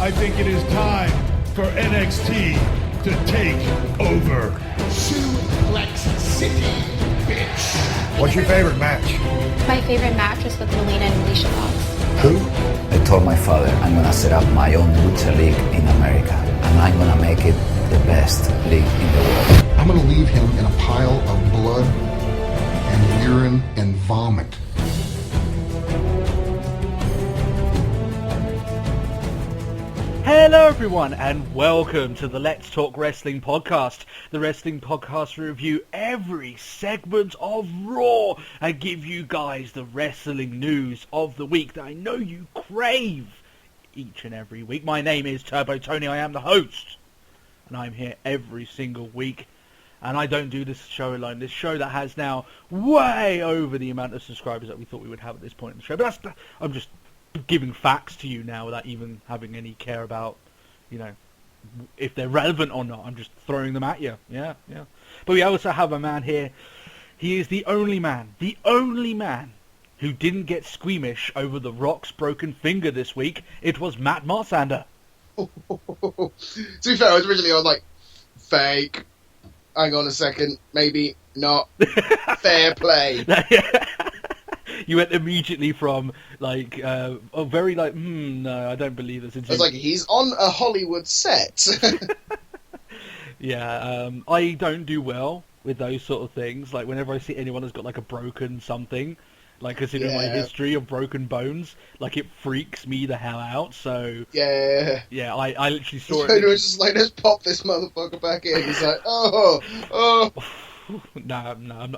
I think it is time for NXT to take over. Suplex City, bitch. What's your favorite match? My favorite match was with Melina and Alicia Fox. Who? I told my father I'm gonna set up my own lucha league in America, and I'm gonna make it the best league in the world. I'm gonna leave him in a pile of blood and urine and vomit. Hello everyone and welcome to the Let's Talk Wrestling podcast, the wrestling podcast review every segment of Raw and give you guys the wrestling news of the week that I know you crave each and every week. My name is Turbo Tony, I am the host and I'm here every single week, and I don't do this show alone. This show that has now way over the amount of subscribers that we thought we would have at this point in the show, but I'm just giving facts to you now without even having any care about, you know, if they're relevant or not. I'm just throwing them at you. Yeah. But we also have a man here. He is the only man who didn't get squeamish over The Rock's broken finger this week. It was Matt Marsander. To be fair, I was like, fake. Hang on a second. Maybe not. Fair play. You went immediately from, like, no, I don't believe this. I was like, he's on a Hollywood set. Yeah, I don't do well with those sort of things. Like, whenever I see anyone who's got, like, a broken something, like, considering my history of broken bones, like, it freaks me the hell out, so... Yeah, I literally saw it... It was just like, let's pop this motherfucker back in. He's like, oh... No,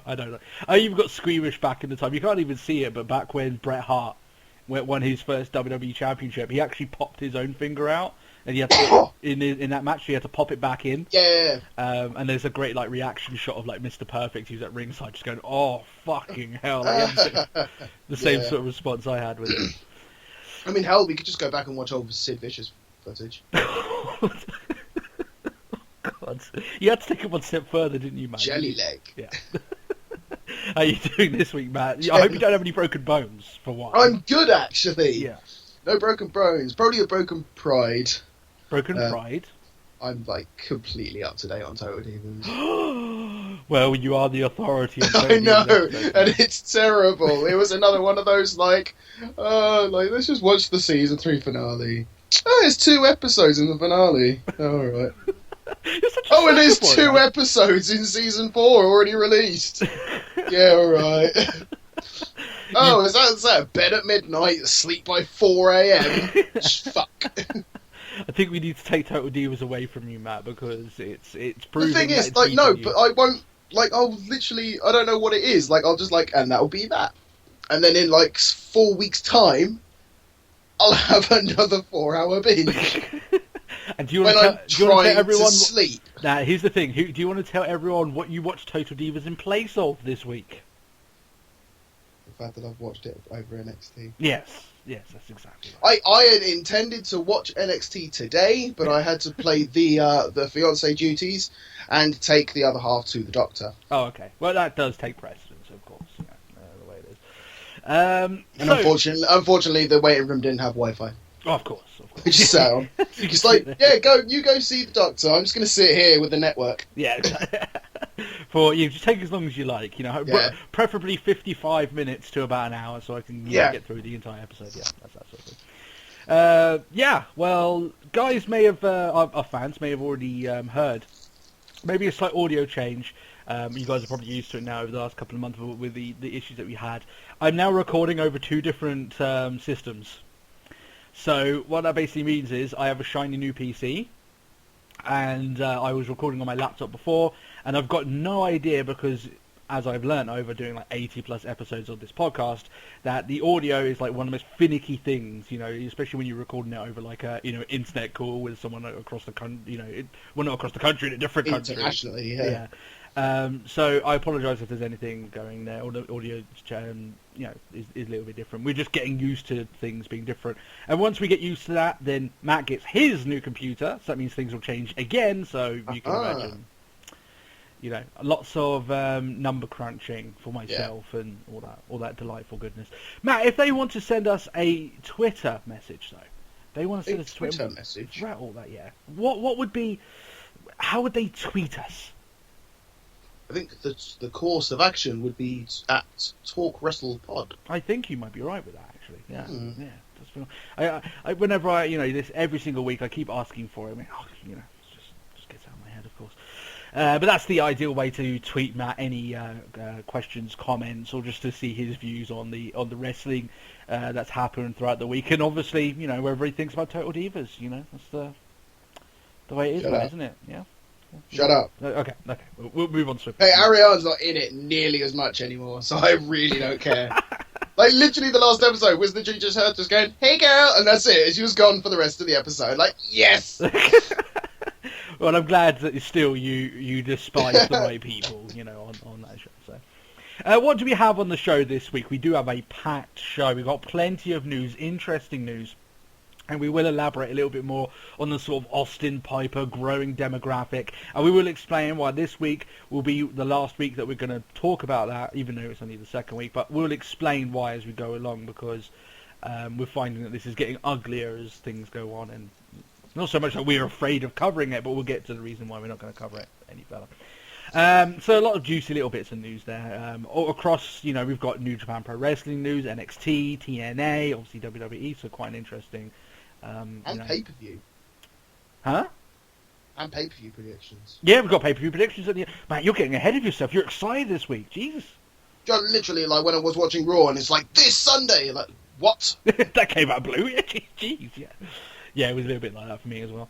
I don't know. I even got squeamish back in the time. You can't even see it, but back when Bret Hart won his first WWE Championship, he actually popped his own finger out, and he had to, in that match, he had to pop it back in. Yeah. And there's a great like reaction shot of like Mr. Perfect, who's at ringside, just going, "Oh fucking hell!" Like, the same sort of response I had with it. I mean, hell, we could just go back and watch old Sid Vicious footage. God. You had to take it one step further, didn't you, man? Jelly leg. Yeah. How are you doing this week, Matt? I hope you don't have any broken bones, for one. I'm good, actually. Yeah. No broken bones. Probably a broken pride. Broken pride? I'm, like, completely up to date on Total Divas. Well, you are the authority. I know, and it's terrible. It was another one of those, like, let's just watch the season 3 finale. Oh, there's 2 episodes in the finale. Alright. And there's 2 episodes in season 4 already released. Yeah, alright. Oh, is that bed at midnight, sleep by 4 a.m.? Fuck. I think we need to take Total Divas away from you, Matt, because it's proving. The thing is, like, no, but I won't. Like, I'll literally, I don't know what it is. Like, I'll just like, and that'll be that. And then in like 4 weeks' time, I'll have another 4-hour binge. And do you want to tell everyone to sleep? Now, here's the thing. Do you want to tell everyone what you watched Total Divas in place of this week? The fact that I've watched it over NXT. Yes, that's exactly right. I had intended to watch NXT today, but I had to play the fiancé duties and take the other half to the doctor. Oh, okay. Well, that does take precedence, of course. Yeah, the way it is. And unfortunately, the waiting room didn't have Wi-Fi. Oh, of course. Just so just like, you go see the doctor. I'm just going to sit here with the network. Yeah. For you, just take as long as you like. You know, preferably 55 minutes to about an hour, so I can get through the entire episode. Yeah, that's that sort of thing. Well, guys may have our fans may have already heard maybe a slight audio change. You guys are probably used to it now over the last couple of months with the issues that we had. I'm now recording over 2 different systems. So what that basically means is I have a shiny new PC, and I was recording on my laptop before, and I've got no idea, because as I've learned over doing like 80 plus episodes of this podcast, that the audio is like one of the most finicky things, you know, especially when you're recording it over like a, you know, internet call with someone across the country, you know, not across the country, in a different country. Internationally, yeah. So I apologise if there's anything going there, or the audio, you know, is a little bit different. We're just getting used to things being different, and once we get used to that, then Matt gets his new computer, so that means things will change again. So you can imagine, you know, lots of number crunching for myself and all that delightful goodness. Matt, if they want to send us a Twitter message, though, They want to send us a Twitter message. Right, all that, yeah. What would be... How would they tweet us? I think the course of action would be at Talk Wrestle Pod. I think you might be right with that, actually. Yeah, yeah. Whenever this every single week, I keep asking for it. I mean, just gets out of my head, of course. But that's the ideal way to tweet Matt any questions, comments, or just to see his views on the wrestling that's happened throughout the week, and obviously, wherever he thinks about Total Divas. That's the way it is, now, isn't it? Yeah. Shut up. Okay. We'll move on swiftly. Hey, Ariane's not in it nearly as much anymore, so I really don't care. Like, literally the last episode was literally just her just going, "Hey, girl," and that's it. She was gone for the rest of the episode. Like, yes! Well, I'm glad that still you despise the right people, on that show. So, what do we have on the show this week? We do have a packed show. We've got plenty of news, interesting news. And we will elaborate a little bit more on the sort of Austin Piper growing demographic. And we will explain why this week will be the last week that we're going to talk about that, even though it's only the second week. But we'll explain why as we go along, because we're finding that this is getting uglier as things go on. And not so much that we're afraid of covering it, but we'll get to the reason why we're not going to cover it any further. So a lot of juicy little bits of news there. All across, we've got New Japan Pro Wrestling news, NXT, TNA, obviously WWE, so quite an interesting... and pay-per-view. Huh? And pay-per-view predictions. Yeah, we've got pay-per-view predictions. Man, you're getting ahead of yourself. You're excited this week. Jesus. Just literally, like, when I was watching Raw, and it's like, this Sunday! Like, what? That came out blue. Jeez, yeah. Yeah, it was a little bit like that for me as well.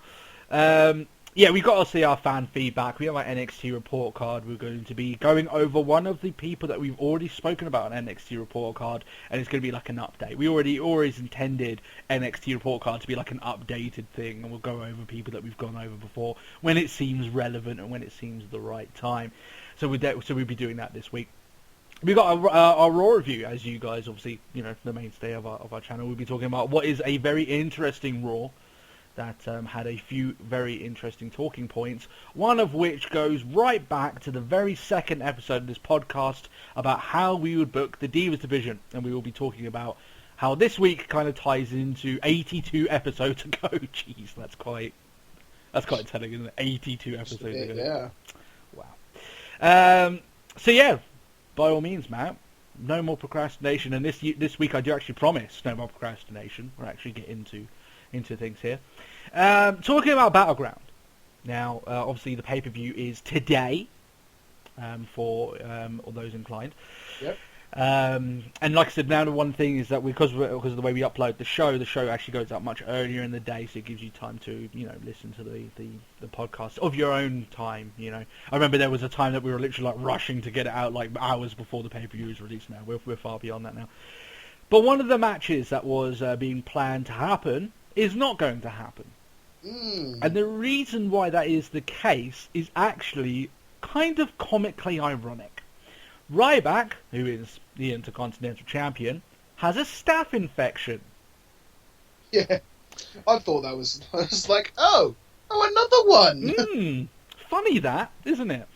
Yeah, we've got to see our fan feedback. We have our NXT report card. We're going to be going over one of the people that we've already spoken about on NXT report card, and it's going to be like an update. We always intended NXT report card to be like an updated thing, and we'll go over people that we've gone over before when it seems relevant and when it seems the right time. So we'll be doing that this week. We got our Raw review, as you guys obviously, the mainstay of our channel. We'll be talking about what is a very interesting Raw that had a few very interesting talking points, one of which goes right back to the very second episode of this podcast about how we would book the Divas division, and we will be talking about how this week kind of ties into 82 episodes ago. Jeez, that's quite telling, isn't it? 82 episodes ago. Yeah. Wow. So yeah, by all means, Matt, no more procrastination, and this week I do actually promise no more procrastination. We'll actually get into things here. Talking about Battleground. Now, obviously the pay-per-view is today, for all those inclined. Yep. And like I said, now the one thing is that because of the way we upload the show actually goes out much earlier in the day, so it gives you time to, listen to the podcast of your own time, I remember there was a time that we were literally like rushing to get it out like hours before the pay-per-view was released. Now we're far beyond that now. But one of the matches that was being planned to happen is not going to happen. And the reason why that is the case is actually kind of comically ironic. Ryback, who is the Intercontinental Champion, has a staph infection. Yeah, I thought that was... I was like, oh, another one! Funny that, isn't it?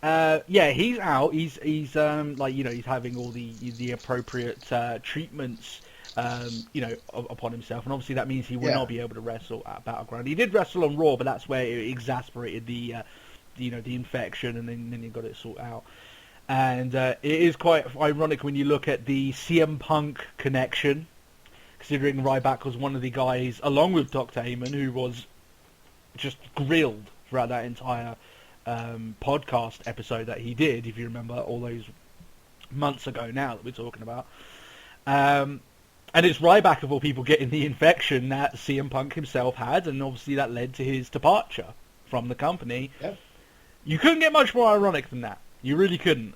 Yeah, he's out. He's he's having all the appropriate treatments, upon himself, and obviously that means he will not be able to wrestle at Battleground. He did wrestle on Raw, but that's where it exasperated the infection, and then he got it sorted out. And it is quite ironic when you look at the CM Punk connection, considering Ryback was one of the guys, along with Dr. Heyman, who was just grilled throughout that entire podcast episode that he did, if you remember, all those months ago now that we're talking about. And it's Ryback, of all people, getting the infection that CM Punk himself had, and obviously that led to his departure from the company. Yeah. You couldn't get much more ironic than that. You really couldn't.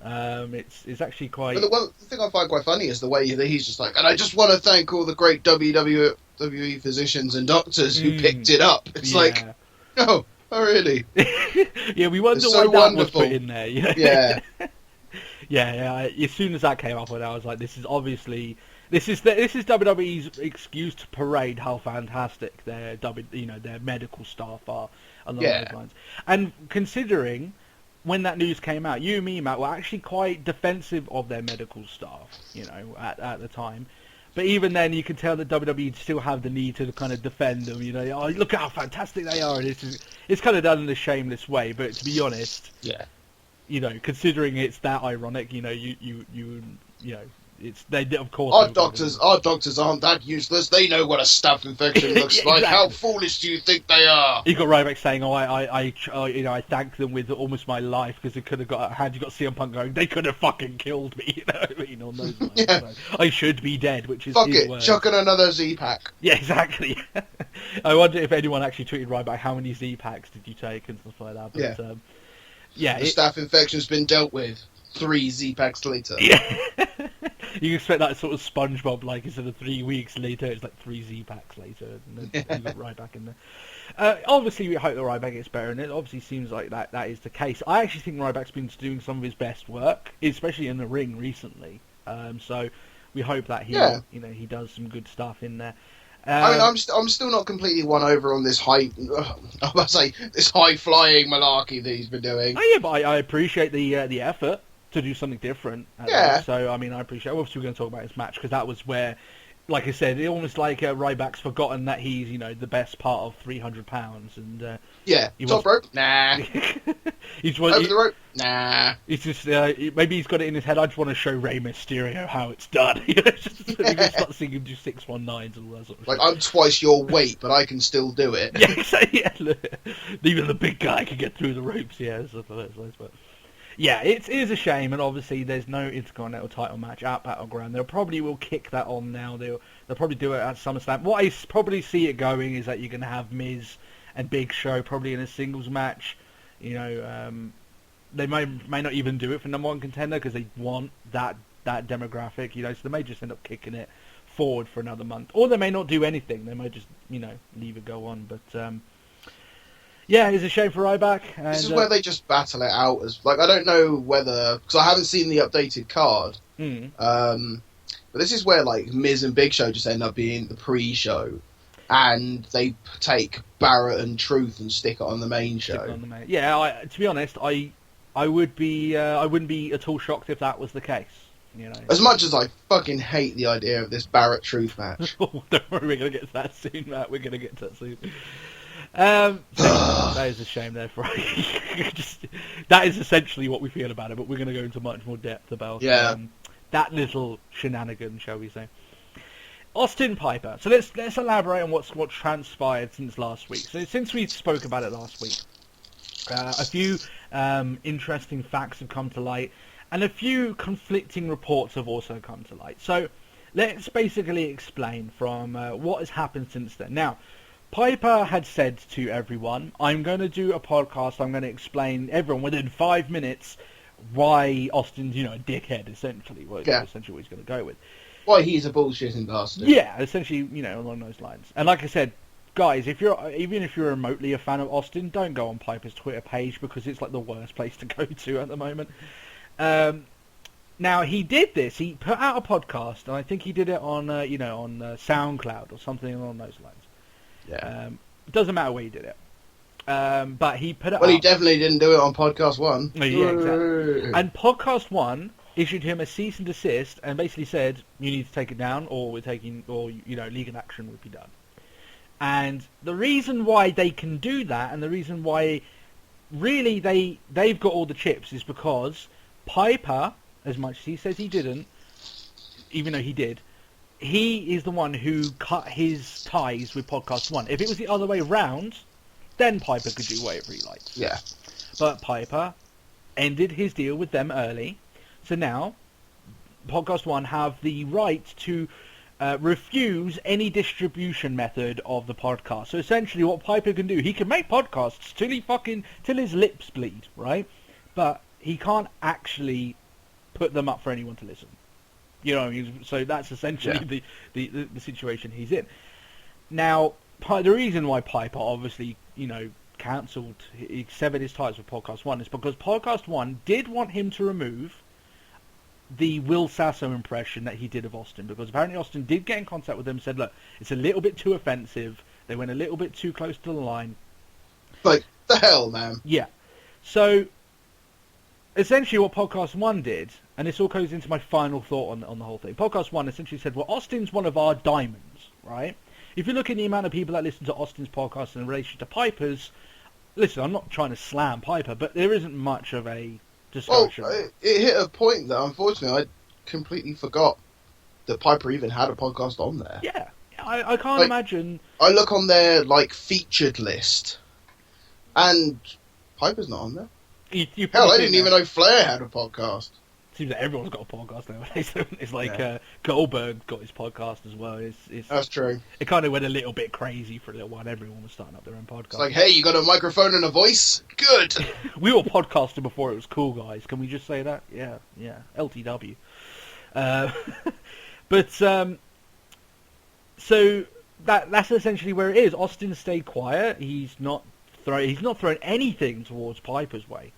It's actually quite... But the thing I find quite funny is the way that he's just like, and I just want to thank all the great WWE physicians and doctors who picked it up. It's like, oh really? Yeah, we wonder why that was put in there. Yeah. Yeah. As soon as that came up, I was like, this is obviously... This is WWE's excuse to parade how fantastic their medical staff are along those lines. And considering when that news came out, you and me, Matt, were actually quite defensive of their medical staff, at the time. But even then, you can tell that WWE still have the need to kind of defend them. You know, oh, look how fantastic they are, and it's kind of done in a shameless way. But to be honest, yeah, you know, considering it's that ironic, you know, you know, it's they of course. Our doctors aren't that useless. They know what a staph infection looks Exactly. like. How foolish do you think they are? You got Ryback saying, "Oh, you know, I thank them with almost my life because it could have got." Had you got CM Punk going, they could have fucking killed me. You know what I mean? On those lines. Yeah. So, I should be dead, which is Fuck his it, word. chuck in another Z-Pack. Yeah, exactly. I wonder if anyone actually tweeted Ryback, how many Z packs did you take and stuff like that. But, yeah, The staph infection's been dealt with. 3 Z-Packs later. Yeah. You expect that sort of SpongeBob, like, instead of 3 weeks later, it's like 3 Z-Packs later, and then you got Ryback in there. Obviously, we hope that Ryback gets better, and it obviously seems like that is the case. I actually think Ryback's been doing some of his best work, especially in the ring recently. So we hope that he does some good stuff in there. I mean, I'm still not completely won over on this high flying malarkey that he's been doing. Oh yeah, but I appreciate the effort to do something different. Yeah. So I mean, I appreciate. Obviously, we're going to talk about his match because that was where, like I said, it almost like Ryback's forgotten that he's the best part of 300 pounds and yeah. Top rope, nah. Over the rope, nah. It's just maybe he's got it in his head. I just want to show Rey Mysterio how it's done. We can start seeing him do 619s and all that sort of like shit. I'm twice your weight, but I can still do it. Yeah, look, even the big guy can get through the ropes. Yeah, stuff like that. But yeah, it is a shame, and obviously there's no Intercontinental title match at Battleground. They'll probably will kick that on now. They'll probably do it at SummerSlam. What I probably see it going is that you're going to have Miz and Big Show probably in a singles match. They may not even do it for number one contender because they want that demographic. So they may just end up kicking it forward for another month, or they may not do anything. They might just leave it go on. But yeah, it's a shame for Ryback. And, this is where they just battle it out. I don't know whether because I haven't seen the updated card. But this is where Miz and Big Show just end up being the pre-show, and they take Barrett and Truth and stick it on the main show. Yeah, to be honest, I wouldn't be at all shocked if that was the case. As much as I fucking hate the idea of this Barrett Truth match. Don't worry, we're gonna get to that soon, Matt. We're gonna get to that soon. That is a shame there, that is essentially what we feel about it, but we're going to go into much more depth about that little shenanigan, shall we say. Austin Piper. So let's elaborate on what's transpired since last week. So since we spoke about it last week, a few interesting facts have come to light, and a few conflicting reports have also come to light. So let's basically explain from what has happened since then. Now, Piper had said to everyone, I'm going to do a podcast, I'm going to explain everyone within 5 minutes why Austin's, a dickhead, essentially. Essentially what he's going to go with. Why he's a bullshitting bastard. Yeah, essentially, along those lines. And like I said, guys, even if you're remotely a fan of Austin, don't go on Piper's Twitter page because it's like the worst place to go to at the moment. Now, he did this. He put out a podcast, and I think he did it on, on SoundCloud or something along those lines. Yeah. It doesn't matter where he did it. But he put it Well, up. he definitely didn't do it on Podcast 1. Yeah, exactly. And Podcast 1 issued him a cease and desist and basically said, you need to take it down or legal action would be done. And the reason why they can do that and the reason why really they've got all the chips is because Piper, as much as he says he didn't, even though he did, he is the one who cut his ties with Podcast 1. If it was the other way round, then Piper could do whatever he likes. Yeah. But Piper ended his deal with them early. So now, Podcast 1 have the right to refuse any distribution method of the podcast. So essentially what Piper can do, he can make podcasts till his lips bleed, right? But he can't actually put them up for anyone to listen. So that's essentially the situation he's in. Now, the reason why Piper obviously, cancelled, he severed his ties with Podcast 1 is because Podcast 1 did want him to remove the Will Sasso impression that he did of Austin, because apparently Austin did get in contact with him and said, look, it's a little bit too offensive. They went a little bit too close to the line. Like, the hell, man? Yeah. So essentially what Podcast 1 did, and this all goes into my final thought on the whole thing. Podcast 1 essentially said, well, Austin's one of our diamonds, right? If you look at the amount of people that listen to Austin's podcast in relation to Piper's, listen, I'm not trying to slam Piper, but there isn't much of a discussion. Well, it hit a point that, unfortunately, I completely forgot that Piper even had a podcast on there. Yeah, I can't imagine... I look on their, featured list, and Piper's not on there. Hell, I didn't even know Flair had a podcast. Seems like everyone's got a podcast nowadays. It's like Goldberg got his podcast as well. That's true. It kind of went a little bit crazy for a little while. Everyone was starting up their own podcast. It's like, hey, you got a microphone and a voice? Good. We were podcasting before it was cool, guys. Can we just say that? Yeah. LTW. But so that's essentially where it is. Austin stayed quiet. He's not thrown anything towards Piper's way.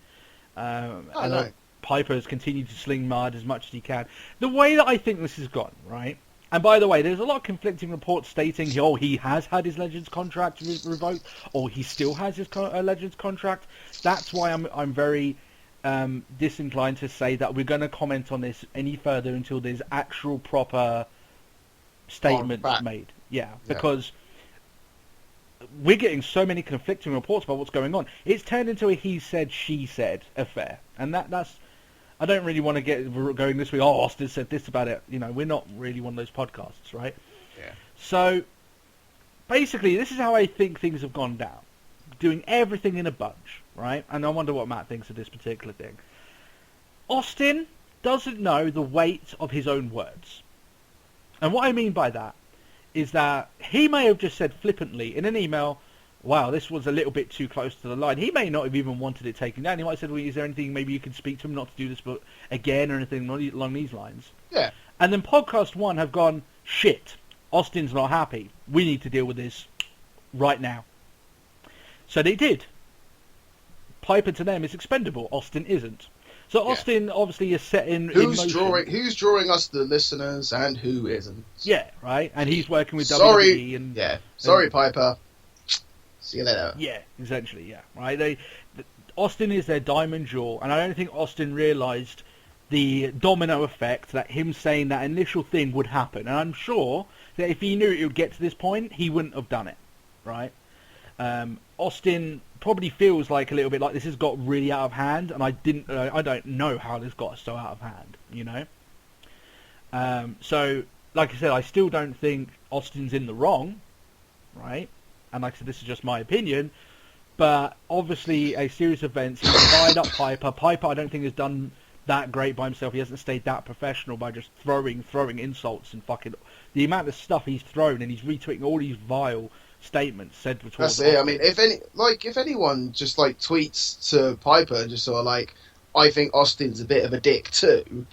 Piper has continued to sling mud as much as he can. The way that I think this has gone, right? And by the way, there's a lot of conflicting reports stating, he has had his Legends contract revoked, or he still has his Legends contract. That's why I'm very disinclined to say that we're going to comment on this any further until there's actual proper statements made. Yeah, because we're getting so many conflicting reports about what's going on. It's turned into a he said, she said affair. And that's... I don't really want to get going this way, Austin said this about it. We're not really one of those podcasts, right? Yeah. So, basically, this is how I think things have gone down. Doing everything in a bunch, right? And I wonder what Matt thinks of this particular thing. Austin doesn't know the weight of his own words. And what I mean by that is that he may have just said flippantly in an email, wow, this was a little bit too close to the line. He may not have even wanted it taken down. He might have said, well, is there anything maybe you can speak to him not to do this but again or anything along these lines? Yeah. And then Podcast 1 have gone, shit, Austin's not happy. We need to deal with this right now. So they did. Piper to them is expendable. Austin isn't. So Austin obviously is set in motion. Who's drawing us the listeners and who isn't? Yeah, right. And he's working with WWE. And Sorry, Piper. See you later. Yeah, essentially, yeah. Right. Austin is their diamond jewel, and I don't think Austin realised the domino effect that him saying that initial thing would happen. And I'm sure that if he knew it would get to this point, he wouldn't have done it. Right. Austin probably feels like a little bit like this has got really out of hand, and I don't know how this got so out of hand, So, like I said, I still don't think Austin's in the wrong, right? And like I said, this is just my opinion, but obviously a series of events, he's fired up Piper. Piper, I don't think has done that great by himself. He hasn't stayed that professional by just throwing insults and fucking... The amount of stuff he's thrown, and he's retweeting all these vile statements said towards That's it. I mean, if anyone just tweets to Piper and just sort of I think Austin's a bit of a dick too,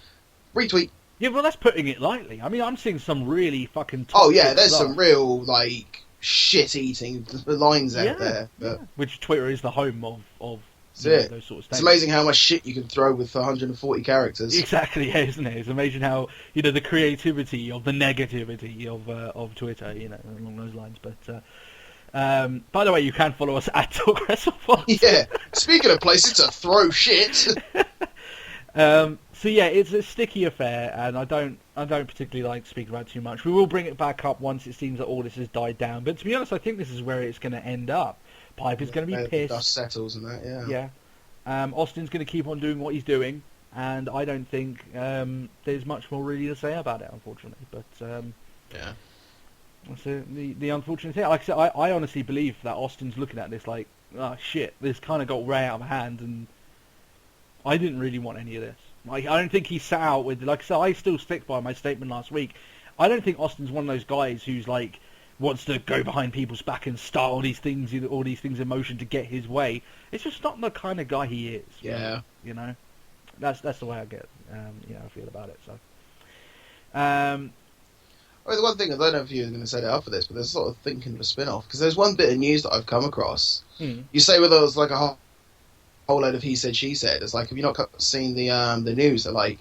retweet. Yeah, well, that's putting it lightly. I mean, I'm seeing some really fucking... there's some real shit-eating lines out there. But... Yeah. Which Twitter is the home of those sort of statements. It's amazing how much shit you can throw with 140 characters. Exactly, yeah, isn't it? It's amazing how the creativity of the negativity of Twitter, along those lines. But by the way, you can follow us at Talk WrestlePod. Yeah. Speaking of places to throw shit. So yeah, it's a sticky affair, and I don't particularly like speaking about it too much. We will bring it back up once it seems that all this has died down. But to be honest, I think this is where it's going to end up. Piper's going to be pissed. Dust settles and that, yeah. Austin's going to keep on doing what he's doing, and I don't think there's much more really to say about it, unfortunately. But that's the unfortunate thing. Like I said, I honestly believe that Austin's looking at this like, oh shit, this kind of got way out of hand, and I didn't really want any of this. I don't think he sat out with... Like I said, I still stick by my statement last week. I don't think Austin's one of those guys who's wants to go behind people's back and start all these things in motion to get his way. It's just not the kind of guy he is. Yeah. That's the way I get. I feel about it. So. The one thing, I don't know if you're going to set it up for this, but there's sort of thinking of a spin-off, because there's one bit of news that I've come across. You say whether it's a whole load of he said, she said. It's have you not seen the news that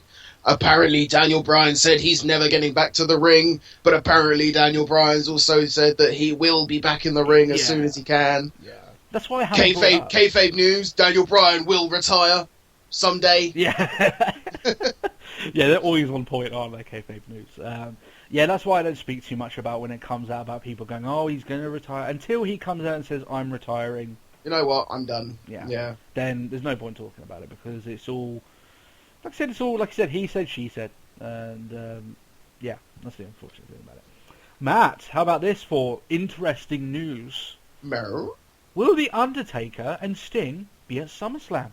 apparently Daniel Bryan said he's never getting back to the ring, but apparently Daniel Bryan's also said that he will be back in the ring as soon as he can. Yeah. That's why I haven't kayfabe news, Daniel Bryan will retire. someday. Yeah. Yeah, they're always on point, aren't they, kayfabe news? Yeah, that's why I don't speak too much about when it comes out about people going, oh, he's going to retire. Until he comes out and says, I'm retiring. You know what? I'm done. Yeah. Then there's no point talking about it because it's all, like I said, he said, she said. And, yeah, that's the unfortunate thing about it. Matt, how about this for interesting news? No. Will The Undertaker and Sting be at SummerSlam?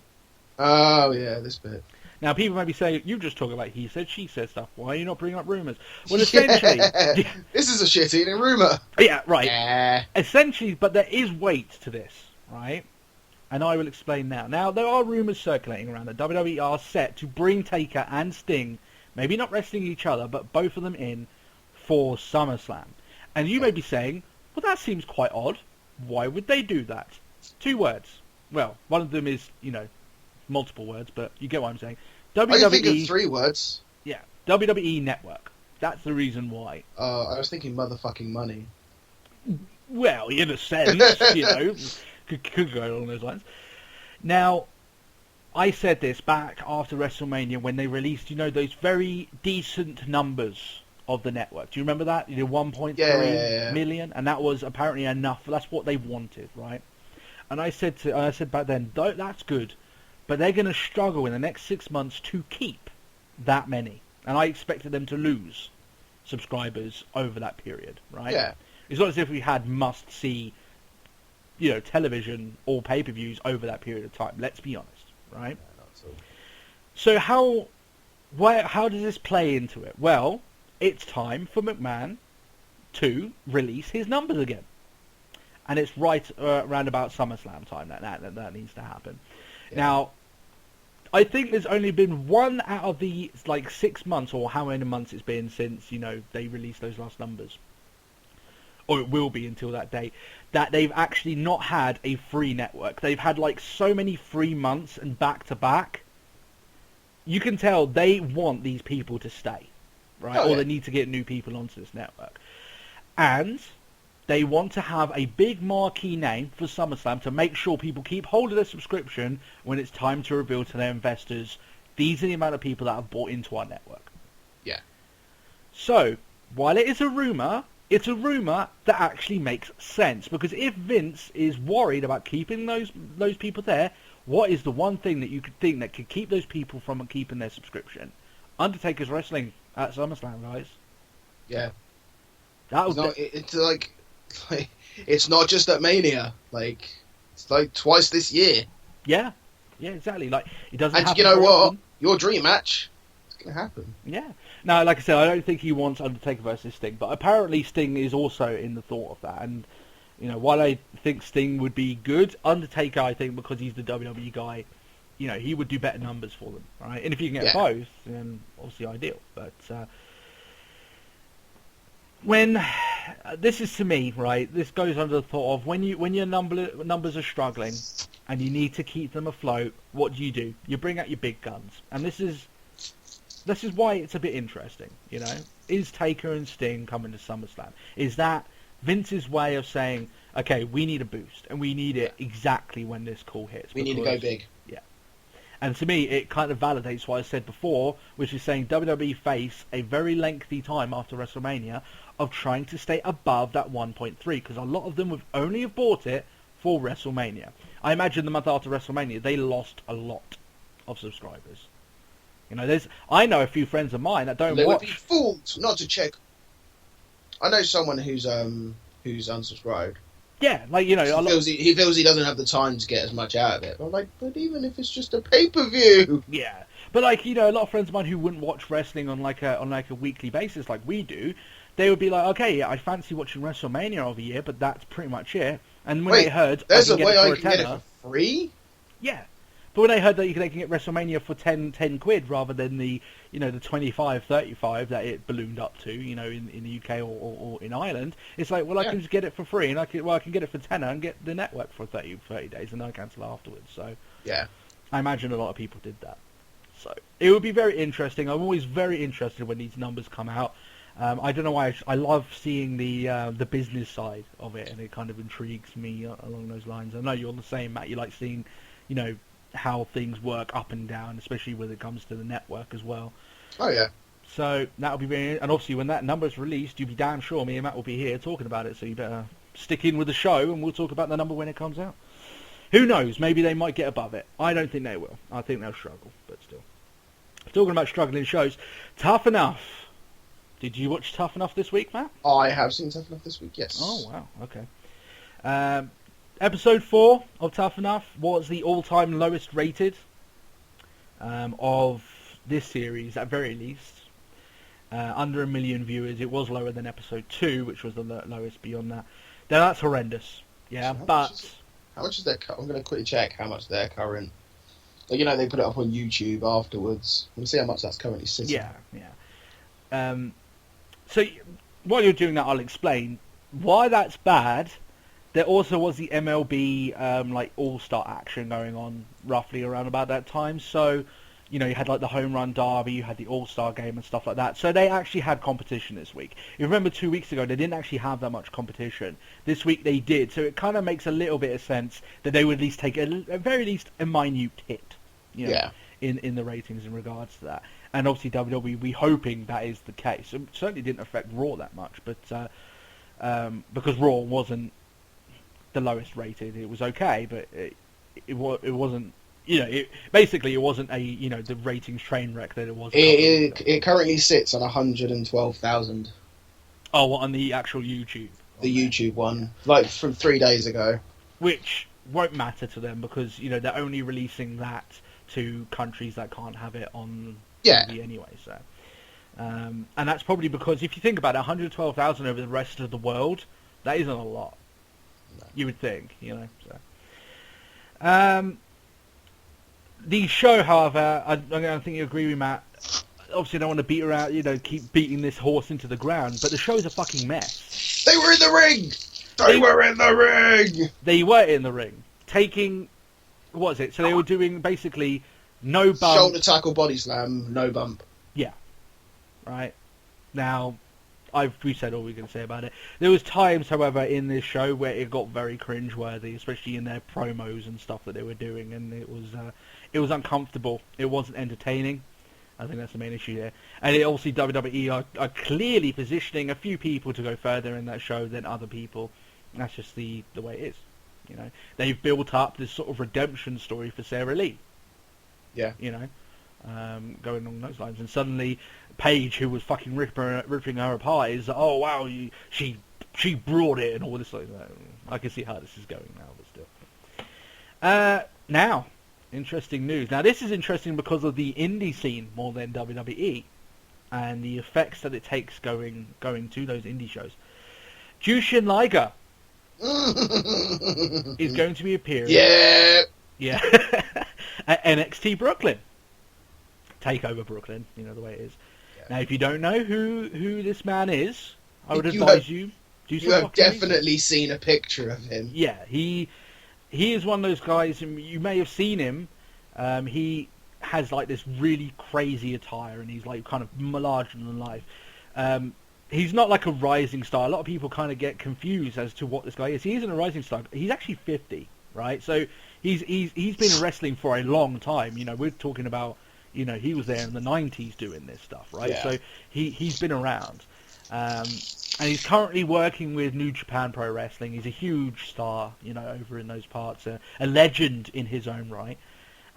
Oh, yeah, this bit. Now, people may be saying, you just talk about he said, she said stuff. Why are you not bringing up rumours? Well, essentially... Yeah. This is a shit-eating rumour. Yeah, right. Yeah. Essentially, but there is weight to this, right? And I will explain now. Now, there are rumours circulating around that WWE are set to bring Taker and Sting, maybe not wrestling each other, but both of them in for SummerSlam. And you may be saying, well, that seems quite odd. Why would they do that? 2 words. Well, one of them is, multiple words, but you get what I'm saying. WWE... I think of 3 words. Yeah, WWE Network. That's the reason why. I was thinking motherfucking money. Well, in a sense, could go along those lines. Now, I said this back after WrestleMania when they released, those very decent numbers of the network. Do you remember that? 1.3 million, and that was apparently enough. That's what they wanted, right? And I said back then, that's good, but they're going to struggle in the next 6 months to keep that many. And I expected them to lose subscribers over that period, right? Yeah. It's not as if we had must-see, television or pay-per-views over that period of time. Let's be honest, right? Yeah, not so. So how does this play into it? Well, it's time for McMahon to release his numbers again. And it's right around about SummerSlam time that needs to happen. Yeah. Now, I think there's only been one out of the 6 months or how many months it's been since they released those last numbers, or it will be until that day, that they've actually not had a free network. They've had so many free months and back to back. You can tell they want these people to stay, right? Oh, yeah. Or they need to get new people onto this network, and they want to have a big marquee name for SummerSlam to make sure people keep hold of their subscription when it's time to reveal to their investors, these are the amount of people that have bought into our network. Yeah. So, while it is a rumour, it's a rumour that actually makes sense. Because if Vince is worried about keeping those people there, what is the one thing that you could think that could keep those people from keeping their subscription? Undertaker's wrestling at SummerSlam, guys. Yeah. It's it's not just at Mania. It's twice this year. Yeah, exactly. It doesn't. And happen you know very what? often. Your dream match, it's gonna happen. Yeah. Now, like I said, I don't think he wants Undertaker versus Sting, but apparently Sting is also in the thought of that. And while I think Sting would be good, Undertaker, I think because he's the WWE guy, he would do better numbers for them, right? And if you can get both, then obviously ideal. But when this is to me, right, this goes under the thought of when your numbers are struggling and you need to keep them afloat, what do? You bring out your big guns, and this is why it's a bit interesting. Is Taker and Sting coming to SummerSlam? Is that Vince's way of saying, okay, we need a boost and we need it exactly when this call hits? We need to go big. Yeah. And to me, it kind of validates what I said before, which is saying WWE face a very lengthy time after WrestleMania of trying to stay above that 1.3, because a lot of them would only have bought it for WrestleMania. I imagine the month after WrestleMania, they lost a lot of subscribers. I know a few friends of mine that don't watch. They would be fooled not to check. I know someone who's unsubscribed. Yeah, he feels he doesn't have the time to get as much out of it. But even if it's just a pay-per-view. Yeah, but a lot of friends of mine who wouldn't watch wrestling on a weekly basis like we do, they would be like, okay, yeah, I fancy watching WrestleMania over here, but that's pretty much it. And when they heard, there's a way I can get it for free. Yeah, but when they heard that they can get WrestleMania for 10 quid rather than the the 25, 35 that it ballooned up to, in the UK or in Ireland, it's like, well, I can just get it for free, and I can get it for tenner and get the network for 30 days, and then I cancel afterwards. So yeah, I imagine a lot of people did that. So it would be very interesting. I'm always very interested when these numbers come out. I don't know why I love seeing the business side of it, and it kind of intrigues me along those lines. I know you're the same, Matt. You like seeing, how things work up and down, especially when it comes to the network as well. Oh yeah. So that'll be very, and obviously when that number's released, you'll be damn sure me and Matt will be here talking about it. So you better stick in with the show, and we'll talk about the number when it comes out. Who knows? Maybe they might get above it. I don't think they will. I think they'll struggle, but still. Talking about struggling shows, Tough Enough. Did you watch Tough Enough this week, Matt? I have seen Tough Enough this week. Yes. Oh wow. Okay. Episode 4 of Tough Enough was the all-time lowest rated of this series, at very least. Under 1 million viewers. It was lower than episode 2, which was the lowest beyond that. Now that's horrendous. Yeah, but how much is their? I'm going to quickly check how much their current. Like, you know, they put it up on YouTube afterwards. We'll see how much that's currently sitting. Yeah. So while you're doing that, I'll explain why that's bad. There also was the MLB like All-Star action going on roughly around about that time. So, you know, you had like the Home Run Derby, you had the All-Star game and stuff like that. So they actually had competition this week. You remember 2 weeks ago, they didn't actually have that much competition. This week they did. So it kind of makes a little bit of sense that they would at least take at very least a minute hit, you know, in the ratings in regards to that. And obviously WWE, we hoping that is the case. It certainly didn't affect Raw that much, but because Raw wasn't the lowest rated, it was okay, but it wasn't. You know, it wasn't a, you know, the ratings train wreck that it was. It currently sits on 112,000. Oh, what, on the actual YouTube? The YouTube one, like from 3 days ago. Which won't matter to them because, you know, they're only releasing that to countries that can't have it on TV anyway. So, and that's probably because if you think about it, 112,000 over the rest of the world, that isn't a lot. No. You would think, you know. So, the show, however, I think you agree with Matt. Obviously, I don't want to beat around, you know, keep beating this horse into the ground, but the show's a fucking mess. They were in the ring! They were in the ring! They were in the ring. Taking, what was it? So they were doing basically no bump. Shoulder tackle, body slam, no bump. Yeah. Right. Now, we've said all we can say about it. There was times, however, in this show where it got very cringeworthy, especially in their promos and stuff that they were doing, and it was uncomfortable. It wasn't entertaining. I think that's the main issue here. And it obviously WWE are clearly positioning a few people to go further in that show than other people. That's just the way it is. You know, they've built up this sort of redemption story for Sarah Lee. Yeah. You know, going along those lines, and suddenly Paige, who was fucking ripping her apart, is oh wow, she brought it and all this like that. I can see how this is going now, but still. Now, interesting news. Now this is interesting because of the indie scene more than WWE, and the effects that it takes going to those indie shows. Jushin Liger is going to be appearing. Yeah. At NXT Brooklyn. Takeover Brooklyn, you know the way it is. Yeah. Now, if you don't know who this man is, I would advise you do some. You have definitely seen a picture of him. Yeah, he is one of those guys, and you may have seen him. He has like this really crazy attire, and he's like kind of larger than life. He's not like a rising star. A lot of people kind of get confused as to what this guy is. He isn't a rising star. He's actually 50, right? So he's been wrestling for a long time. You know, we're talking about, you know, he was there in the 90s doing this stuff, right? Yeah. So he's been around. And he's currently working with New Japan Pro Wrestling. He's a huge star, you know, over in those parts. A legend in his own right.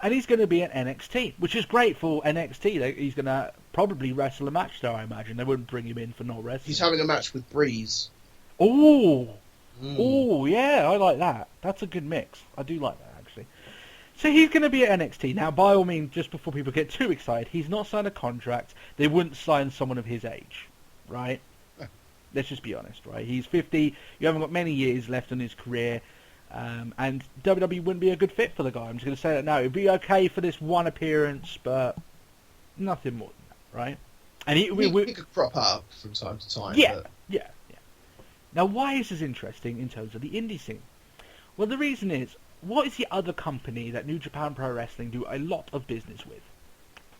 And he's going to be at NXT, which is great for NXT. He's going to probably wrestle a match there, I imagine. They wouldn't bring him in for not wrestling. He's having a match with Breeze. Oh, yeah, I like that. That's a good mix. I do like that, actually. So he's going to be at NXT. Now, by all means, just before people get too excited, he's not signed a contract. They wouldn't sign someone of his age, right? Let's just be honest, right? He's 50. You haven't got many years left in his career. And WWE wouldn't be a good fit for the guy. I'm just going to say that now. It'd be okay for this one appearance, but nothing more than that, right? And he could crop up from time to time. Yeah. Now, why is this interesting in terms of the indie scene? Well, the reason is, what is the other company that New Japan Pro Wrestling do a lot of business with?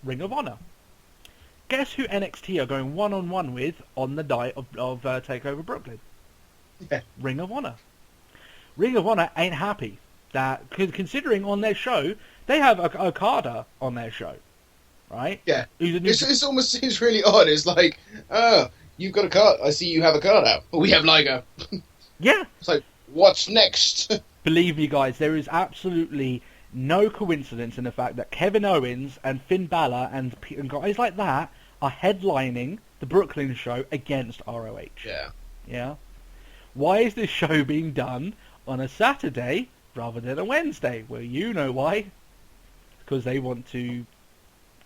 Ring of Honor. Guess who NXT are going one-on-one with on the night of TakeOver Brooklyn? Yeah. Ring of Honor. Ring of Honor ain't happy that, considering on their show They have Okada on their show, right? Yeah. Who's a new It almost seems really odd. It's like, oh, you've got a card. I see you have a card out. But we have Liger. Yeah. It's like, what's next? Believe me, guys, there is absolutely no coincidence in the fact that Kevin Owens and Finn Balor and guys like that are headlining the Brooklyn show against ROH. Yeah. Yeah. Why is this show being done on a Saturday rather than a Wednesday? Well, you know why. Because they want to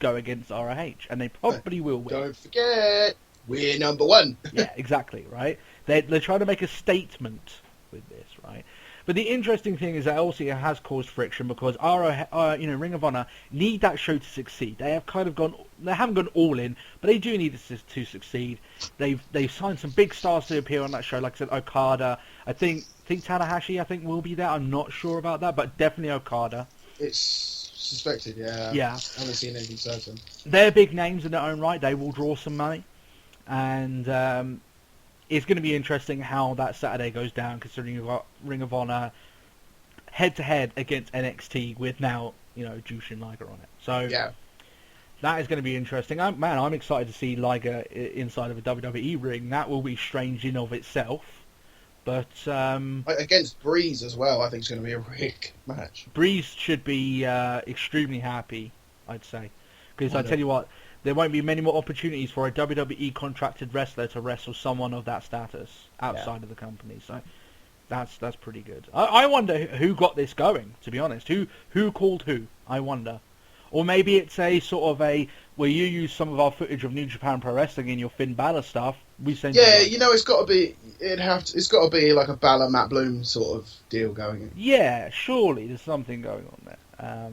go against ROH, and they probably will win. Don't forget, we're number one. Yeah, exactly, right? They're trying to make a statement with this, right? But the interesting thing is that also it has caused friction because Ring of Honor need that show to succeed. They haven't gone all in, but they do need it to succeed. They've signed some big stars to appear on that show, like I said, Okada. I think Tanahashi will be there. I'm not sure about that, but definitely Okada. It's suspected, yeah. Yeah. I haven't seen anything certain. They're big names in their own right. They will draw some money, and it's going to be interesting how that Saturday goes down, considering you've got Ring of Honor head-to-head against NXT with now, Jushin Liger on it. So yeah, that is going to be interesting. I'm excited to see Liger inside of a WWE ring. That will be strange in of itself. But against Breeze as well, I think it's going to be a really good match. Breeze should be extremely happy, I'd say. Because I tell you what, there won't be many more opportunities for a WWE contracted wrestler to wrestle someone of that status outside of the company. So that's pretty good. I wonder who got this going, to be honest. Who called who? I wonder. Or maybe it's a sort of where you use some of our footage of New Japan Pro Wrestling in your Finn Balor stuff. We send it's got to be. It's got to be like a Balor Matt Bloom sort of deal going. Yeah, surely there's something going on there.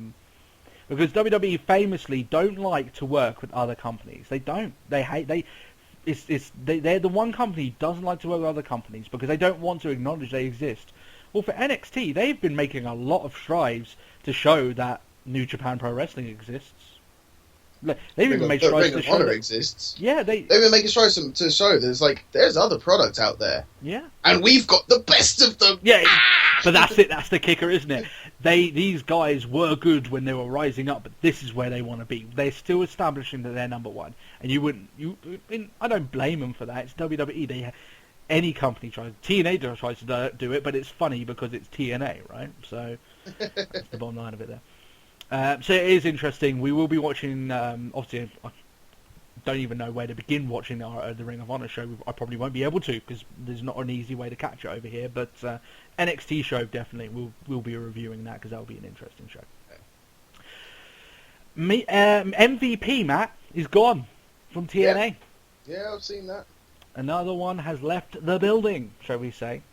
Because WWE famously don't like to work with other companies. They don't. They hate. They're the one company who doesn't like to work with other companies because they don't want to acknowledge they exist. Well, for NXT, they've been making a lot of strides to show that New Japan Pro Wrestling exists. They've even made strides to show that exists. Yeah, they've been making strides to show there's other products out there. Yeah, and we've got the best of them. Yeah, but that's it. That's the kicker, isn't it? These guys were good when they were rising up, but this is where they want to be. They're still establishing that they're number one, and I don't blame them for that. It's WWE. Any company tries. TNA tries to do it, but it's funny because it's TNA, right? So that's the bottom line of it there. So it is interesting. We will be watching. Obviously, I don't even know where to begin watching the Ring of Honor show. I probably won't be able to because there's not an easy way to catch it over here. But NXT show definitely we'll be reviewing that because that will be an interesting show. MVP Matt is gone from TNA. Yeah, I've seen that. Another one has left the building, shall we say?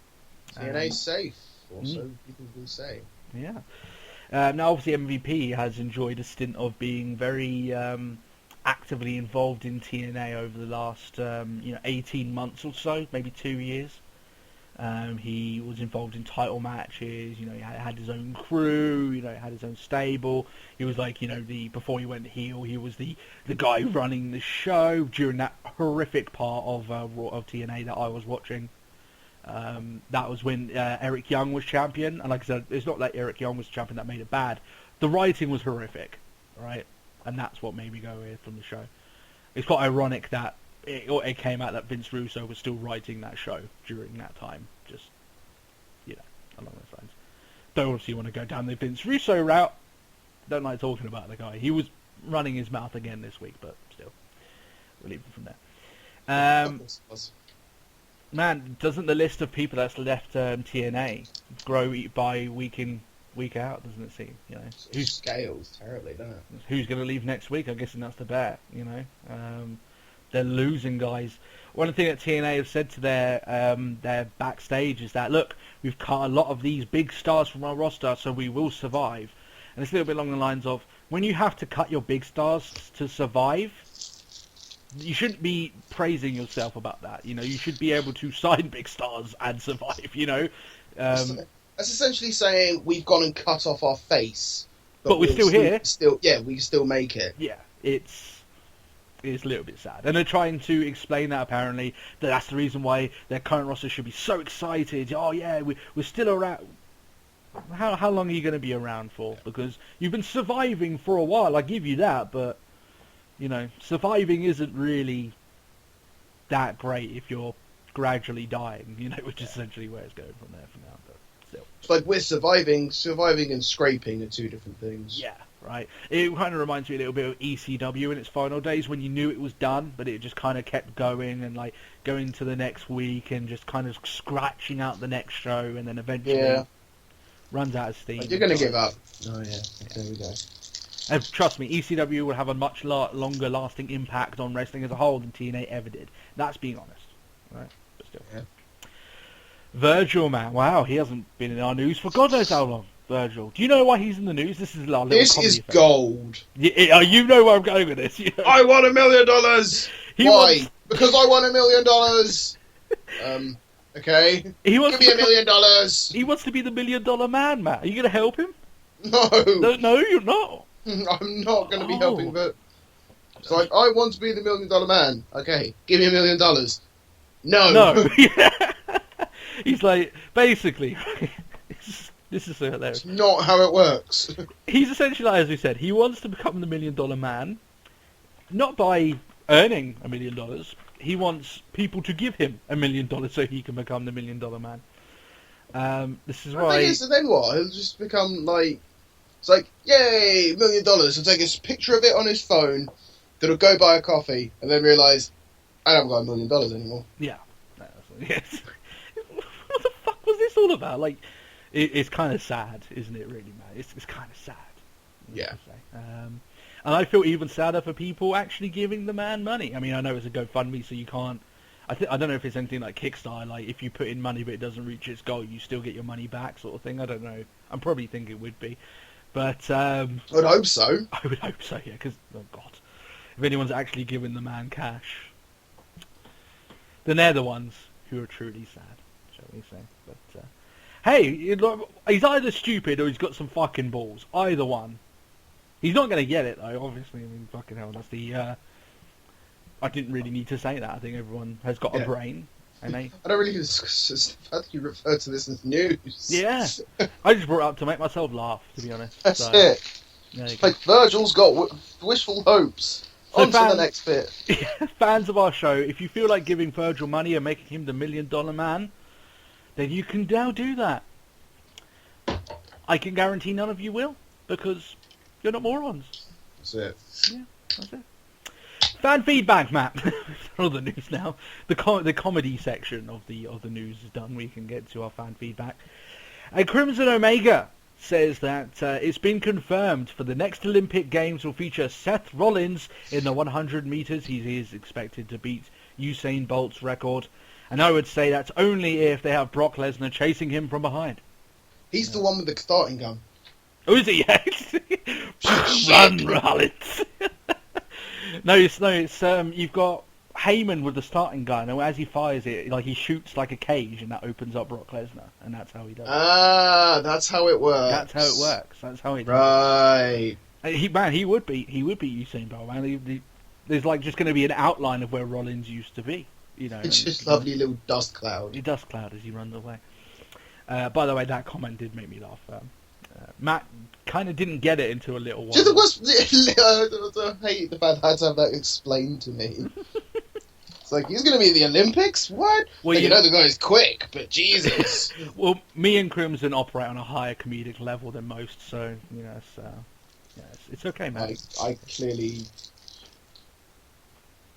TNA's safe, or so people will say. Yeah. Now, obviously, MVP has enjoyed a stint of being very actively involved in TNA over the last 18 months or so, maybe 2 years. He was involved in title matches. He had his own crew. He had his own stable. He was before he went heel, he was the guy running the show during that horrific part of TNA that I was watching. That was when Eric Young was champion, and like I said, it's not like Eric Young was champion that made it bad. The writing was horrific, right? And that's what made me go away from the show. It's quite ironic that it came out that Vince Russo was still writing that show during that time. Just, along those lines. Don't obviously want to go down the Vince Russo route. Don't like talking about the guy. He was running his mouth again this week, but still, we'll leave it from there. Man, doesn't the list of people that's left TNA grow by week in, week out? Doesn't it seem? Who scales terribly, doesn't it? Who's going to leave next week? I guess that's the bet. They're losing guys. One thing that TNA have said to their backstage is that, look, we've cut a lot of these big stars from our roster, so we will survive. And it's a little bit along the lines of when you have to cut your big stars to survive. You shouldn't be praising yourself about that. You should be able to sign big stars and survive. That's essentially saying we've gone and cut off our face, but we're still here. We still make it. Yeah, it's a little bit sad, and they're trying to explain that apparently that's the reason why their current roster should be so excited. Oh yeah, we're still around. How long are you going to be around for? Because you've been surviving for a while. I give you that, but you know, surviving isn't really that great if you're gradually dying. You know, which is essentially where it's going from there for now. But still, it's like we're surviving and scraping are two different things. Yeah, right. It kind of reminds me a little bit of ECW in its final days when you knew it was done, but it just kind of kept going and like going to the next week and just kind of scratching out the next show, and then eventually runs out of steam. Like, you're going to give up. Oh yeah, there we go. And trust me, ECW will have a much longer lasting impact on wrestling as a whole than TNA ever did. That's being honest, right? But still. Yeah. Virgil, man, wow, he hasn't been in our news for God knows how long. Virgil, do you know why he's in the news? This is our little This comedy is effect. gold. You know where I'm going with this. You know? I won $1 million. Why? Because I won $1 million. Okay. Give me $1 million. He wants to be the $1 million man, Matt. Are you going to help him? No. No, you're not. I'm not going to be helping, but it's like, I want to be the $1 million man. Okay, give me $1 million. No. He's like, basically, this is so hilarious. It's not how it works. He's essentially, like, as we said, he wants to become the $1 million man, not by earning $1 million. He wants people to give him $1 million so he can become the $1 million man. This is why. So then what? He'll just become like, it's like, yay, $1 million. He'll take a picture of it on his phone. Then he'll go buy a coffee and then realise I haven't got $1 million anymore. Yeah. Yes. What the fuck was this all about? Like, it's kind of sad, isn't it? Really, man. It's kind of sad. Yeah. And I feel even sadder for people actually giving the man money. I mean, I know it's a GoFundMe, so you can't. I don't know if it's anything like Kickstarter, like if you put in money but it doesn't reach its goal, you still get your money back, sort of thing. I don't know. I'm probably thinking it would be, but I'd hope so. I would hope so, yeah. Because oh god, if anyone's actually giving the man cash, then they're the ones who are truly sad, shall we say? But hey, he's either stupid or he's got some fucking balls. Either one. He's not going to get it though. Obviously, I mean, fucking hell, that's the. I didn't really need to say that. I think everyone has got a brain, and they. I don't really discuss the fact you refer to this as news. Yeah, I just brought it up to make myself laugh, to be honest. That's it. Like Virgil's got wishful hopes. So on to the next bit. Fans of our show, if you feel like giving Virgil money and making him the $1 million man, then you can now do that. I can guarantee none of you will, because you're not morons. That's it. Yeah, that's it. Fan feedback, Matt. All the news now. The comedy section of the news is done. We can get to our fan feedback. And Crimson Omega says that it's been confirmed for the next Olympic Games will feature Seth Rollins in the 100 meters. He is expected to beat Usain Bolt's record, and I would say that's only if they have Brock Lesnar chasing him from behind. He's the one with the starting gun. Oh, is he? Run, Rollins. No, it's you've got Heyman with the starting gun, and as he fires it, like he shoots like a cage, and that opens up Brock Lesnar, and that's how he does it. Ah, that's how it works. That's how it works. That's how he does it. Right. He would be Usain Bolt, man. There's like just going to be an outline of where Rollins used to be, you know. It's just lovely little dust cloud. A dust cloud as he runs away. By the way, that comment did make me laugh. Matt kind of didn't get it until a little while. I hate the fact I had to have that explained to me. It's like, he's going to be in the Olympics? What? Well, you know the guy's quick, but Jesus. Well, me and Crimson operate on a higher comedic level than most, so, you know, it's okay, man. I clearly...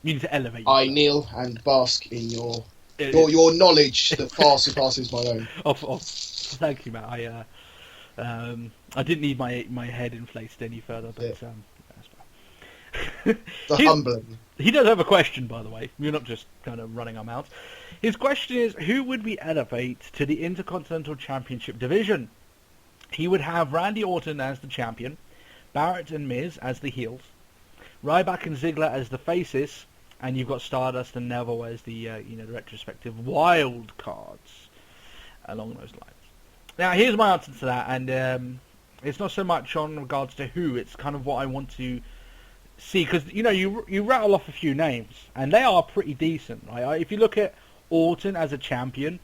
You need to elevate I kneel and bask in your knowledge that far surpasses my own. Thank you, Matt. I didn't need my head inflated any further, but that's fine. Humbling. He does have a question, by the way. We're not just kind of running our mouths. His question is, who would we elevate to the Intercontinental Championship division? He would have Randy Orton as the champion, Barrett and Miz as the heels, Ryback and Ziggler as the faces, and you've got Stardust and Neville as the the retrospective wild cards along those lines. Now, here's my answer to that, and it's not so much on regards to who, it's kind of what I want to see, because, you rattle off a few names, and they are pretty decent, right? If you look at Orton as a champion,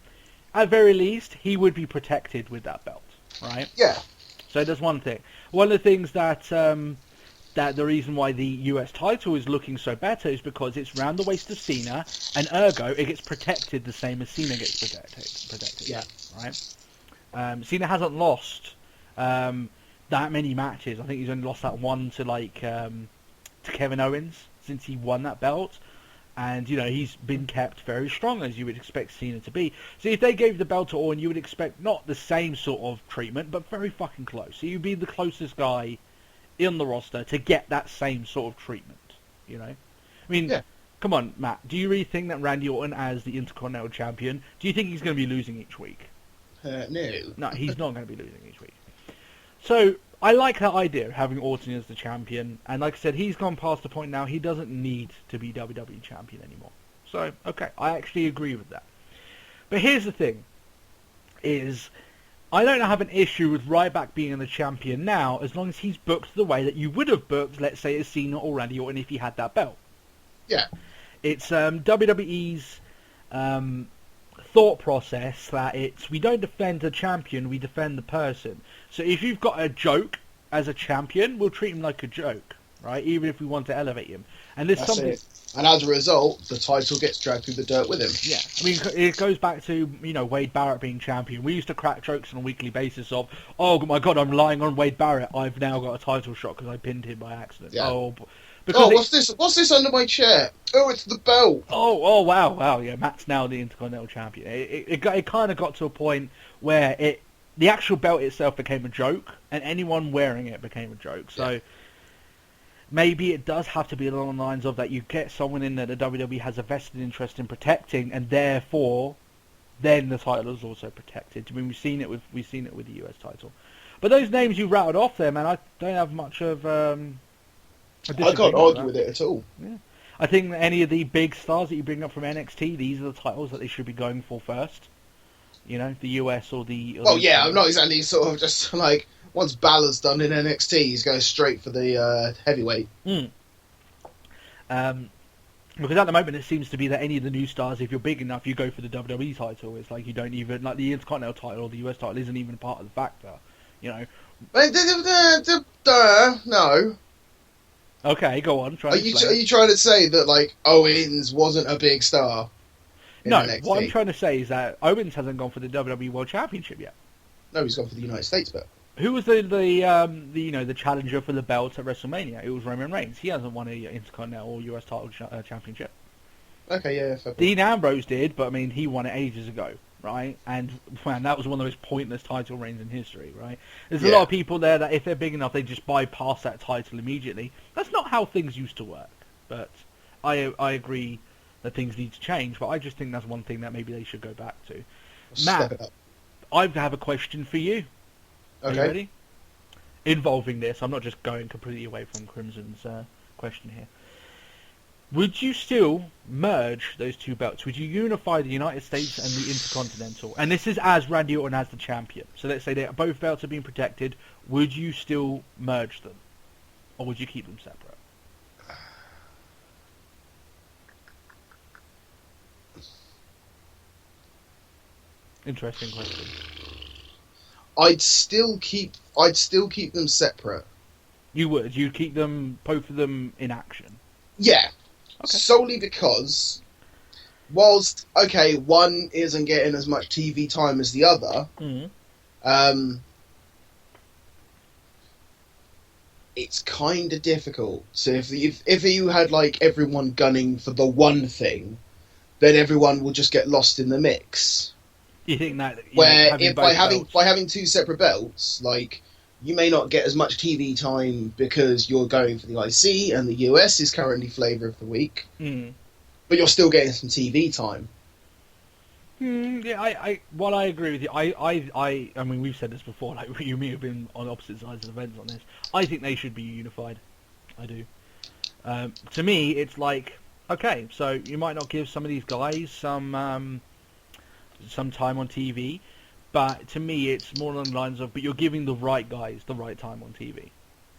at very least, he would be protected with that belt. right? Yeah. So there's one thing. One of the things that that the reason why the US title is looking so better is because it's round the waist of Cena, and ergo it gets protected the same as Cena gets protected. Yeah. Right. Cena hasn't lost that many matches. I think he's only lost that one to to Kevin Owens since he won that belt. And, you know, he's been kept very strong, as you would expect Cena to be. So if they gave the belt to Orton, you would expect not the same sort of treatment, but very fucking close. So you'd be the closest guy in the roster to get that same sort of treatment, you know? I mean, come on, Matt, do you really think that Randy Orton, as the Intercontinental Champion, do you think he's going to be losing each week? No. No, he's not going to be losing each week. So, I like that idea of having Orton as the champion, and like I said, he's gone past the point now he doesn't need to be WWE champion anymore. So, okay, I actually agree with that. But here's the thing, is I don't have an issue with Ryback being the champion now, as long as he's booked the way that you would have booked, let's say, as Cena or Randy Orton if he had that belt. Yeah. It's WWE's thought process that we don't defend the champion, we defend the person. So if you've got a joke as a champion, we'll treat him like a joke, right? Even if we want to elevate him. And there's That's something. it. And as a result, the title gets dragged through the dirt with him. Yeah, I mean, it goes back to, you know, Wade Barrett being champion. We used to crack jokes on a weekly basis of, oh my god, I'm relying on Wade Barrett. I've now got a title shot because I pinned him by accident. Yeah. Because what's this under my chair? Oh, it's the belt. Oh, wow, yeah, Matt's now the Intercontinental Champion. It kind of got to a point where the actual belt itself became a joke, and anyone wearing it became a joke. So maybe it does have to be along the lines of that you get someone in that the WWE has a vested interest in protecting, and therefore, then the title is also protected. I mean, we've seen it with the US title. But those names you rattled off there, man, I don't have much of. I can't argue with it at all. Yeah. I think that any of the big stars that you bring up from NXT, these are the titles that they should be going for first. You know, the US or the... I'm not exactly sort of just like, once Balor's done in NXT, he's going straight for the heavyweight. Because at the moment it seems to be that any of the new stars, if you're big enough, you go for the WWE title. It's like you don't even... Like the Intercontinental title or the US title isn't even part of the factor, you know. No. Okay, go on. Are you trying to say that, like, Owens wasn't a big star? No, NXT? what I'm trying to say is that Owens hasn't gone for the WWE World Championship yet. No, he's gone for the United States belt. Who was the challenger for the belt at WrestleMania? It was Roman Reigns. He hasn't won a Intercontinental or US title championship. Okay, yeah, fair point. Dean Ambrose did, but I mean, he won it ages ago, right? And man, that was one of the most pointless title reigns in history, right? There's a lot of people there that if they're big enough, they just bypass that title immediately. That's not how things used to work. But I agree that things need to change. But I just think that's one thing that maybe they should go back to. Matt, I have a question for you. Okay. Are you ready? Involving this, I'm not just going completely away from Crimson's question here. Would you still merge those two belts? Would you unify the United States and the Intercontinental? And this is as Randy Orton as the champion. So let's say that both belts are being protected. Would you still merge them? Or would you keep them separate? Interesting question. I'd still keep them separate. You would? You'd keep them, both of them, in action? Yeah. Okay. Solely because, whilst, okay, one isn't getting as much TV time as the other, it's kind of difficult. So if you had, like, everyone gunning for the one thing, then everyone will just get lost in the mix. You think that... Where by having two separate belts, like, you may not get as much TV time because you're going for the IC and the US is currently Flavour of the Week, but you're still getting some TV time. Yeah, I agree with you. I mean, we've said this before. Like, you and me have been on opposite sides of the fence on this. I think they should be unified. I do. To me, it's like, okay, so you might not give some of these guys some time on TV, but to me, it's more along the lines of, but you're giving the right guys the right time on TV.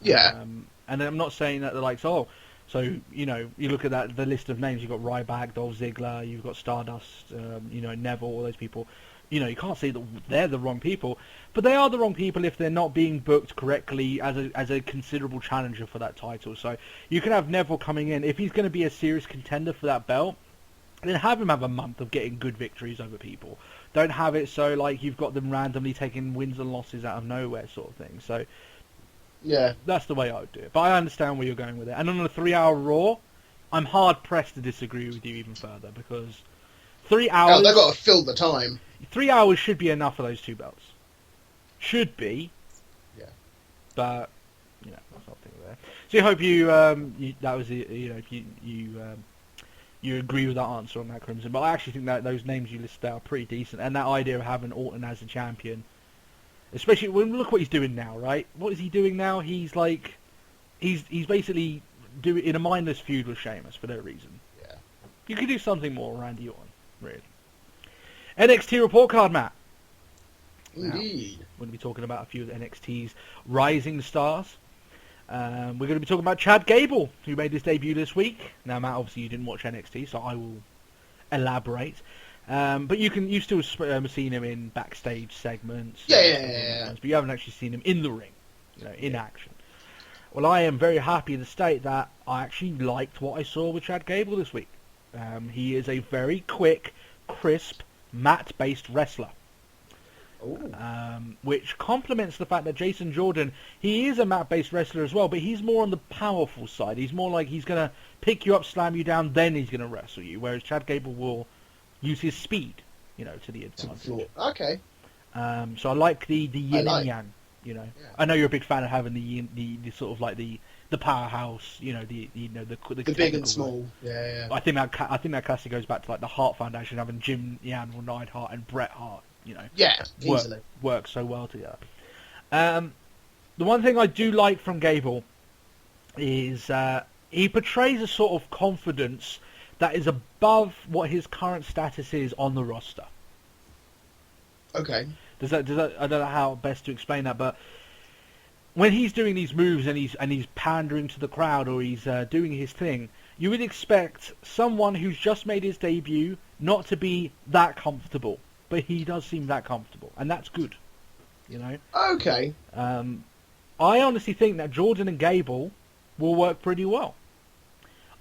Yeah. And I'm not saying that they're like, oh, So, you know, you look at the list of names, you've got Ryback, Dolph Ziggler, you've got Stardust, Neville, all those people. You know, you can't say that they're the wrong people, but they are the wrong people if they're not being booked correctly as a considerable challenger for that title. So you can have Neville coming in. If he's going to be a serious contender for that belt, then have him have a month of getting good victories over people. Don't have it so, like, you've got them randomly taking wins and losses out of nowhere sort of thing. So yeah, that's the way I would do it. But I understand where you're going with it. And on a 3-hour Raw, I'm hard-pressed to disagree with you even further, because 3 hours... Oh, they've got to fill the time. 3 hours should be enough for those two belts. Should be. Yeah. But, you know, that's not the thing there. So I hope you that was, if you agree with that answer on that, Crimson. But I actually think that those names you listed out are pretty decent. And that idea of having Orton as a champion, especially when look what he's doing now, right? What is he doing now? He's like, he's basically doing in a mindless feud with Sheamus for no reason. Yeah. You could do something more, Randy Orton, really. NXT report card, Matt. Indeed. Now, we're going to be talking about a few of NXT's rising stars. We're going to be talking about Chad Gable, who made his debut this week. Now, Matt, obviously you didn't watch NXT, so I will elaborate. But you've still seen him in backstage segments. Yeah. But you haven't actually seen him in the ring, in action. Well, I am very happy to state that I actually liked what I saw with Chad Gable this week. He is a very quick, crisp, mat-based wrestler. Which complements the fact that Jason Jordan, he is a mat-based wrestler as well, but he's more on the powerful side. He's more like he's going to pick you up, slam you down, then he's going to wrestle you, whereas Chad Gable will use his speed, to the advantage. Okay. So I like the yin and yang, Yeah. I know you're a big fan of having the sort of like the powerhouse, the big and small. Yeah. I think that classic goes back to like the Hart Foundation having Jim Neidhart, Neidhart and Bret Hart. Easily work so well together. The one thing I do like from Gable is he portrays a sort of confidence that is above what his current status is on the roster. Okay. Does that I don't know how best to explain that, but when he's doing these moves and he's pandering to the crowd or he's doing his thing, you would expect someone who's just made his debut not to be that comfortable. But he does seem that comfortable, and that's good, Okay. I honestly think that Jordan and Gable will work pretty well.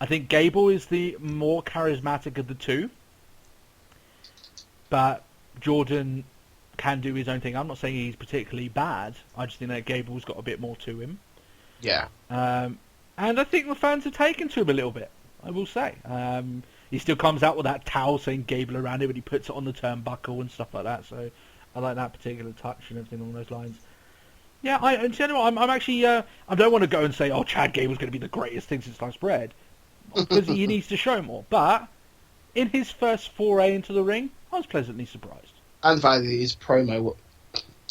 I think Gable is the more charismatic of the two, but Jordan can do his own thing. I'm not saying he's particularly bad. I just think that Gable's got a bit more to him. Yeah. And I think the fans have taken to him a little bit, I will say. He still comes out with that towel saying Gable around it, but he puts it on the turnbuckle and stuff like that. So I like that particular touch and everything along those lines. Yeah, I'm actually. I don't want to go and say, "Oh, Chad Gable's going to be the greatest thing since sliced bread," because he needs to show more. But in his first foray into the ring, I was pleasantly surprised. And finally, his promo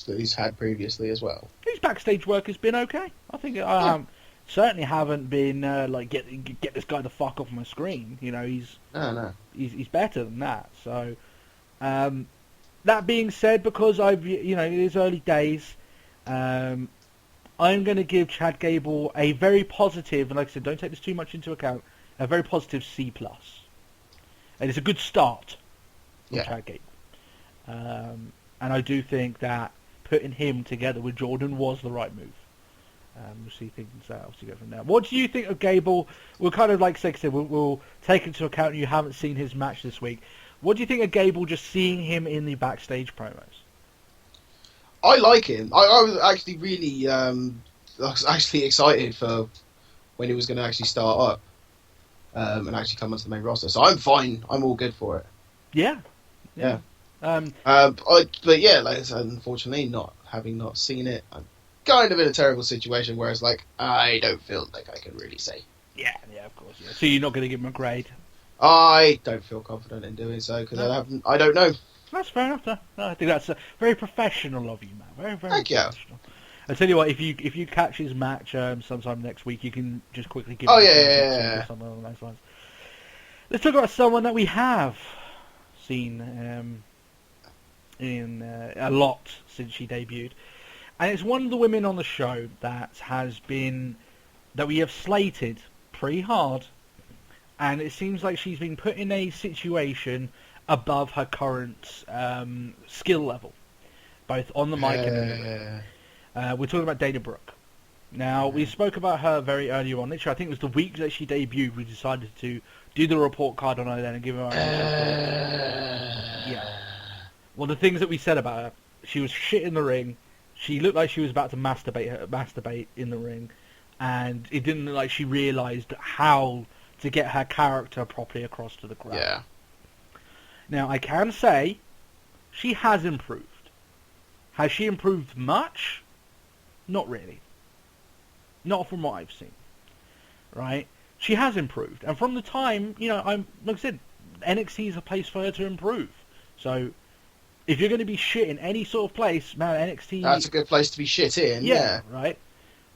that he's had previously as well. His backstage work has been okay. I think certainly haven't been like get this guy the fuck off my screen. He's better than that. So that being said, because it is early days, I'm going to give Chad Gable a very positive, and like I said, don't take this too much into account, a very positive C+. And it's a good start for Chad Gable. And I do think that putting him together with Jordan was the right move. We'll see things obviously go from there. What do you think of Gable? We'll kind of, like I said, we'll take into account you haven't seen his match this week. What do you think of Gable just seeing him in the backstage promos? I like him. I was actually really excited for when he was going to actually start up and actually come onto the main roster. So I'm fine. I'm all good for it. Yeah. But yeah, like I said, unfortunately, not seen it, I'm kind of in a terrible situation where it's like, I don't feel like I can really say. Yeah, of course. Yeah. So you're not going to give him a grade? I don't feel confident in doing so because I don't know. That's fair enough. No, I think that's very professional of you, man. Very, very Thank professional. I tell you what, if you catch his match sometime next week, you can just quickly give. Something along those lines. Let's talk about someone that we have seen in a lot since she debuted, and it's one of the women on the show that we have slated pretty hard, and it seems like she's been put in a situation above her current skill level, both on the mic and in the ring. We're talking about Dana Brooke. Now, we spoke about her very early on. Literally, I think it was the week that she debuted, we decided to do the report card on her then and give her our Yeah. Well, the things that we said about her, she was shit in the ring. She looked like she was about to masturbate in the ring. And it didn't look like she realised how to get her character properly across to the crowd. Yeah. Now, I can say she has improved. Has she improved much? Not really. Not from what I've seen. Right? She has improved. And from the time, like I said, NXT is a place for her to improve. So, if you're going to be shit in any sort of place, man, NXT... That's a good place to be shit in, yeah. Right?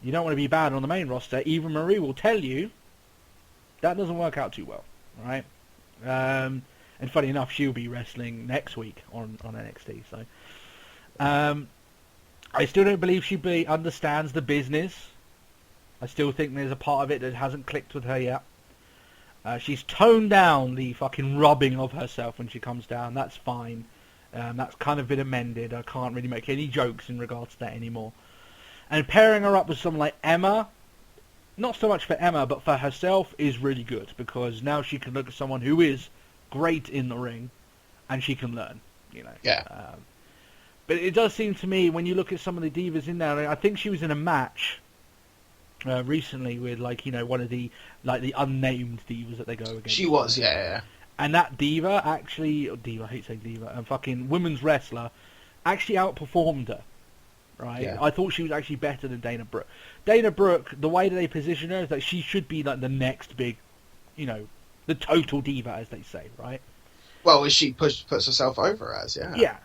You don't want to be bad on the main roster. Eva Marie will tell you that doesn't work out too well. Right? And funny enough, she'll be wrestling next week on NXT. So, I still don't believe she understands the business. I still think there's a part of it that hasn't clicked with her yet. She's toned down the fucking rubbing of herself when she comes down. That's fine. That's kind of been amended. I can't really make any jokes in regards to that anymore. And pairing her up with someone like Emma, not so much for Emma, but for herself, is really good. Because now she can look at someone who is great in the ring, and she can learn, Yeah. But it does seem to me, when you look at some of the divas in there, I think she was in a match recently with, one of the unnamed divas that they go against. She was, yeah. And that diva I hate saying diva, a fucking women's wrestler, actually outperformed her. Right? Yeah. I thought she was actually better than Dana Brooke. Dana Brooke, the way that they position her is that she should be like the next big, the total diva, as they say, right? Well, as she puts herself over as, yeah.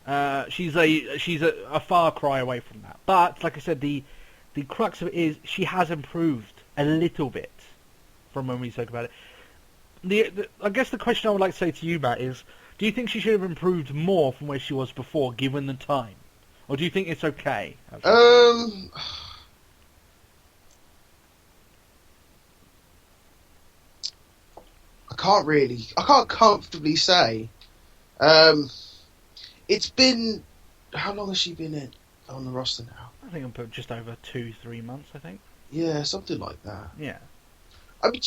Yeah. She's a far cry away from that. But, like I said, the crux of it is she has improved a little bit from when we spoke about it. I guess the question I would like to say to you, Matt, is do you think she should have improved more from where she was before, given the time? Or do you think it's okay? I can't comfortably say. It's been, how long has she been on the roster now? I think I'm put just over 2-3 months, I think. Yeah, something like that. Yeah. I mean,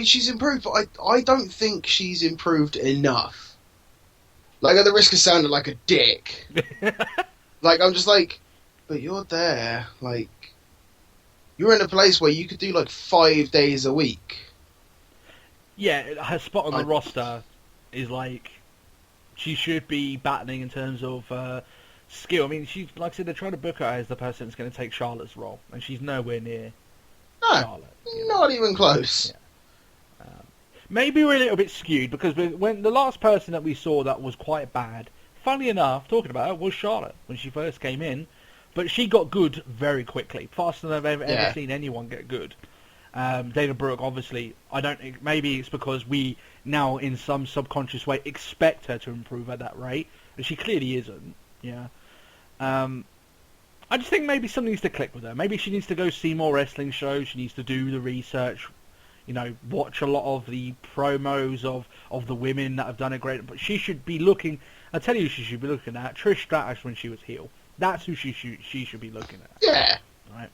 she's improved, but I don't think she's improved enough. Like, at the risk of sounding like a dick. I'm just like, but you're there. You're in a place where you could do, 5 days a week. Yeah, her spot on the roster is, she should be battling in terms of skill. I mean, she's, like I said, they're trying to book her as the person that's going to take Charlotte's role, and she's nowhere near Charlotte. Not even close. Yeah. Maybe we're a little bit skewed, because when the last person that we saw that was quite bad, funnily enough, talking about her, was Charlotte when she first came in, but she got good very quickly, faster than I've ever seen anyone get good. Dana Brooke, obviously, maybe it's because we now, in some subconscious way, expect her to improve at that rate, and she clearly isn't. Yeah. I just think maybe something needs to click with her. Maybe she needs to go see more wrestling shows. She needs to do the research. Watch a lot of the promos of the women that have done it great. But she should be looking. I tell you, who she should be looking at Trish Stratus when she was heel. That's who she should be looking at. Yeah. Right.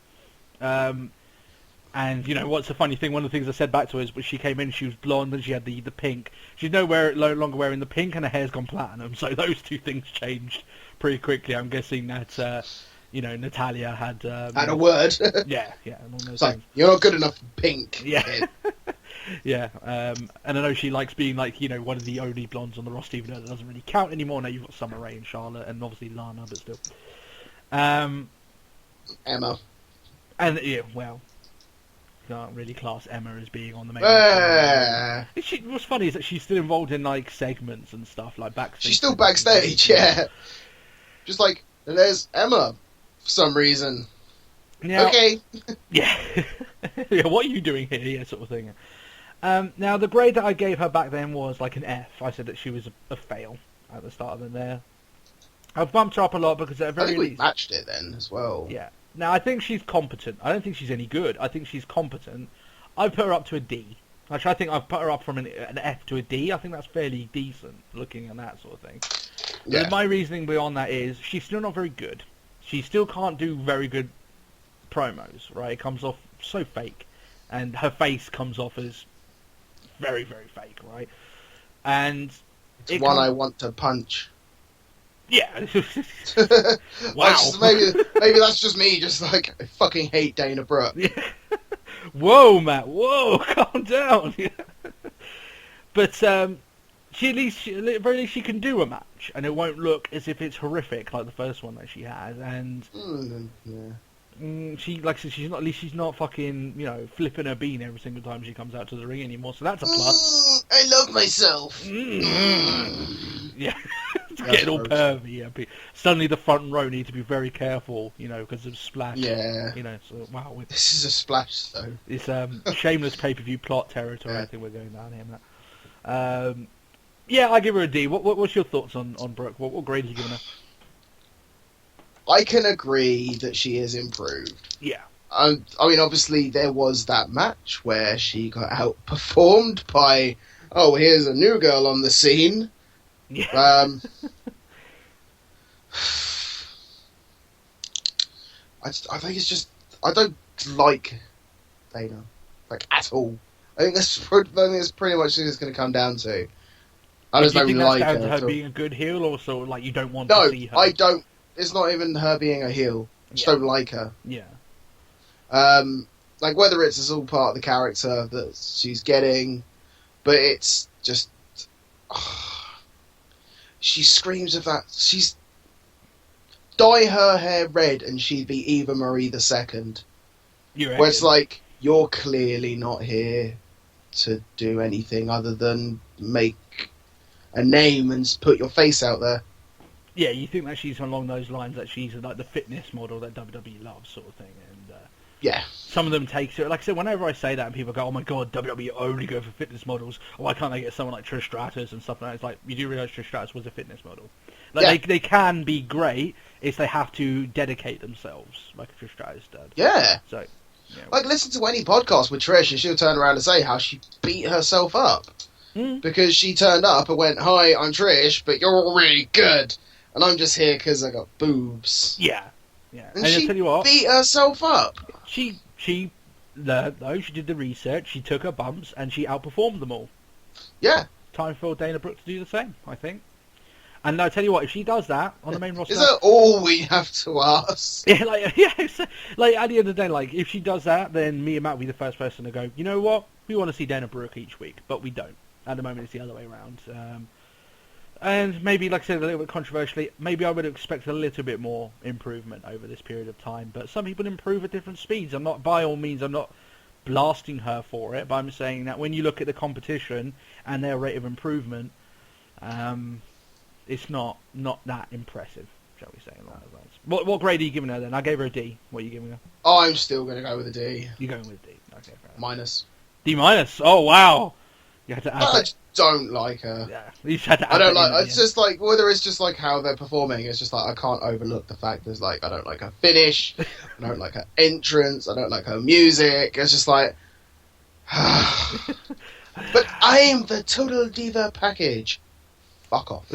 And what's the funny thing? One of the things I said back to her is when she came in, she was blonde and she had the pink. She's no longer wearing the pink, and her hair's gone platinum. So those two things changed pretty quickly. I'm guessing that Natalia had a word. yeah, along those it's things. You're not good enough for pink. Yeah. Yeah, and I know she likes being one of the only blondes on the roster, even though that doesn't really count anymore. Now you've got Summer Rae and Charlotte, and obviously Lana, but still. Emma. And can't really class Emma as being on the main. What's funny is that she's still involved in segments and stuff backstage. She's still backstage, yeah. Just there's Emma for some reason. Now, okay. Yeah. Yeah. What are you doing here? Yeah, sort of thing. Now the grade that I gave her back then was an F. I said that she was a fail at the start of it there. I've bumped her up a lot because at the very least, we matched it then as well. Yeah. Now I think she's competent. I don't think she's any good. I think she's competent. I put her up to a D. Actually, I think I've put her up from an F to a D. I think that's fairly decent, looking at that sort of thing. Yeah. My reasoning beyond that is she's still not very good. She still can't do very good promos, right? It comes off so fake, and her face comes off as very, very fake, right? And it's one I want to punch. Yeah. Wow. Maybe that's just me. Just like I fucking hate Dana Brooke. Yeah. Whoa, Matt. Whoa, calm down. But she at the very least she can do a match, and it won't look as if it's horrific like the first one that she had. And she, like I said, she's not fucking, flipping her bean every single time she comes out to the ring anymore. So that's a plus. I love myself. Yeah. Getting all pervy. Yeah. Suddenly the front row need to be very careful, because of Splash. Yeah. So wow. This is a Splash though. It's shameless pay-per-view plot territory. Yeah. I think we're going down here, Matt. Yeah, I give her a D. What's your thoughts on Brooke? What grade are you giving her? I can agree that she is improved. Yeah. I mean, obviously there was that match where she got outperformed by, here's a new girl on the scene. Yeah. I think it's just I don't like Dana at all. I think that's pretty much what it's going to come down to. I just don't like her. Do you think that's down to her being a good heel, or sort of like you don't want to see her? No, I don't. It's not even her being a heel. I just don't like her. Yeah. Like whether it's all part of the character that she's getting, but it's just she screams of that. She's dye her hair red and she'd be Eva Marie II. Where it's like you're clearly not here to do anything other than make a name and put your face out there. Yeah, you think that she's along those lines, that she's like the fitness model that WWE loves, sort of thing, and yeah, some of them take to it. Like I said, whenever I say that, and people go, "Oh my god, WWE only go for fitness models. Why can't they get someone like Trish Stratus and stuff like that?" It's like you do realize Trish Stratus was a fitness model. Like they can be great, it's they have to dedicate themselves, like Trish Stratus did. Yeah. So, like listen to any podcast with Trish, and she'll turn around and say how she beat herself up because she turned up and went, "Hi, I'm Trish, but you're really good." And I'm just here because I got boobs. Yeah. And she tell you what, beat herself up. She learned, though. She did the research. She took her bumps, and she outperformed them all. Yeah. Time for Dana Brooke to do the same, I think. And I tell you what, if she does that on the main roster... Is that all we have to ask? Yeah, at the end of the day, if she does that, then me and Matt will be the first person to go, you know what? We want to see Dana Brooke each week, but we don't. At the moment, it's the other way around. And maybe, like I said, a little bit controversially, maybe I would expect a little bit more improvement over this period of time. But some people improve at different speeds. By all means, I'm not blasting her for it, but I'm saying that when you look at the competition and their rate of improvement, it's not that impressive, shall we say, along those lines. What grade are you giving her then? I gave her a D. What are you giving her? I'm still going to go with a D. You're going with a D. Okay, fair enough. Minus. D minus? Oh, wow. You had to add I don't like her. Yeah, you just had to add I don't like. It's just like whether it's just like how they're performing. It's just like I can't overlook the fact there's like I don't like her finish. I don't like her entrance. I don't like her music. It's just like. But I'm the total diva package. Fuck off.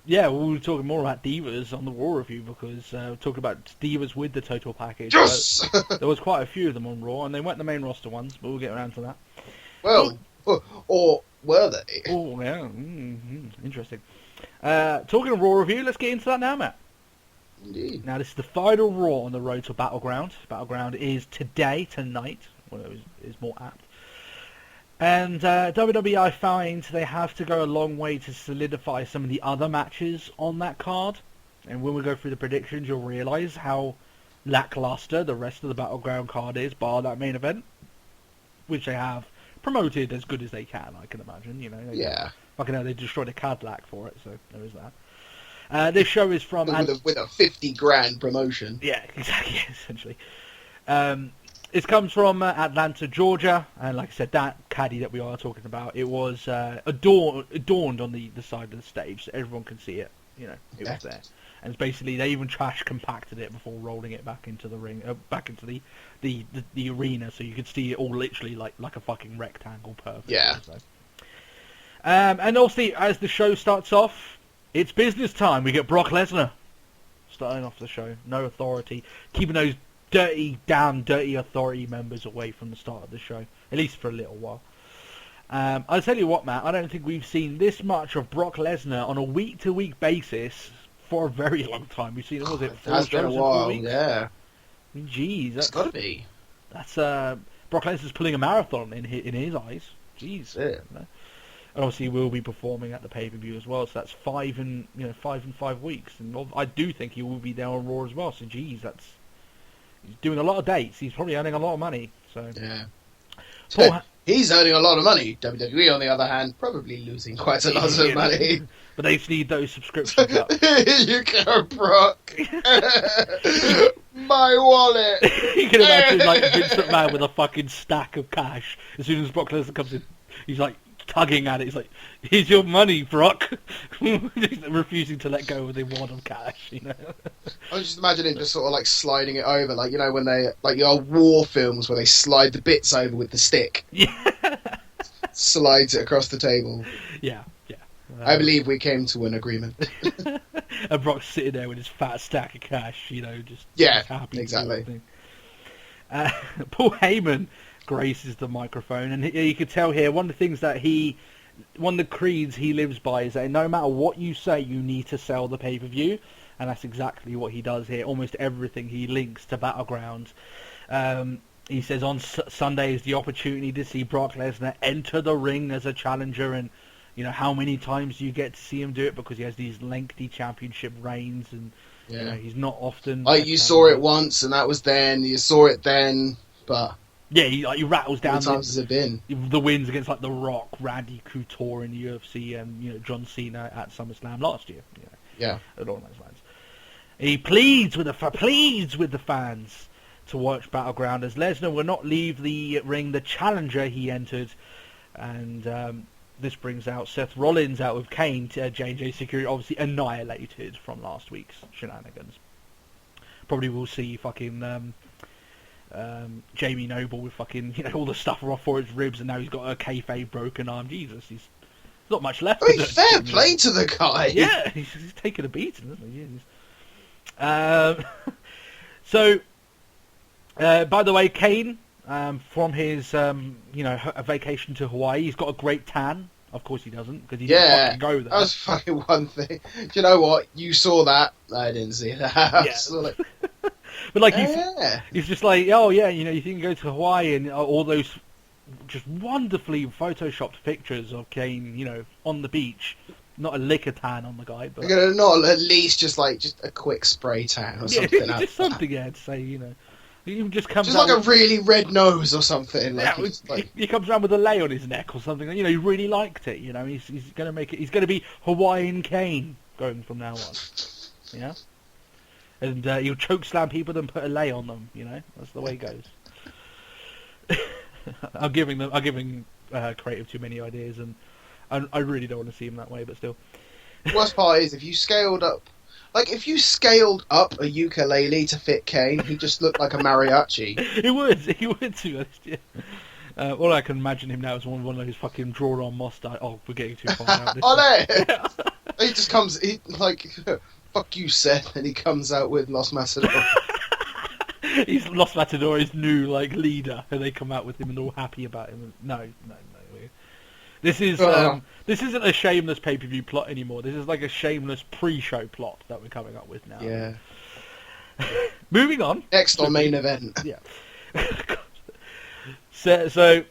Yeah, we'll be talking more about divas on the Raw review because we're talking about divas with the total package. Yes! There was quite a few of them on Raw, and they weren't the main roster ones, but we'll get around to that. Well, or were they? Oh, yeah. Interesting. Talking of Raw review, let's get into that now, Matt. Indeed. Now, this is the final Raw on the road to Battleground. Battleground is tonight. Well, it is more apt. And WWE, I find they have to go a long way to solidify some of the other matches on that card. And when we go through the predictions, you'll realise how lackluster the rest of the Battleground card is, bar that main event, which they have promoted as good as they can, I can imagine. Yeah. Fucking hell, they destroyed a Cadillac for it, so there is that. This show is from... With a 50 grand promotion. Yeah, exactly, essentially. It comes from Atlanta, Georgia, and like I said, that caddy that we are talking about, it was adorned on the side of the stage, so everyone can see it. You know, it was there. And it's basically, they even trash compacted it before rolling it back into the ring, back into the arena, so you could see it all literally like a fucking rectangle, perfect. Yeah. So. And obviously, as the show starts off, it's business time. We get Brock Lesnar starting off the show. No authority, keeping those dirty authority members away from the start of the show, at least for a little while. I'll tell you what, Matt, I don't think we've seen this much of Brock Lesnar on a week-to-week basis for a very long time. We've seen, was it 4 shows in 4 weeks? Yeah. I mean, jeez, It's got to be. That's Brock Lesnar's pulling a marathon in his eyes. Jeez. Yeah. And obviously, he will be performing at the pay-per-view as well. So that's 5 in 5 weeks, and I do think he will be there on Raw as well. So, geez, he's doing a lot of dates. He's probably earning a lot of money. So yeah. Paul, he's earning a lot of money. WWE, on the other hand, probably losing quite a lot of money. But they just need those subscriptions up. You go, Brock. My wallet. You can imagine like Vince McMahon with a fucking stack of cash. As soon as Brock Lesnar comes in, he's like tugging at it. He's like, "Here's your money, Brock." Refusing to let go of the wad of cash. You know. I was just imagining just sort of like sliding it over, like, you know, when they like your old war films where they slide the bits over with the stick. Yeah. Slides it across the table. Yeah. I believe we came to an agreement. And Brock's sitting there with his fat stack of cash, you know, just happy. Exactly. Paul Heyman graces the microphone, and you could tell here one of the creeds he lives by is that no matter what you say, you need to sell the pay-per-view, and that's exactly what he does here. Almost everything he links to Battleground. He says on Sunday is the opportunity to see Brock Lesnar enter the ring as a challenger, and you know how many times you get to see him do it because he has these lengthy championship reigns, and you know, he's not often. You saw it once, and that was then. You saw it then, but yeah, he rattles down. How many times has it been? The wins against like The Rock, Randy Couture in the UFC, and John Cena at Summerslam last year. Yeah, along those lines. He pleads with the fans to watch Battleground, as Lesnar will not leave the ring the challenger he entered, and this brings out Seth Rollins out with Kane. J&J Security obviously annihilated from last week's shenanigans. Probably will see fucking Jamie Noble with fucking all the stuff off for his ribs, and now he's got a kayfabe broken arm. Jesus, he's not much left. I mean, fair play to the guy. Yeah, he's taking a beating, isn't he? So, by the way, Kane, from his a vacation to Hawaii, he's got a great tan. Of course he doesn't, because he didn't fucking go there. That was fucking one thing. Do you know what? You saw that. I didn't see that. Yeah. But like he's just like, oh yeah, you can go to Hawaii, and all those just wonderfully photoshopped pictures of Kane, on the beach. Not a lick of tan on the guy, but not at least just a quick spray tan or something. Just something, to say, He just comes just out like a really red nose or something. He comes around with a lei on his neck or something. He really liked it. He's going to make it. He's going to be Hawaiian Kane going from now on. Yeah, and he'll choke slam people and put a lei on them. That's the way it goes. I'm giving creative too many ideas, and I really don't want to see him that way. But still, the worst part is if you scaled up a ukulele to fit Kane, he just looked like a mariachi. He would, to be honest, yeah. All I can imagine him now is one of those fucking drawn-on mustache. Oh, we're getting too far out. Yeah. He just comes, fuck you, Seth, and he comes out with Los Matador. He's Los Matador's new, leader, and they come out with him and all happy about him. No. This isn't a shameless pay-per-view plot anymore. This is like a shameless pre-show plot that we're coming up with now. Yeah. Moving on. Next on main event. Yeah. So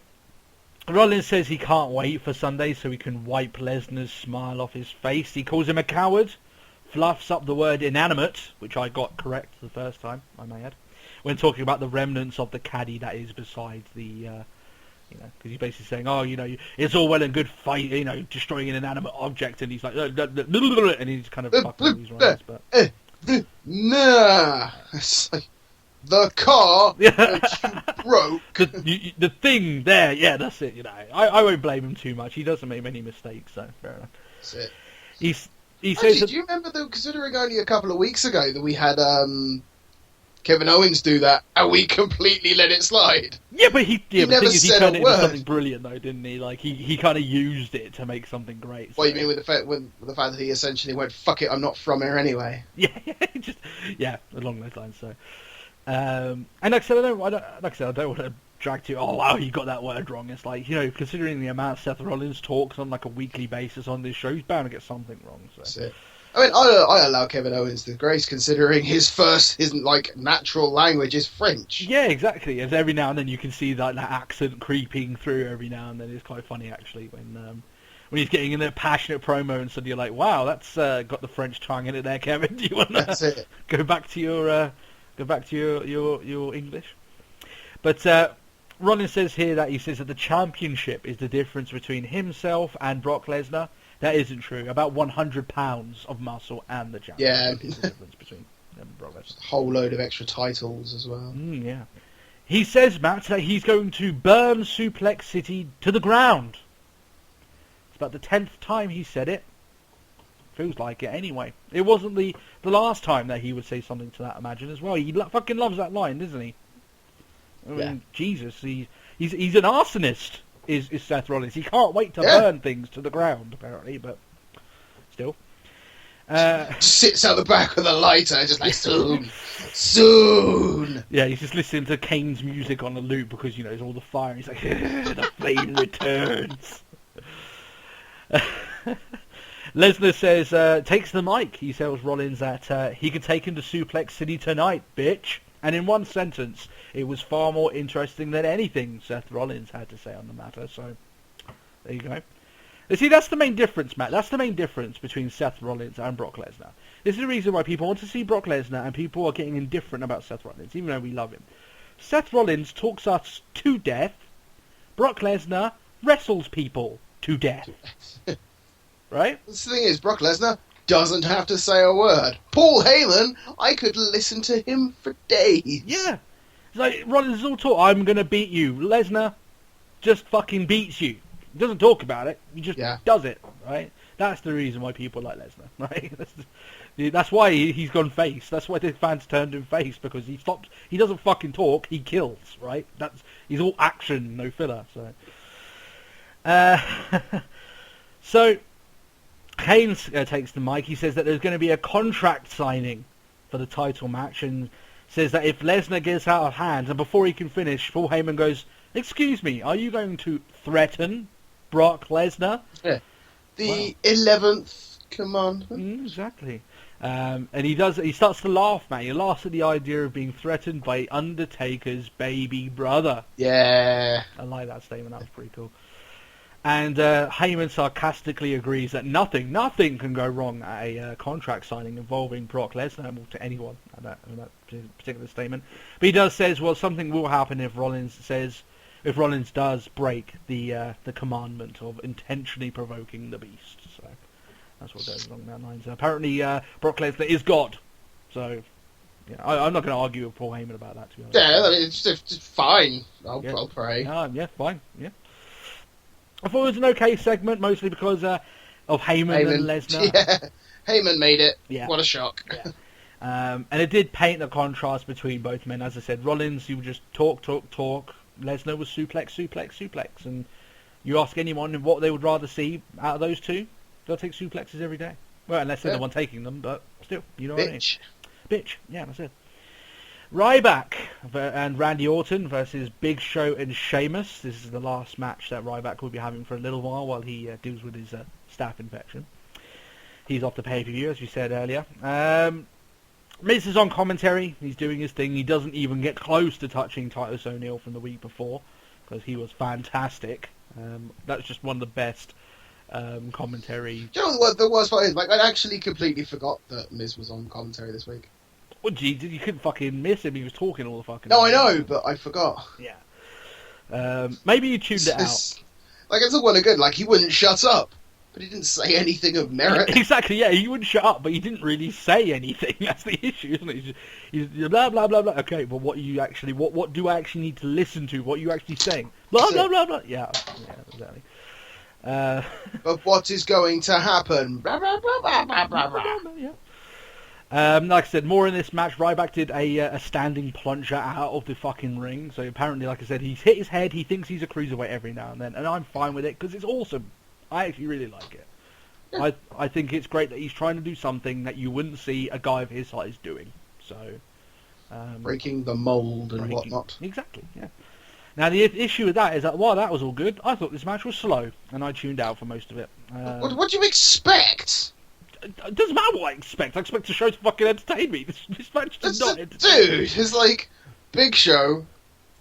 Rollins says he can't wait for Sunday so he can wipe Lesnar's smile off his face. He calls him a coward, fluffs up the word inanimate, which I got correct the first time, I may add, when talking about the remnants of the caddy that is beside the... because he's basically saying, it's all well and good fight, destroying an inanimate object, and he's like, and he's kind of fucking these rhymes, but... Nah, it's like, the car that you broke. The thing there, yeah, that's it, I won't blame him too much. He doesn't make many mistakes, so fair enough. That's it. he says... Actually, do you remember, though, considering only a couple of weeks ago that we had Kevin Owens do that, and we completely let it slide? Yeah, but he never said turned a it word. into something brilliant, though, didn't he? Like, he kind of used it to make something great. So. What, you mean with the fact that he essentially went, fuck it, I'm not from here anyway? Yeah, along those lines, so... and like I said, I don't want to drag to, oh wow, you got that word wrong. It's like, considering the amount Seth Rollins talks on like a weekly basis on this show, he's bound to get something wrong. So. That's it. I mean, I allow Kevin Owens the grace, considering his natural language is French. Yeah, exactly. As every now and then you can see that accent creeping through every now and then. It's quite funny actually when he's getting in a passionate promo and suddenly you're like, wow, that's got the French twang in it there, Kevin. Do you want to go back to your English? But Rollins says here that the championship is the difference between himself and Brock Lesnar. That isn't true. About 100 pounds of muscle and the championship is the difference between them and Brock Lesnar. Just a whole load of extra titles as well. Yeah. He says, Matt, that he's going to burn Suplex City to the ground. It's about the 10th time he said it. Feels like it anyway. It wasn't the last time that he would say something to that, imagine, as well. He fucking loves that line, doesn't he? I mean, Jesus, he's an arsonist, is Seth Rollins. He can't wait to burn things to the ground, apparently, but still. Sits out the back with a lighter, just like, soon. Yeah, he's just listening to Kane's music on a loop because, it's all the fire. He's like, the flame returns. Lesnar says, takes the mic. He tells Rollins that he can take him to Suplex City tonight, bitch. And in one sentence, it was far more interesting than anything Seth Rollins had to say on the matter. So, there you go. You see, that's the main difference, Matt. That's the main difference between Seth Rollins and Brock Lesnar. This is the reason why people want to see Brock Lesnar and people are getting indifferent about Seth Rollins, even though we love him. Seth Rollins talks us to death. Brock Lesnar wrestles people to death. Right? The thing is, Brock Lesnar doesn't have to say a word. Paul Heyman, I could listen to him for days. Yeah. It's like, Rollins is all talk, I'm going to beat you. Lesnar just fucking beats you. He doesn't talk about it. He just does it, right? That's the reason why people like Lesnar, right? That's why he's gone face. That's why the fans turned him face, because he doesn't fucking talk, he kills, right? He's all action, no filler, so... So... Kane takes the mic. He says that there's going to be a contract signing for the title match, and says that if Lesnar gets out of hand, and before he can finish, Paul Heyman goes, "Excuse me, are you going to threaten Brock Lesnar?" Yeah. The 11th commandment. Exactly. And he starts to laugh, man. He laughs at the idea of being threatened by Undertaker's baby brother. Yeah. I like that statement. That was pretty cool. And Heyman sarcastically agrees that nothing can go wrong at a contract signing involving Brock Lesnar, or to anyone at that particular statement. But he does says, well, something will happen if Rollins does break the commandment of intentionally provoking the beast. So that's what goes along that line. So apparently Brock Lesnar is God. So yeah, I'm not going to argue with Paul Heyman about that, to be honest. Yeah, I mean, it's just fine. I'll pray. Yeah, fine. Yeah. I thought it was an okay segment, mostly because of Heyman and Lesnar. Yeah, Heyman made it. Yeah. What a shock. Yeah. And it did paint the contrast between both men. As I said, Rollins, he would just talk. Lesnar was suplex. And you ask anyone what they would rather see out of those two, they'll take suplexes every day. Well, unless they're the one taking them, but still, you know what I mean. Bitch. Yeah, that's it. Ryback and Randy Orton versus Big Show and Sheamus. This is the last match that Ryback will be having for a little while he deals with his staph infection. He's off the pay-per-view, as we said earlier. Miz is on commentary. He's doing his thing. He doesn't even get close to touching Titus O'Neil from the week before, because he was fantastic. That's just one of the best commentary. Do you know what the worst part is? Like, I actually completely forgot that Miz was on commentary this week. Well, gee, you couldn't fucking miss him. He was talking all the fucking No, time. I know, but I forgot. Yeah. Maybe you tuned it out. Like, it's all well and good. Like, he wouldn't shut up, but he didn't say anything of merit. Exactly, yeah. He wouldn't shut up, but he didn't really say anything. That's the issue, isn't it? He's blah, blah, blah, blah. Okay, but what do I actually need to listen to? What are you actually saying? Blah, blah, blah, blah. Yeah, exactly. But what is going to happen? Blah, blah, blah, blah, blah, blah, blah. Yeah. Like I said, more in this match. Ryback did a standing plunger out of the fucking ring. So apparently, like I said, he's hit his head. He thinks he's a cruiserweight every now and then, and I'm fine with it because it's awesome. I actually really like it. Yeah. I think it's great that he's trying to do something that you wouldn't see a guy of his size doing. So breaking the mold and whatnot. Exactly. Yeah. Now the issue with that is that while that was all good, I thought this match was slow, and I tuned out for most of it. What do you expect? It doesn't matter what I expect. I expect the show to fucking entertain me. This match does not entertain me. Dude, it's like Big Show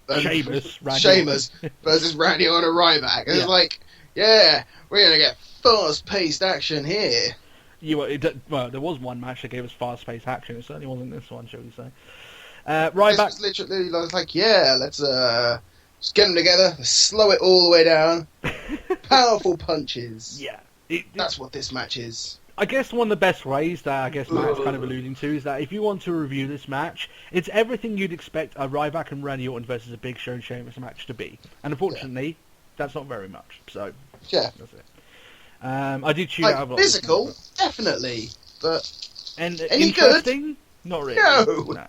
and Sheamus versus Randy Orton and Ryback. It's like, yeah, we're going to get fast-paced action here. Well, there was one match that gave us fast-paced action. It certainly wasn't this one, shall we say. Ryback... This was literally like, yeah, let's just get them together, slow it all the way down. Powerful punches. Yeah. That's what this match is. I guess one of the best ways that I guess Matt's kind of alluding to is that if you want to review this match, it's everything you'd expect a Ryback and Randy Orton versus a Big Show and Sheamus match to be. And unfortunately, that's not very much. So, yeah. That's it. I did tune out of physical, definitely. But and any interesting? Good? Not really. No.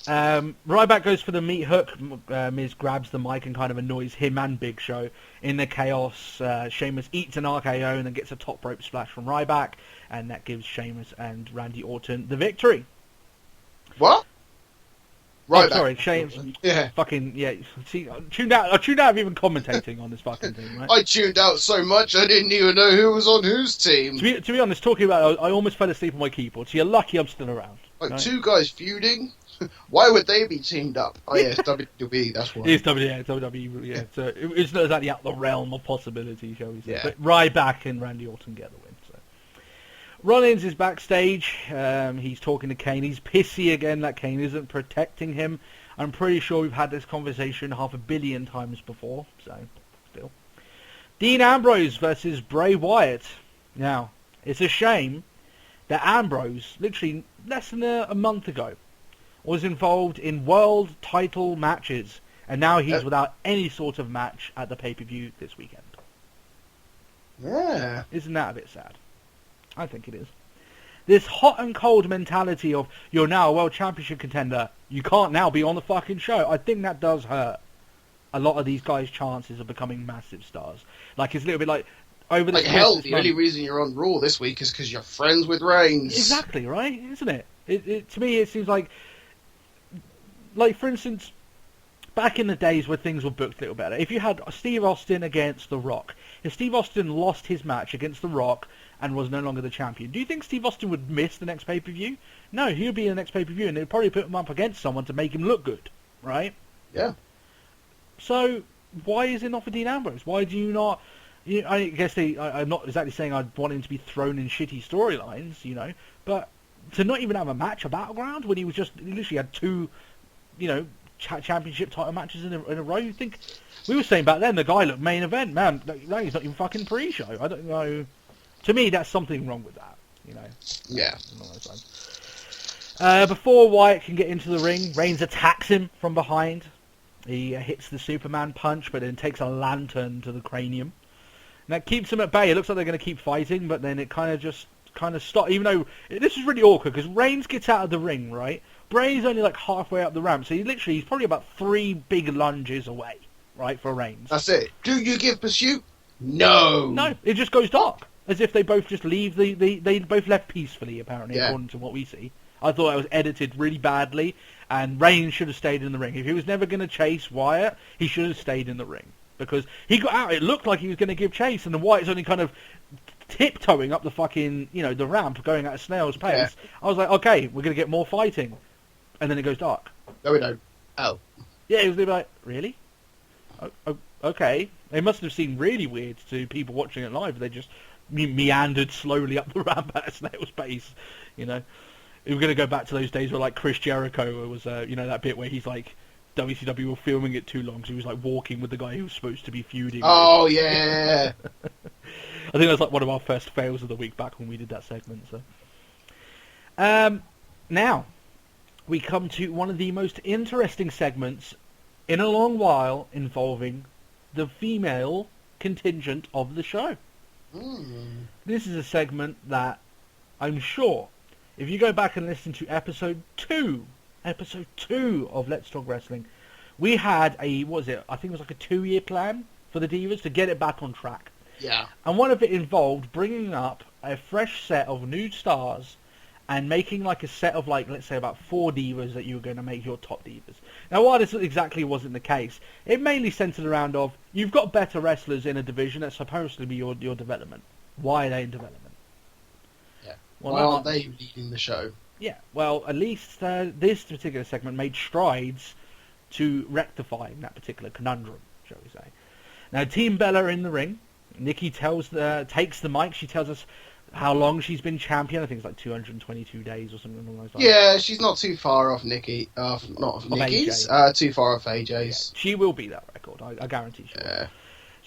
Ryback goes for the meat hook. Miz grabs the mic and kind of annoys him and Big Show. In the chaos, Sheamus eats an RKO and then gets a top rope splash from Ryback, and that gives Sheamus and Randy Orton the victory. What? Ryback. Oh, sorry, Sheamus. Yeah. Fucking yeah. See, I tuned out of even commentating on this fucking thing. Right? I tuned out so much I didn't even know who was on whose team. To be honest, talking about it, I almost fell asleep on my keyboard. So you're lucky I'm still around. Like right? Two guys feuding. Why would they be teamed up? Oh yeah, it's WWE, that's why. It's WWE, yeah. So it's not exactly out of the realm of possibility, shall we say. Yeah. But Ryback and Randy Orton get the win. So. Rollins is backstage. He's talking to Kane. He's pissy again that Kane isn't protecting him. I'm pretty sure we've had this conversation 500 million times before. So, still. Dean Ambrose versus Bray Wyatt. Now, it's a shame that Ambrose, literally less than a month ago, was involved in world title matches, and now he's without any sort of match at the pay-per-view this weekend. Yeah. Isn't that a bit sad? I think it is. This hot and cold mentality of, you're now a world championship contender, you can't now be on the fucking show, I think that does hurt a lot of these guys' chances of becoming massive stars. Like, it's a little bit like, over the hell, the only reason you're on Raw this week is because you're friends with Reigns. Exactly, right? Isn't it? To me, it seems like, for instance, back in the days where things were booked a little better, if you had Steve Austin against The Rock, if Steve Austin lost his match against The Rock and was no longer the champion, do you think Steve Austin would miss the next pay-per-view? No, he would be in the next pay-per-view, and they'd probably put him up against someone to make him look good, right? Yeah. So, why is it not for Dean Ambrose? Why do you not... I guess I'm not exactly saying I'd want him to be thrown in shitty storylines, but to not even have a match, a Battleground, when he literally had two... championship title matches in a row. You think we were saying back then the guy looked main event, man. No, he's not even fucking pre-show. I don't know. To me, that's something wrong with that. Yeah. Before Wyatt can get into the ring, Reigns attacks him from behind. He hits the Superman punch, but then takes a lantern to the cranium. And that keeps him at bay. It looks like they're going to keep fighting, but then it kind of stops. Even though this is really awkward because Reigns gets out of the ring, right? Bray's only like halfway up the ramp, so he's probably about 3 big lunges away, right, for Reigns. That's it. Do you give pursuit? No. No, it just goes dark, as if they both just leave they both left peacefully, apparently, according to what we see. I thought that was edited really badly, and Reigns should have stayed in the ring. If he was never going to chase Wyatt, he should have stayed in the ring, because he got out. It looked like he was going to give chase, and then Wyatt's only kind of tiptoeing up the fucking, the ramp, going at a snail's pace. Yeah. I was like, okay, we're going to get more fighting. And then it goes dark. No, we don't. Oh. Yeah, it was like, really? Oh, okay. It must have seemed really weird to people watching it live. They just meandered slowly up the ramp at a snail's pace, We're going to go back to those days where, like, Chris Jericho was, that bit where he's like, WCW were filming it too long, so he was, like, walking with the guy who was supposed to be feuding. Oh, yeah. I think that was, like, one of our first fails of the week back when we did that segment, so. Now, we come to one of the most interesting segments in a long while involving the female contingent of the show. Mm. This is a segment that I'm sure, if you go back and listen to episode 2 of Let's Talk Wrestling, we had I think it was like a 2-year plan for the Divas to get it back on track. Yeah. And one of it involved bringing up a fresh set of new stars and making like a set of like, let's say about 4 Divas that you were going to make your top Divas. Now, while this exactly wasn't the case, it mainly centered around of, you've got better wrestlers in a division that's supposed to be your development. Why are they in development? Yeah. Well, why aren't they leading the show? Yeah, well, at least this particular segment made strides to rectifying that particular conundrum, shall we say. Now, Team Bella are in the ring. Nikki takes the mic. She tells us how long she's been champion. I think it's like 222 days or something along those lines. Yeah, she's not too far off Nikki. Not off Nikki's. Too far off AJ's. Yeah, she will beat that record. I guarantee she will.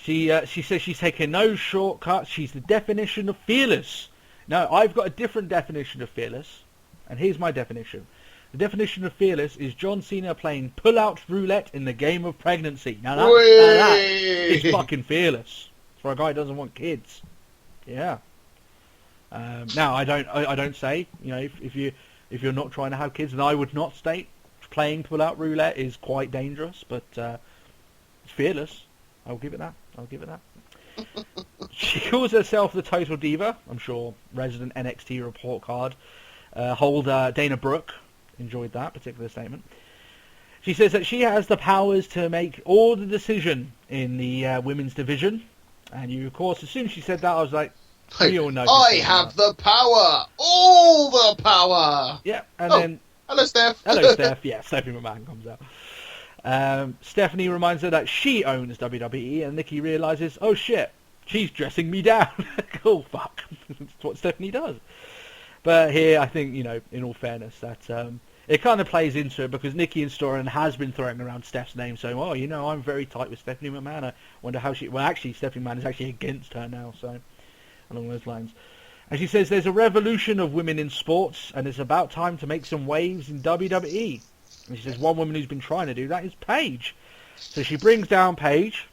Yeah. She says she's taking no shortcuts. She's the definition of fearless. No, I've got a different definition of fearless. And here's my definition. The definition of fearless is John Cena playing pull-out roulette in the game of pregnancy. Now that is fucking fearless. For a guy who doesn't want kids. Yeah. Now I don't say, you know, if you're not trying to have kids, and I would not state playing pull-out roulette is quite dangerous, but it's fearless. I'll give it that. She calls herself the Total Diva. I'm sure resident NXT report card holder Dana Brooke enjoyed that particular statement. She says that she has the powers to make all the decision in the women's division. And you, of course, as soon as she said that, I was like, we all know. I have the power! All the power! Yeah, and then... Hello, Steph. Hello, Steph. Yeah, Stephanie McMahon comes out. Stephanie reminds her that she owns WWE, and Nikki realises, oh shit, she's dressing me down. Oh, fuck. That's what Stephanie does. But here, I think, you know, in all fairness, that it kind of plays into it, because Nikki and Storin has been throwing around Steph's name, saying, oh, you know, I'm very tight with Stephanie McMahon. I wonder how she... Well, actually, Stephanie McMahon is actually against her now, so... Along those lines. And she says there's a revolution of women in sports, and it's about time to make some waves in WWE. And she says one woman who's been trying to do that is Paige. So she brings down Paige.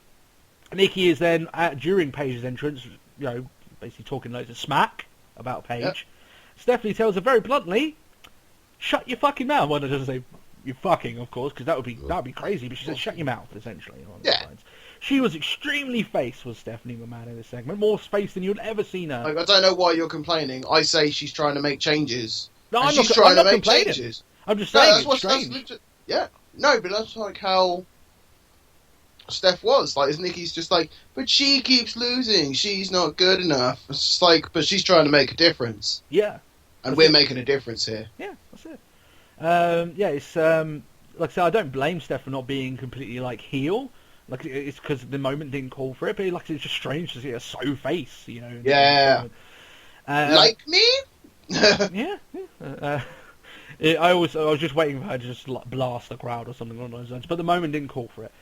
Nikki is then, during Paige's entrance, you know, basically talking loads of smack about Paige. Yep. Stephanie tells her very bluntly, shut your fucking mouth. Well, it doesn't say you're fucking, of course, because that would be crazy. But she said, shut your mouth, essentially. Yeah. She was extremely face, was Stephanie McMahon in this segment. More face than you'd ever seen her. Like, I don't know why you're complaining. I say she's trying to make changes. No, I'm not complaining. Changes. I'm just saying it's strange. Yeah. No, but that's like how Steph was. Like, Nikki's just like, but she keeps losing. She's not good enough. It's just like, but she's trying to make a difference. Yeah. And we're making a difference here. Yeah, that's it. Yeah, it's, like I said, I don't blame Steph for not being completely, like, heel. Like, it's because the moment didn't call for it, but like, it's just strange to see her so face, you know. Yeah. Like me? Yeah. I was just waiting for her to just like, blast the crowd or something along those lines, but the moment didn't call for it.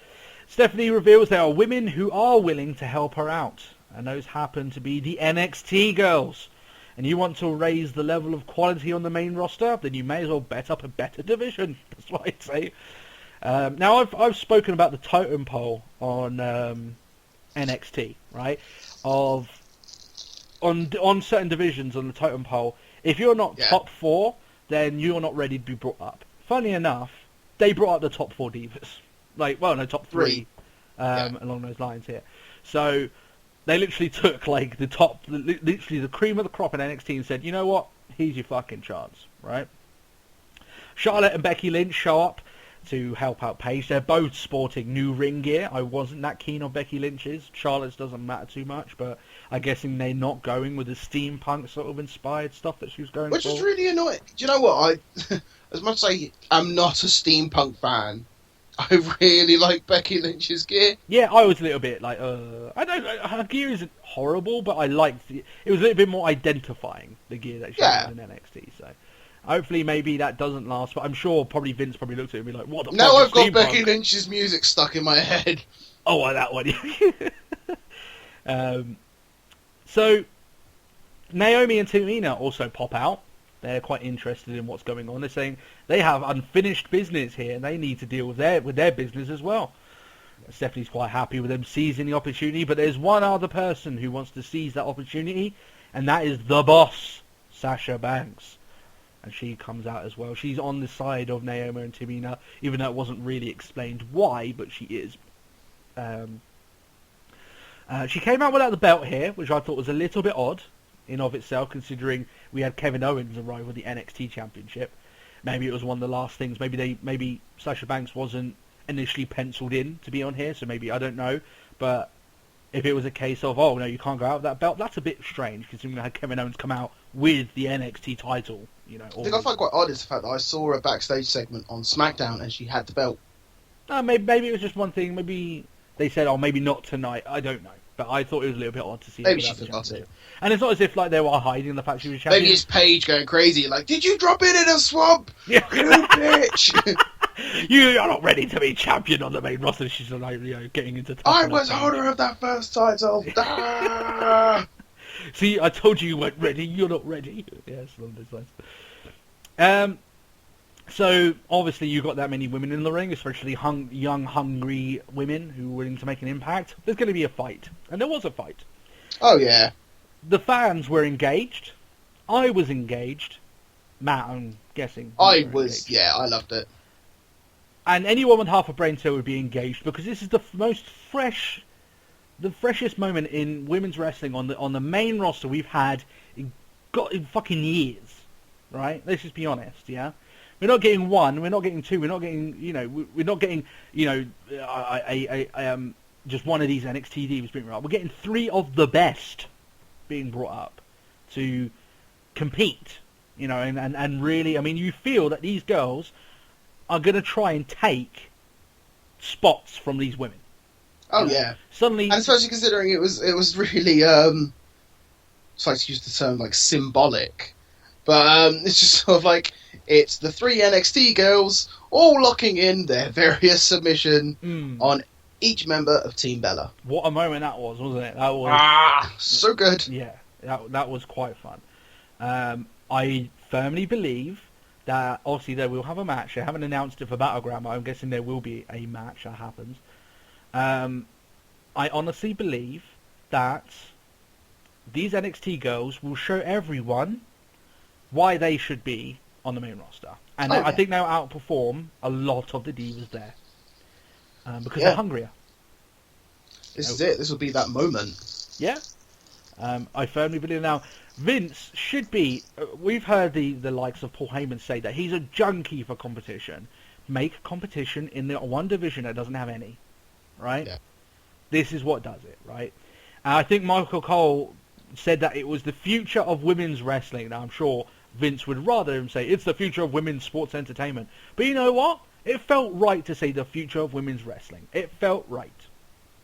Stephanie reveals there are women who are willing to help her out, and those happen to be the NXT girls. And you want to raise the level of quality on the main roster, then you may as well bet up a better division. That's what I'd say. Now, I've spoken about the totem pole on NXT, right? On certain divisions on the totem pole, if you're not top 4, then you're not ready to be brought up. Funny enough, they brought up the top 4 divas. Like, well, no, top 3, along those lines here. So they literally took like literally the cream of the crop in NXT and said, you know what? Here's your fucking chance, right? Charlotte and Becky Lynch show up to help out Paige. They're both sporting new ring gear. I wasn't that keen on Becky Lynch's. Charlotte's doesn't matter too much, but I'm guessing they're not going with the steampunk sort of inspired stuff that she was going Which for. Which is really annoying. Do you know what? As much as I'm not a steampunk fan, I really like Becky Lynch's gear. Yeah, I was a little bit like, her gear isn't horrible, but I liked it. It was a little bit more identifying, the gear that she had in NXT, so... Hopefully, maybe that doesn't last, but I'm sure probably Vince probably looked at it and be like, what the fuck? Now I've got Becky Lynch's music stuck in my head. Oh, that one. So, Naomi and Tamina also pop out. They're quite interested in what's going on. They're saying they have unfinished business here and they need to deal with their business as well. Stephanie's quite happy with them seizing the opportunity, but there's one other person who wants to seize that opportunity, and that is the boss, Sasha Banks. And she comes out as well. She's on the side of Naomi and Tamina, even though it wasn't really explained why, but she is. She came out without the belt here, which I thought was a little bit odd in of itself, considering we had Kevin Owens arrive with the NXT Championship. Maybe it was one of the last things. Maybe Sasha Banks wasn't initially penciled in to be on here, so maybe, I don't know. But if it was a case of, oh no, you can't go out with that belt, that's a bit strange, considering we had Kevin Owens come out with the NXT title. You know, I think I find quite odd is the fact that I saw a backstage segment on SmackDown and she had the belt. Maybe it was just one thing. Maybe they said, oh, maybe not tonight. I don't know. But I thought it was a little bit odd to see. Maybe she forgot it. And it's not as if like they were hiding the fact she was champion. Maybe it's Paige going crazy, like, did you drop it in a swamp? Yeah. You bitch! You are not ready to be champion on the main roster. She's like, you know, getting into. I was holder of that first title. Ah! See, I told you weren't ready. You're not ready. Yes, along those lines. So obviously you got that many women in the ring, especially young, hungry women who were willing to make an impact. There's going to be a fight, and there was a fight. Oh yeah. The fans were engaged. I was engaged. Matt, I'm guessing. I was. Engaged. Yeah, I loved it. And anyone with half a brain cell would be engaged, because this is the freshest moment in women's wrestling on the main roster we've had in fucking years, right? Let's just be honest, yeah. We're not getting one, we're not getting two, we're not getting, you know, we're not getting, you know, just one of these NXT divas being brought up. We're getting three of the best being brought up to compete, you know, and really, I mean, you feel that these girls are going to try and take spots from these women. Oh yeah. Suddenly, and especially considering it was really sorry to use the term like symbolic, but it's just sort of like it's the three NXT girls all locking in their various submission on each member of Team Bella. What a moment that was, wasn't it? That was so good. Yeah, that was quite fun. I firmly believe that obviously they will have a match. They haven't announced it for Battleground, but I'm guessing there will be a match that happens. I honestly believe that these NXT girls will show everyone why they should be on the main roster. And I think they'll outperform a lot of the divas there. Because they're hungrier. This is it. This will be that moment. Yeah. I firmly believe now. Vince should be... we've heard the likes of Paul Heyman say that he's a junkie for competition. Make competition in the one division that doesn't have any. Right? Yeah. This is what does it, right? And I think Michael Cole said that it was the future of women's wrestling. Now, I'm sure Vince would rather him say it's the future of women's sports entertainment. But you know what? It felt right to say the future of women's wrestling. It felt right.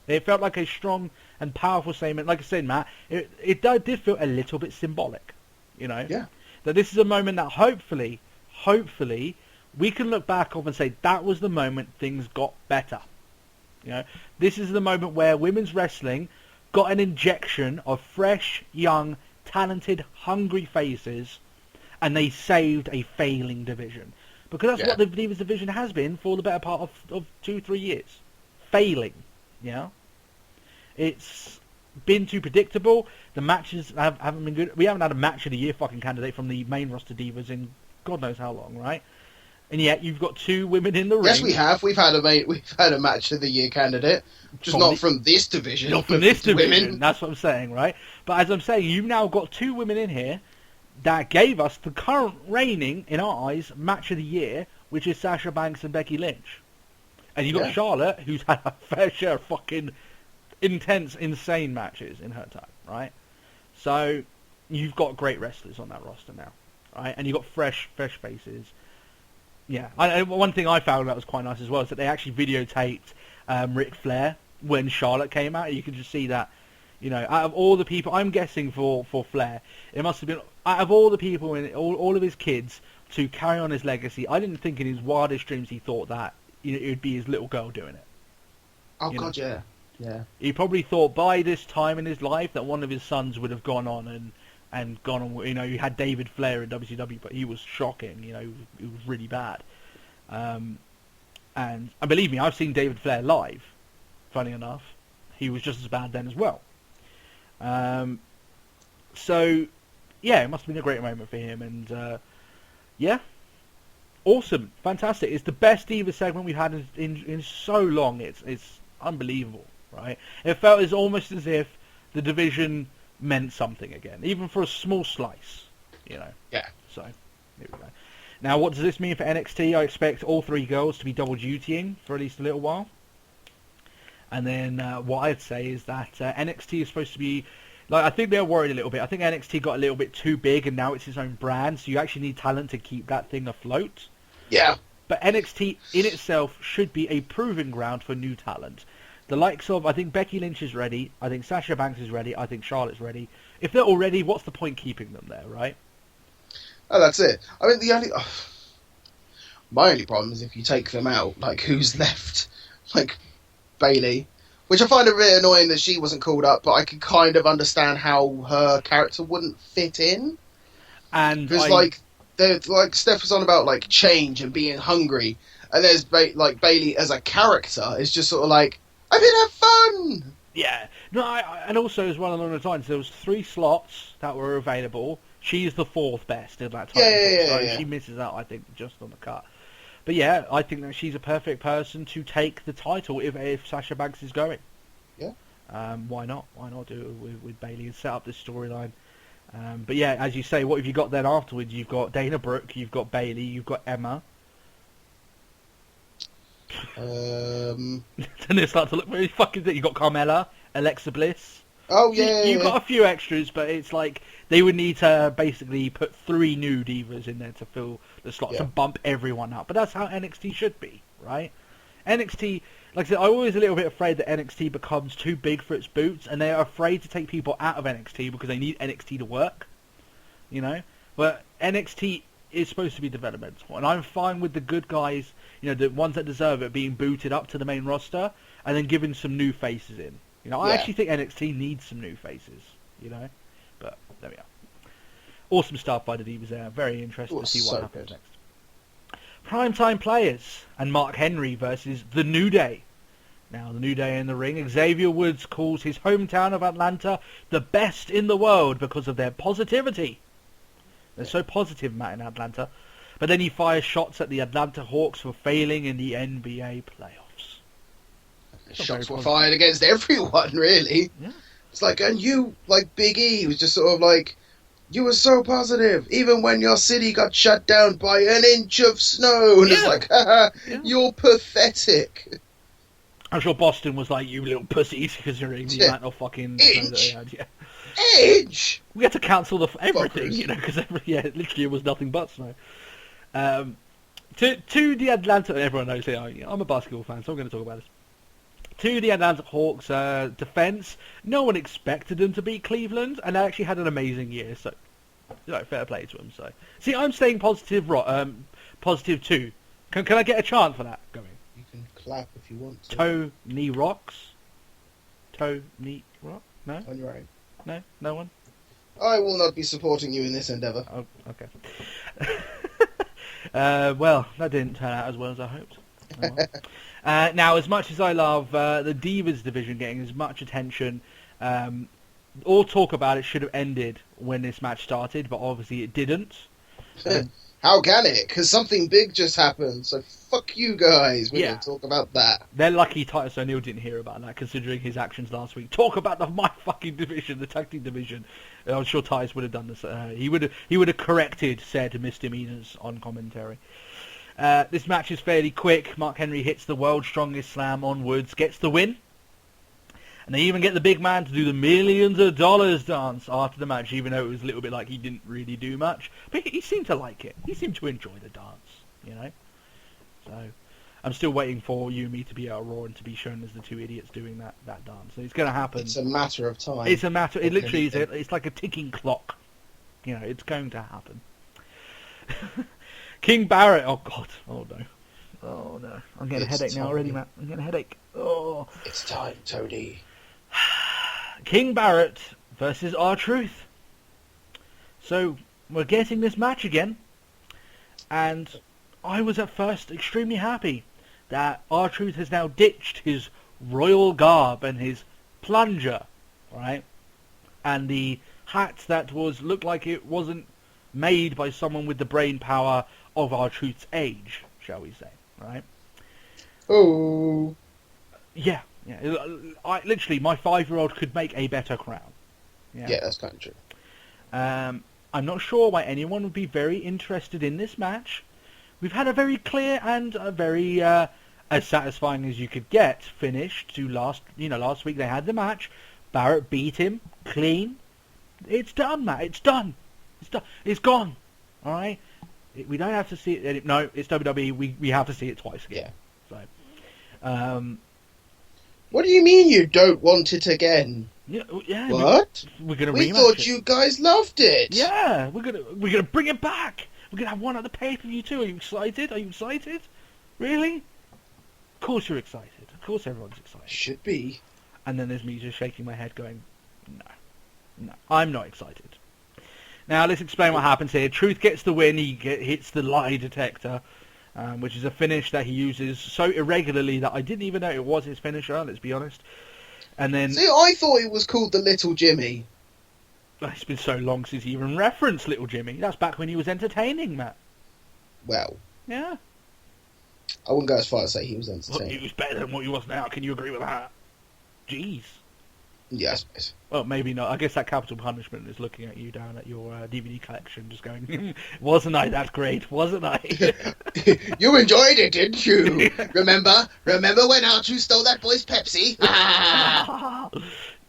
It felt like a strong and powerful statement. Like I said, Matt, it did feel a little bit symbolic, you know? Yeah. That this is a moment that hopefully, we can look back on and say that was the moment things got better. You know, this is the moment where women's wrestling got an injection of fresh, young, talented, hungry faces, and they saved a failing division. Because that's what the Divas division has been for the better part of 2-3 years. Failing, you know? It's been too predictable. The matches haven't been good. We haven't had a match of the year fucking candidate from the main roster divas in God knows how long, right? And yet you've got two women in the ring. Yes, we have. We've had a match of the year candidate, just not from this division. Not from this division. Women. That's what I'm saying, right? But as I'm saying, you've now got two women in here that gave us the current reigning, in our eyes, match of the year, which is Sasha Banks and Becky Lynch. And you've got Charlotte, who's had a fair share of fucking intense, insane matches in her time, right? So you've got great wrestlers on that roster now, right? And you've got fresh faces. Yeah, one thing I found that was quite nice as well is that they actually videotaped Ric Flair when Charlotte came out. You could just see that, you know, out of all the people, I'm guessing for Flair, it must have been, out of all the people, in all of his kids, to carry on his legacy, I didn't think in his wildest dreams he thought that, you know, it would be his little girl doing it. Oh, God, yeah. Yeah. He probably thought by this time in his life that one of his sons would have gone on and gone on, you know, you had David Flair in WCW, but he was shocking, you know, he was really bad. And believe me, I've seen David Flair live, funny enough. He was just as bad then as well. So, yeah, it must have been a great moment for him. And, yeah, awesome. Fantastic. It's the best Diva segment we've had in so long. It's unbelievable, right? It felt almost as if the division meant something again, even for a small slice, you know. Yeah. So, here we go. Now, what does this mean for NXT? I expect all 3 girls to be double dutying for at least a little while. And then what I'd say is that NXT is supposed to be, like, I think they're worried a little bit. I think NXT got a little bit too big and now it's its own brand, so you actually need talent to keep that thing afloat. Yeah. But NXT in itself should be a proving ground for new talent. The likes of, I think Becky Lynch is ready, I think Sasha Banks is ready, I think Charlotte's ready. If they're all ready, what's the point keeping them there, right? Oh, that's it. I mean, my only problem is if you take them out, like, who's left? Like, Bayley. Which I find a bit annoying that she wasn't called up, but I can kind of understand how her character wouldn't fit in. And because, like Steph was on about, like, change and being hungry, and there's, Bayley as a character is just sort of like, I'm here to have fun! Yeah. No, and also as well along the lines, there was 3 slots that were available. She's the 4th best in that time. Yeah. She misses out, I think, just on the cut. But yeah, I think that she's a perfect person to take the title if Sasha Banks is going. Yeah. Why not? Why not do it with Bayley and set up this storyline? But yeah, as you say, what have you got then afterwards? You've got Dana Brooke, you've got Bayley, you've got Emma. Then they start to look very fucking. You've got Carmella, Alexa Bliss. Oh yeah. You've got a few extras, but it's like they would need to basically put 3 new divas in there to fill the slots and bump everyone up. But that's how NXT should be, right? NXT, like I said, I'm always a little bit afraid that NXT becomes too big for its boots, and they're afraid to take people out of NXT because they need NXT to work, you know? But NXT is supposed to be developmental, and I'm fine with the good guys, you know, the ones that deserve it, being booted up to the main roster, and then giving some new faces in. You know, I actually think NXT needs some new faces, you know? But there we are. Awesome stuff by the Divas there. Very interested to see what happens next. Primetime Players and Mark Henry versus The New Day. Now, The New Day in the ring. Xavier Woods calls his hometown of Atlanta the best in the world because of their positivity. They're so positive, Matt, in Atlanta. But then he fires shots at the Atlanta Hawks for failing in the NBA playoffs. Shots were fired against everyone, really. Yeah. It's like, and you, like Big E, was just sort of like, you were so positive, even when your city got shut down by an inch of snow. And it's like, haha, you're pathetic. I'm sure Boston was like, you little pussies, because you're in the amount of fucking snow that they had. Yeah. Edge! We had to cancel everything, you know, because literally it was nothing but snow. To the Atlanta, everyone knows here, I'm a basketball fan, so I'm going to talk about this. To the Atlanta Hawks' defense, no one expected them to beat Cleveland, and they actually had an amazing year, so fair play to them. So, see, I'm staying positive. Positive too. Can I get a chant for that going? You can clap if you want to. Toe knee rocks. Toe knee rock? No. On your own. No one. I will not be supporting you in this endeavour. Oh, okay. Well, that didn't turn out as well as I hoped. Oh, well. Now, as much as I love the Divas division getting as much attention, all talk about it should have ended when this match started, but obviously it didn't. How can it? Because something big just happened, so fuck you guys. We're going to talk about that. They're lucky Titus O'Neil didn't hear about that, considering his actions last week. Talk about my fucking division, the tag team division. I'm sure Titus would have done this. He would have corrected said misdemeanors on commentary. This match is fairly quick. Mark Henry hits the world's strongest slam on Woods, gets the win. And they even get the big man to do the millions of dollars dance after the match, even though it was a little bit like he didn't really do much. But he seemed to like it. He seemed to enjoy the dance, you know. So I'm still waiting for you and me to be at Raw and to be shown as the two idiots doing that dance. So it's going to happen. It's a matter of time. It's a matter. It literally is. It's like a ticking clock. You know, it's going to happen. King Barrett. Oh God. Oh no. Oh no. I'm getting a headache now already, Matt. I'm getting a headache. Oh. It's time, Tony. King Barrett versus R-Truth. So we're getting this match again, and I was at first extremely happy that R-Truth has now ditched his royal garb and his plunger, right? And the hat that looked like it wasn't made by someone with the brain power of R-Truth's age, shall we say, right? Oh. Yeah. Literally, my 5-year-old could make a better crown. Yeah, that's kind of true. I'm not sure why anyone would be very interested in this match. We've had a very clear and a very as satisfying as you could get finish to last week they had the match. Barrett beat him clean. It's done, Matt. It's done. It's done. It's gone. All right. We don't have to see it. No, it's WWE. We have to see it twice again. Yeah. So, what do you mean you don't want it again? Yeah. What? We're gonna. We thought you guys loved it. Yeah, we're gonna bring it back. We're gonna have one at the pay-per-view too. Are you excited? Are you excited? Really? Of course you're excited. Of course everyone's excited. Should be. And then there's me just shaking my head, going, no, I'm not excited. Now let's explain what happens here. Truth gets the win. He hits the lie detector, which is a finish that he uses so irregularly that I didn't even know it was his finisher. Let's be honest. And then, see, I thought it was called the Little Jimmy. It's been so long since he even referenced Little Jimmy. That's back when he was entertaining, Matt. Well. Yeah. I wouldn't go as far as say he was entertaining. Well, he was better than what he was now. Can you agree with that? Jeez. Yeah, I suppose. Well, maybe not. I guess that capital punishment is looking at you down at your DVD collection, just going, wasn't I that great? Wasn't I? You enjoyed it, didn't you? Remember when R2 stole that boy's Pepsi?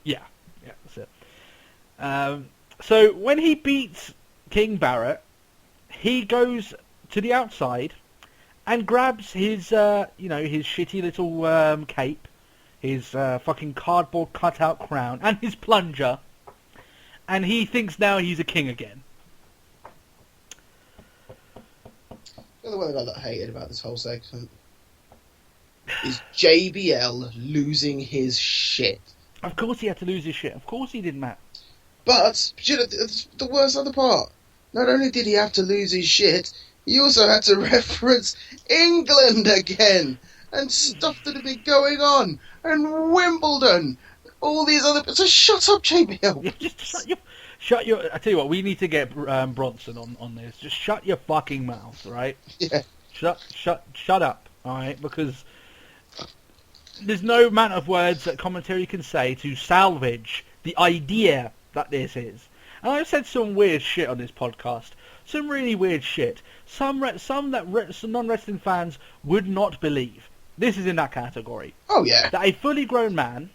Yeah, that's it. So when he beats King Barrett, he goes to the outside and grabs his, his shitty little cape, his fucking cardboard cutout crown, and his plunger, and he thinks now he's a king again. The other one that I got hated about this whole segment is JBL losing his shit. Of course he had to lose his shit. Of course he did, Matt. But, the worst other part, not only did he have to lose his shit, he also had to reference England again, and stuff that had been going on, and Wimbledon, all these other... So shut up, JBL! Yeah, just shut your... I tell you what, we need to get Bronson on this. Just shut your fucking mouth, right? Yeah. Shut up, alright? Because there's no amount of words that commentary can say to salvage the idea that this is. And I've said some weird shit on this podcast. Some really weird shit. Some non-wrestling fans would not believe. This is in that category. Oh, yeah. That a fully grown man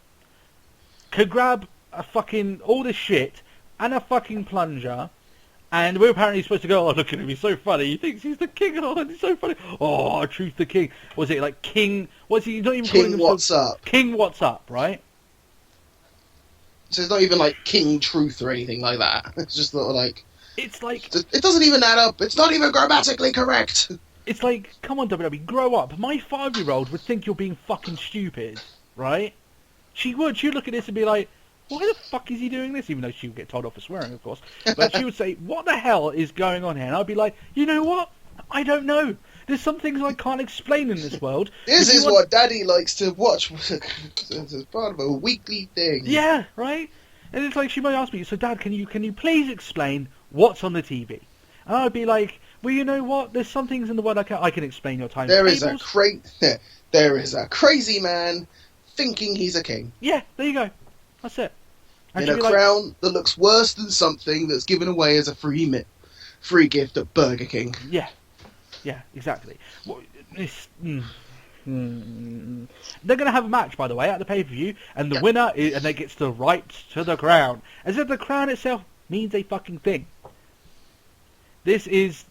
could grab a fucking... all this shit and a fucking plunger, and we're apparently supposed to go, oh, look at him, he's so funny. He thinks he's the king. Oh, he's so funny. Oh, Truth the King. Was it like King... What's he... not even King calling What's Up. King What's Up, right? So it's not even like King Truth or anything like that. It's just sort of like... It's like... It doesn't even add up. It's not even grammatically correct. It's like, come on, WWE, grow up. My 5-year-old would think you're being fucking stupid, right? She would. She'd look at this and be like, why the fuck is he doing this? Even though she would get told off for swearing, of course. But she would say, what the hell is going on here? And I'd be like, you know what? I don't know. There's some things I can't explain in this world. This is what Daddy likes to watch as part of a weekly thing. Yeah, right? And it's like, she might ask me, so Dad, can you please explain what's on the TV? And I'd be like, well, you know what? There's some things in the world I can explain your time. There is a crazy man thinking he's a king. Yeah, there you go. That's it. And in a crown that looks worse than something that's given away as a free gift at Burger King. Yeah, exactly. They're going to have a match, by the way, at the pay-per-view, and the winner gets the right to the crown. As if the crown itself means a fucking thing. This is...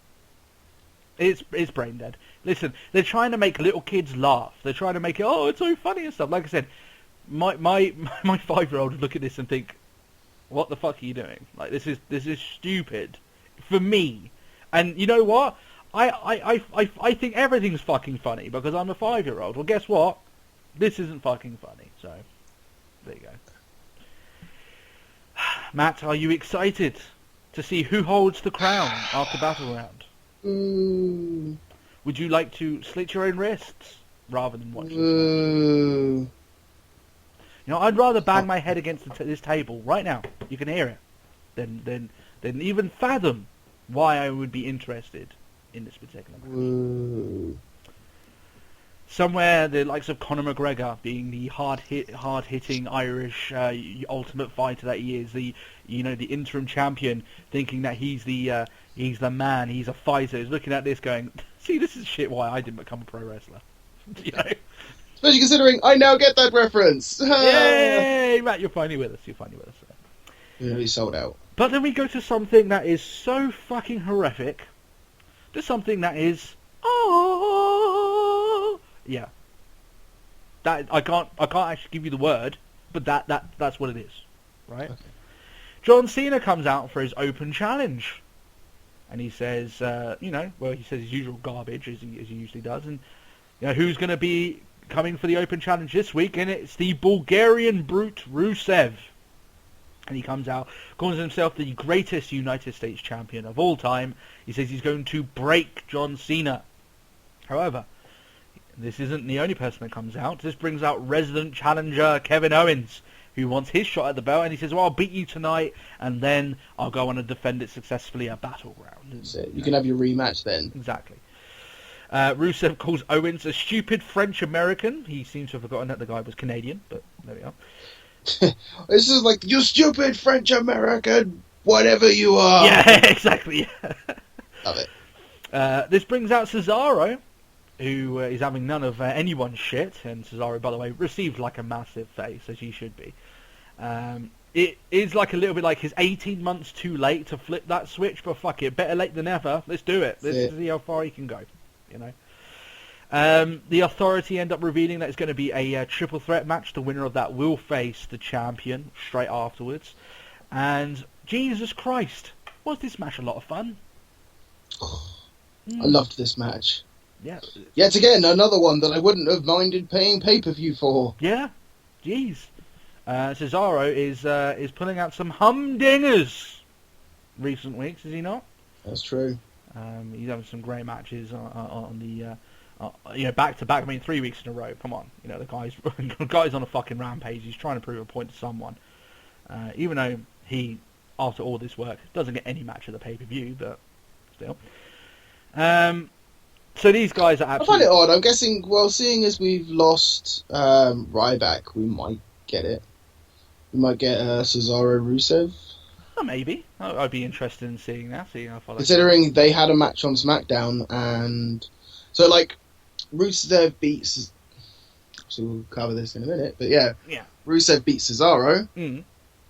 It's brain dead. Listen, they're trying to make little kids laugh. They're trying to make it, oh, it's so funny and stuff. Like I said, my 5-year-old would look at this and think, what the fuck are you doing? Like, this is stupid for me. And you know what? I think everything's fucking funny because I'm a 5-year-old. Well, guess what? This isn't fucking funny. So, there you go. Matt, are you excited to see who holds the crown after Battleground? Would you like to slit your own wrists rather than watch it? You know, I'd rather bang my head against this table right now. You can hear it. Than even fathom why I would be interested in this particular match. Whoa. Somewhere the likes of Conor McGregor being the hard-hitting Irish ultimate fighter that he is, the interim champion, thinking that he's the man, he's a fighter, is looking at this going, see, this is shit why I didn't become a pro wrestler. You know? Especially considering I now get that reference. Yay, Matt, you're finally with us. Yeah, he's sold out. But then we go to something that is so fucking horrific, to something that is yeah. That I can't actually give you the word, but that's what it is, right? Okay. John Cena comes out for his open challenge, and he says, he says his usual garbage as he usually does, and who's going to be coming for the open challenge this week? And it's the Bulgarian brute Rusev. And he comes out, calls himself the greatest United States champion of all time. He says he's going to break John Cena. However, this isn't the only person that comes out. This brings out resident challenger Kevin Owens, who wants his shot at the belt. And he says, well, I'll beat you tonight, and then I'll go on and defend it successfully at Battleground. That's it. You can have your rematch then. Exactly. Rusev calls Owens a stupid French-American. He seems to have forgotten that the guy was Canadian, but there we are. This is like, you stupid French-American, whatever you are. Yeah, exactly. Love it. This brings out Cesaro, who is having none of anyone's shit. And Cesaro, by the way, received like a massive face, as he should be. It is like a little bit like his 18 months too late to flip that switch, but fuck it, better late than never. Let's do it. Let's see how far he can go. The Authority end up revealing that it's going to be a triple threat match. The winner of that will face the champion straight afterwards. And Jesus Christ, was this match a lot of fun? I loved this match. Yeah. Yet again, another one that I wouldn't have minded paying pay-per-view for. Yeah. Jeez. Cesaro is pulling out some humdingers recent weeks, is he not? That's true. He's having some great matches on the back to back. I mean, 3 weeks in a row. Come on, the guy's on a fucking rampage. He's trying to prove a point to someone, even though he, after all this work, doesn't get any match at the pay-per-view, but still. So these guys are absolutely... I find it odd. I'm guessing, well, seeing as we've lost Ryback, we might get it. We might get Cesaro Rusev. Oh, maybe. I'd be interested in seeing that. Considering they had a match on SmackDown, and... So, like, Rusev beats... So we'll cover this in a minute, but yeah. Rusev beats Cesaro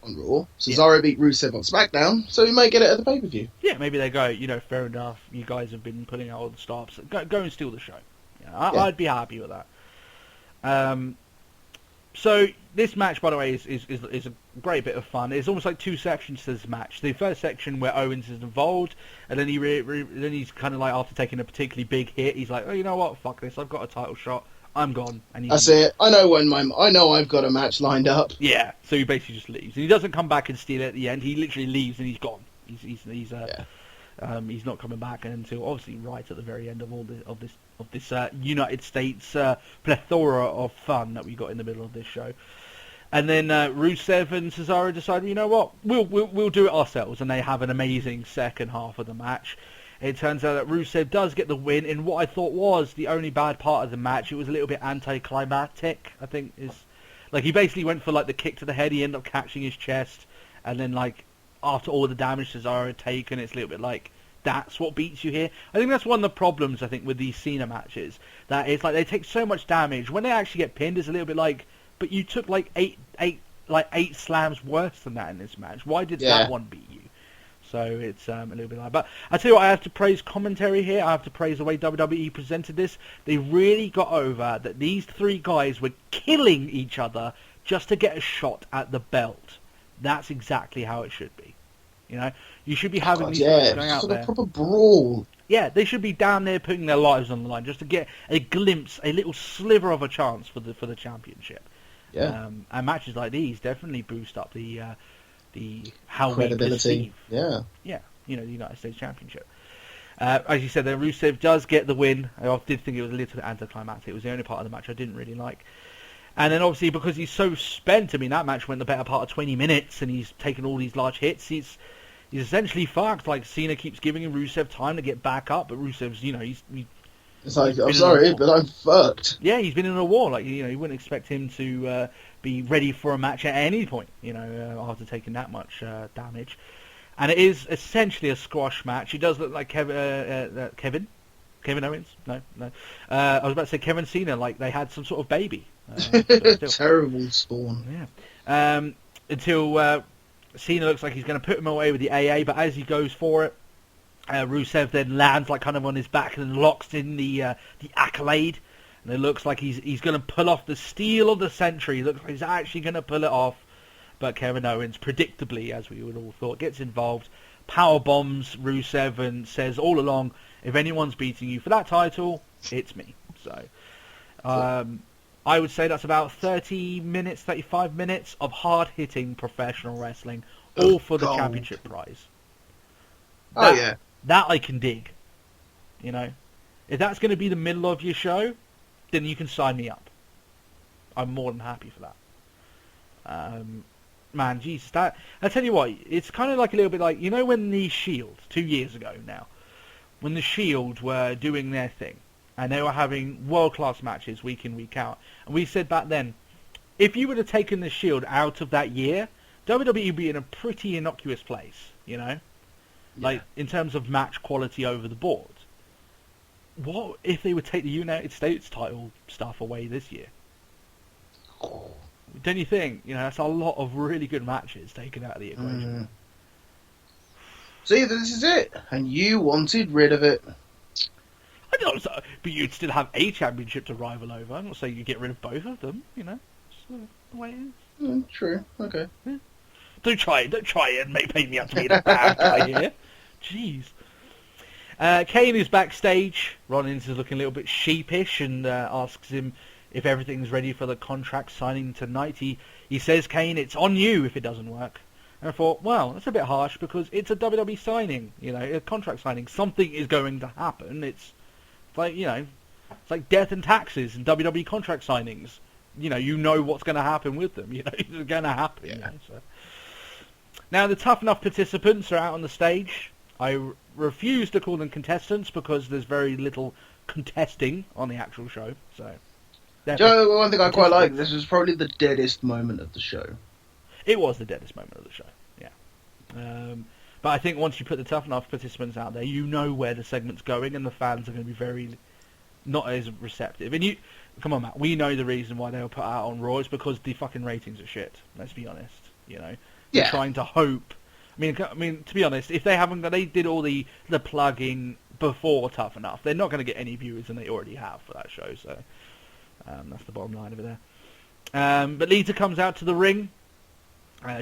on Raw. Cesaro beat Rusev on SmackDown, so we might get it at the pay-per-view. Yeah, maybe they go, fair enough, you guys have been putting out all the stops. Go and steal the show. I'd be happy with that. So this match, by the way, is a great bit of fun. It's almost like two sections to this match. The first section where Owens is involved, and then then he's kind of like, after taking a particularly big hit, he's like, oh, you know what, fuck this, I've got a title shot, I'm gone. And that's it. I know I've got a match lined up. Yeah, so he basically just leaves, and he doesn't come back and steal it at the end. He literally leaves and he's gone. He's not coming back until obviously right at the very end of this United States plethora of fun that we got in the middle of this show. And then Rusev and Cesaro decided, you know what, we'll do it ourselves, and they have an amazing second half of the match. It turns out that Rusev does get the win in what I thought was the only bad part of the match. It was a little bit anticlimactic, I think. Like, he basically went for like the kick to the head, he ended up catching his chest, and then like after all the damage Cesaro had taken, it's a little bit like, that's what beats you here. I think that's one of the problems, I think, with these Cena matches. That it's like they take so much damage. When they actually get pinned, it's a little bit like, but you took like eight slams worse than that in this match. Why did that one beat you? So it's a little bit like... But I tell you what, I have to praise commentary here. I have to praise the way WWE presented this. They really got over that these three guys were killing each other just to get a shot at the belt. That's exactly how it should be. You should be having these guys going out there. A proper brawl. Yeah, they should be down there putting their lives on the line just to get a glimpse, a little sliver of a chance for the championship. Yeah. And matches like these definitely boost up the how credibility. We perceive. Yeah. The United States Championship. As you said, then Rusev does get the win. I did think it was a little bit anticlimactic. It was the only part of the match I didn't really like. And then obviously because he's so spent, I mean that match went the better part of 20 minutes, and he's taken all these large hits. He's essentially fucked. Like Cena keeps giving Rusev time to get back up, but Rusev's It's like, I'm sorry, but I'm fucked. Yeah, he's been in a war. Like, you wouldn't expect him to be ready for a match at any point, after taking that much damage. And it is essentially a squash match. It does look like Kevin Owens? No. I was about to say Kevin Cena, like they had some sort of baby. Terrible spawn. Yeah. Until Cena looks like he's going to put him away with the AA, but as he goes for it, Rusev then lands like kind of on his back and locks in the accolade, and it looks like he's going to pull off the steal of the century. It looks like he's actually going to pull it off, but Kevin Owens, predictably, as we would all thought, gets involved, power bombs Rusev, and says all along, if anyone's beating you for that title, it's me. So, I would say that's about 35 minutes of hard-hitting professional wrestling, all for the championship prize. That I can dig. If that's going to be the middle of your show, then you can sign me up. I'm more than happy for that. Man, Jesus, I tell you what, it's kind of like a little bit like, when the Shield, 2 years ago now, when the Shield were doing their thing, and they were having world-class matches week in, week out, and we said back then, if you would have taken the Shield out of that year, WWE would be in a pretty innocuous place, Like, in terms of match quality over the board. What if they would take the United States title stuff away this year? Don't you think? That's a lot of really good matches taken out of the equation. See, this is it. And you wanted rid of it. I don't know, but you'd still have a championship to rival over. I'm not saying you get rid of both of them, It's the way it is. True. Okay. Yeah. Don't try and paint me up to be the bad guy here. Jeez. Kane is backstage. Rollins is looking a little bit sheepish and asks him if everything's ready for the contract signing tonight. He says, Kane, it's on you if it doesn't work. And I thought, well, that's a bit harsh because it's a WWE signing, a contract signing. Something is going to happen. It's like, it's like death and taxes and WWE contract signings. You know what's going to happen with them. It's going to happen. Yeah. So. Now, the Tough Enough participants are out on the stage. I refuse to call them contestants because there's very little contesting on the actual show. So, Joe, one thing I quite like, this was probably the deadest moment of the show. It was the deadest moment of the show, yeah. But I think once you put the Tough Enough participants out there, you know where the segment's going, and the fans are going to be very not as receptive. And come on, Matt, we know the reason why they were put out on Raw is because the fucking ratings are shit. Let's be honest, They're trying to hope. I mean, to be honest, if they did all the plugging before Tough Enough, they're not going to get any viewers than they already have for that show. So that's the bottom line over there. But Lita comes out to the ring.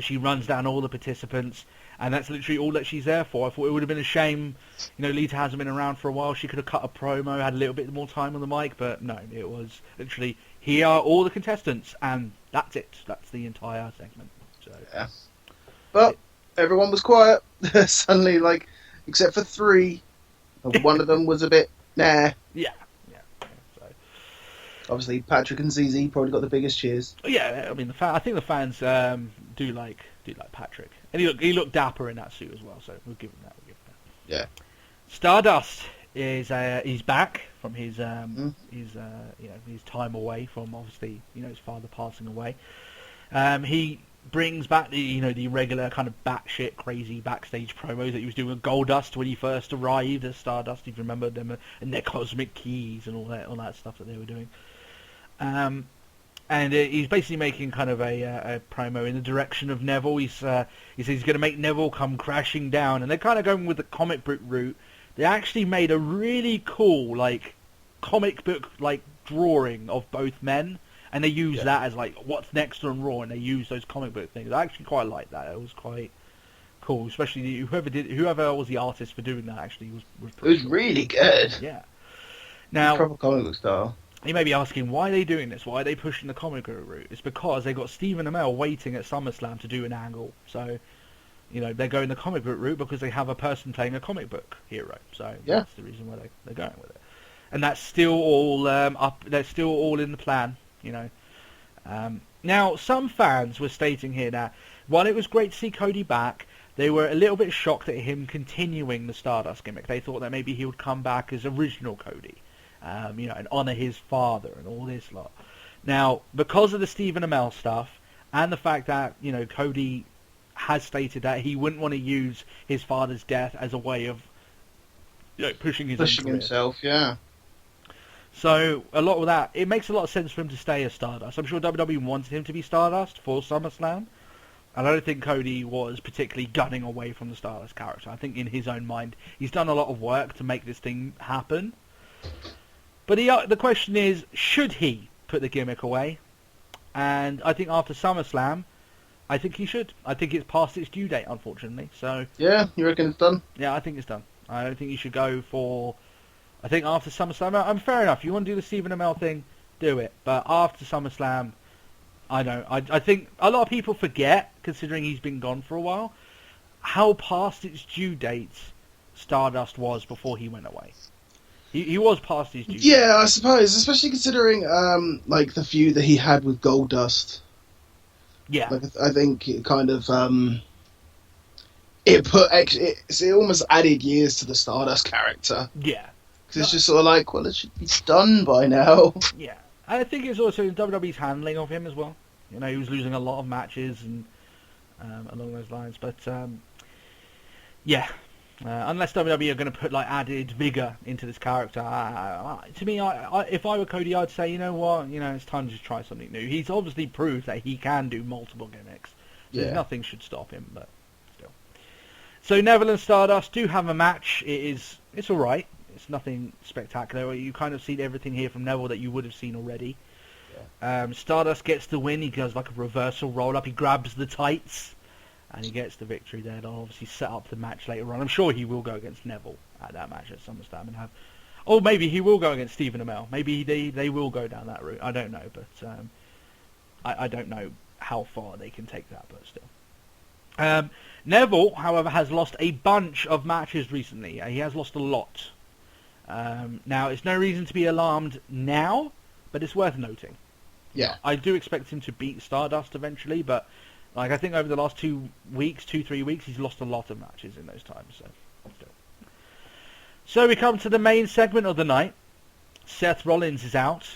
She runs down all the participants, and that's literally all that she's there for. I thought it would have been a shame. Lita hasn't been around for a while. She could have cut a promo, had a little bit more time on the mic, but no, it was literally, here are all the contestants, and that's it. That's the entire segment. So, yeah. But everyone was quiet. Suddenly, except for 3. One of them was a bit, nah. Yeah. So. Obviously, Patrick and ZZ probably got the biggest cheers. Yeah, I mean, I think the fans do like Patrick, and he looked dapper in that suit as well. So we'll give him that. Yeah. Stardust is he's back from his time away from obviously his father passing away. He brings back the regular kind of batshit crazy backstage promos that he was doing with Goldust when he first arrived as Stardust. If you remember them and their cosmic keys and all that stuff that they were doing. And he's basically making kind of a promo in the direction of Neville. He says he's going to make Neville come crashing down, and they're kind of going with the comic book route. They actually made a really cool comic book drawing of both men. And they use that as what's next on Raw, and they use those comic book things. I actually quite like that. It was quite cool, especially whoever was the artist for doing that. Actually, was it was really good. Yeah. Now, proper comic book style. You may be asking, why are they doing this? Why are they pushing the comic book route? It's because they got Stephen Amell waiting at Summerslam to do an angle. So, they're going the comic book route because they have a person playing a comic book hero. So that's the reason why they're going with it. And that's still all up. They're still all in the plan. Now, some fans were stating here that while it was great to see Cody back, they were a little bit shocked at him continuing the Stardust gimmick. They thought that maybe he would come back as original Cody, and honour his father and all this lot. Now, because of the Stephen Amell stuff and the fact that, Cody has stated that he wouldn't want to use his father's death as a way of pushing himself, yeah. So a lot of that, it makes a lot of sense for him to stay as Stardust. I'm sure WWE wanted him to be Stardust for SummerSlam, and I don't think Cody was particularly gunning away from the Stardust character. I think in his own mind, he's done a lot of work to make this thing happen. But the question is, should he put the gimmick away? And I think after SummerSlam, I think he should. I think it's past its due date, unfortunately. So yeah, you reckon it's done? Yeah, I think it's done. I don't think you should go for... I think after SummerSlam, I'm fair enough. You want to do the Stephen Amell thing, do it. But after SummerSlam, I don't. I think a lot of people forget, considering he's been gone for a while, how past its due date Stardust was before he went away. He was past his due date. Yeah, I suppose, especially considering the feud that he had with Goldust. Yeah, I think it kind of it almost added years to the Stardust character. Yeah. Because it's just sort of like, well, it should be done by now. Yeah. I think it's also WWE's handling of him as well. He was losing a lot of matches and along those lines. But, unless WWE are going to put, added vigour into this character, to me, if I were Cody, I'd say, you know what, it's time to just try something new. He's obviously proved that he can do multiple gimmicks. So nothing should stop him, but still. So Neville and Stardust do have a match. It's all right. It's nothing spectacular. You kind of see everything here from Neville that you would have seen already. Yeah. Stardust gets the win. He goes like a reversal roll-up. He grabs the tights, and he gets the victory there. They'll obviously set up the match later on. I'm sure he will go against Neville at that match at SummerSlam and have... Or maybe he will go against Stephen Amell. Maybe they will go down that route. I don't know, but I don't know how far they can take that, but still. Neville, however, has lost a bunch of matches recently. He has lost a lot. Now, it's no reason to be alarmed now, but it's worth noting. Yeah. I do expect him to beat Stardust eventually, but I think over the last 3 weeks, he's lost a lot of matches in those times. So we come to the main segment of the night. Seth Rollins is out.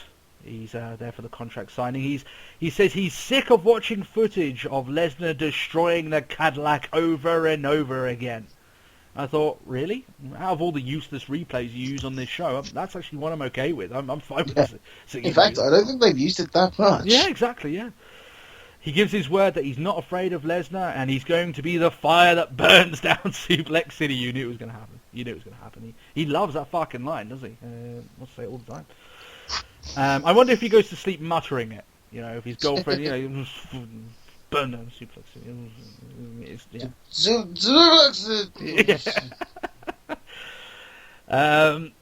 He's there for the contract signing. He says he's sick of watching footage of Lesnar destroying the Cadillac over and over again. I thought, really? Out of all the useless replays you use on this show, that's actually one I'm okay with. I'm fine with it. In fact, I don't think they've used it that much. Yeah, exactly, yeah. He gives his word that he's not afraid of Lesnar, and he's going to be the fire that burns down Suplex City. You knew it was going to happen. He loves that fucking line, doesn't he? I'll say it all the time. I wonder if he goes to sleep muttering it. If his girlfriend, burn down Suplex City.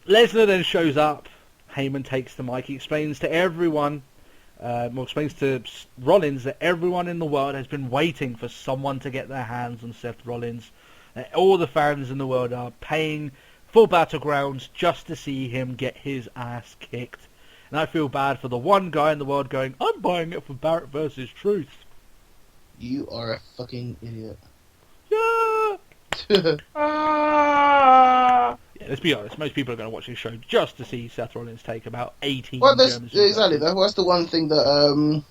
Lesnar then shows up. Heyman takes the mic. He explains to everyone, explains to Rollins that everyone in the world has been waiting for someone to get their hands on Seth Rollins. All the fans in the world are paying for Battlegrounds just to see him get his ass kicked. And I feel bad for the one guy in the world going, I'm buying it for Barrett versus Truth. You are a fucking idiot. Yeah! Yeah, let's be honest, most people are going to watch this show just to see Seth Rollins take about 18 Germans. Exactly, that's the one thing that...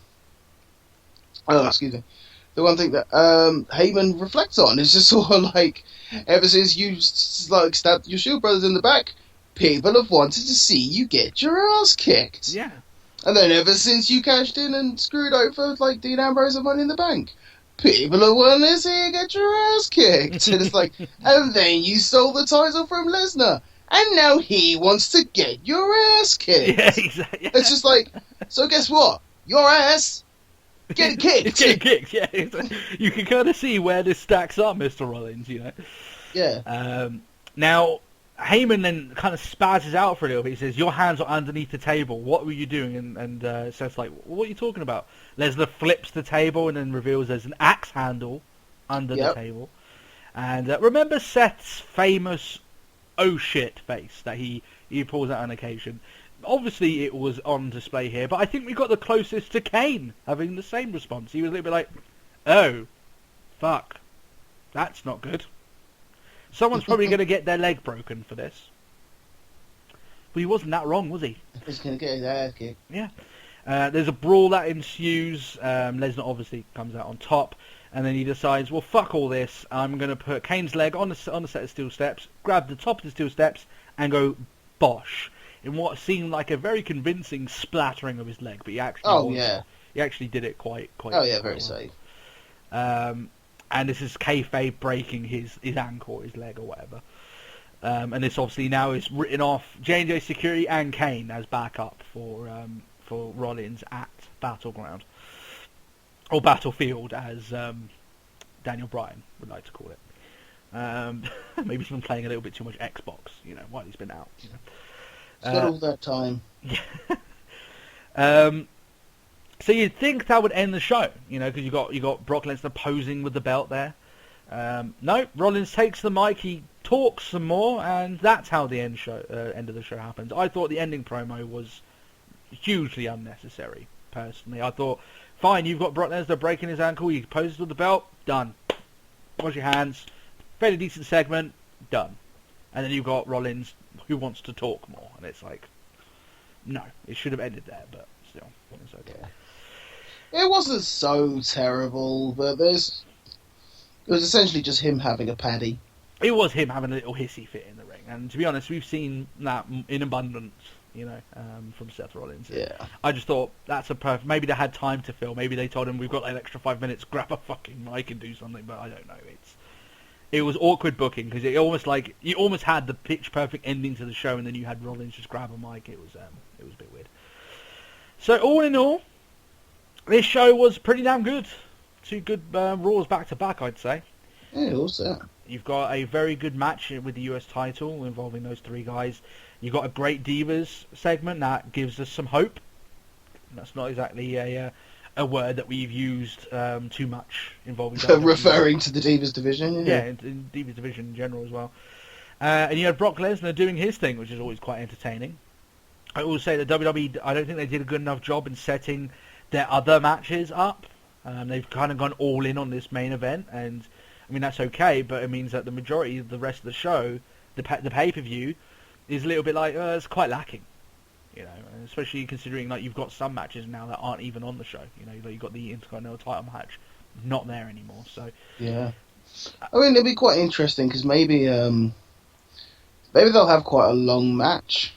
The one thing that Heyman reflects on is just sort of like, ever since you stabbed your Shield brothers in the back, people have wanted to see you get your ass kicked. Yeah. And then ever since you cashed in and screwed over Dean Ambrose and Money in the Bank, people have wanted to see you get your ass kicked. And it's like, and then you stole the title from Lesnar, and now he wants to get your ass kicked. Yeah, exactly. Yeah. It's just like, so guess what? Your ass... Get kicked! It's getting kicked, yeah. You can kind of see where this stacks up, Mr. Rollins, Yeah. Now, Heyman then kind of spazzes out for a little bit. He says, your hands are underneath the table. What were you doing? And Seth's like, what are you talking about? Lesnar flips the table and then reveals there's an axe handle under the table. And remember Seth's famous oh shit face that he pulls out on occasion? obviously it was on display here, but I think we got the closest to Kane having the same response. He was a little bit like, oh, fuck, that's not good. Someone's probably going to get their leg broken for this. But he wasn't that wrong, was he? He's going to get his ass kicked. Yeah. There's a brawl that ensues. Lesnar obviously comes out on top, and then he decides, well, fuck all this. I'm going to put Kane's leg on a set of steel steps, grab the top of the steel steps, and go bosh. In what seemed like a very convincing splattering of his leg, but he actually he actually did it quite Oh yeah, very well. safe. And this is kayfabe breaking his ankle, his leg, or whatever. And this obviously now is written off J&J Security and Kane as backup for Rollins at Battleground, or Battlefield, as Daniel Bryan would like to call it. Maybe he's been playing a little bit too much Xbox, while he's been out. He's got all that time. So you'd think that would end the show, because you got Brock Lesnar posing with the belt there. No, Rollins takes the mic, he talks some more, and that's how the end of the show happens. I thought the ending promo was hugely unnecessary, personally. I thought, fine, you've got Brock Lesnar breaking his ankle, he poses with the belt, done. Wash your hands, fairly decent segment, done. And then you've got Rollins, who wants to talk more, and it's like, no, it should have ended there, but still, it's okay. It wasn't so terrible, but it was essentially just him having a paddy. It was him having a little hissy fit in the ring, and to be honest, we've seen that in abundance, from Seth Rollins. Yeah. I just thought that's a perfect. Maybe they had time to fill. Maybe they told him we've got an extra 5 minutes. Grab a fucking mic and do something. But I don't know. It was awkward booking because you almost had the pitch perfect ending to the show, and then you had Rollins just grab a mic. It was a bit weird. So all in all, this show was pretty damn good. 2 good Raws back to back, I'd say. Yeah, also. You've got a very good match with the US title involving those 3 guys. You've got a great Divas segment that gives us some hope. That's not exactly a word that we've used too much involving WWE. Referring to the Divas division. Yeah, in Divas division in general as well. And you had Brock Lesnar doing his thing, which is always quite entertaining. I will say that WWE, I don't think they did a good enough job in setting their other matches up. They've kind of gone all in on this main event, and I mean that's okay, but it means that the majority of the rest of the show, the pay-per-view, is a little bit like it's quite lacking, especially considering like you've got some matches now that aren't even on the show. You've got the Intercontinental title match not there anymore. So yeah, I mean it'll be quite interesting because maybe they'll have quite a long match.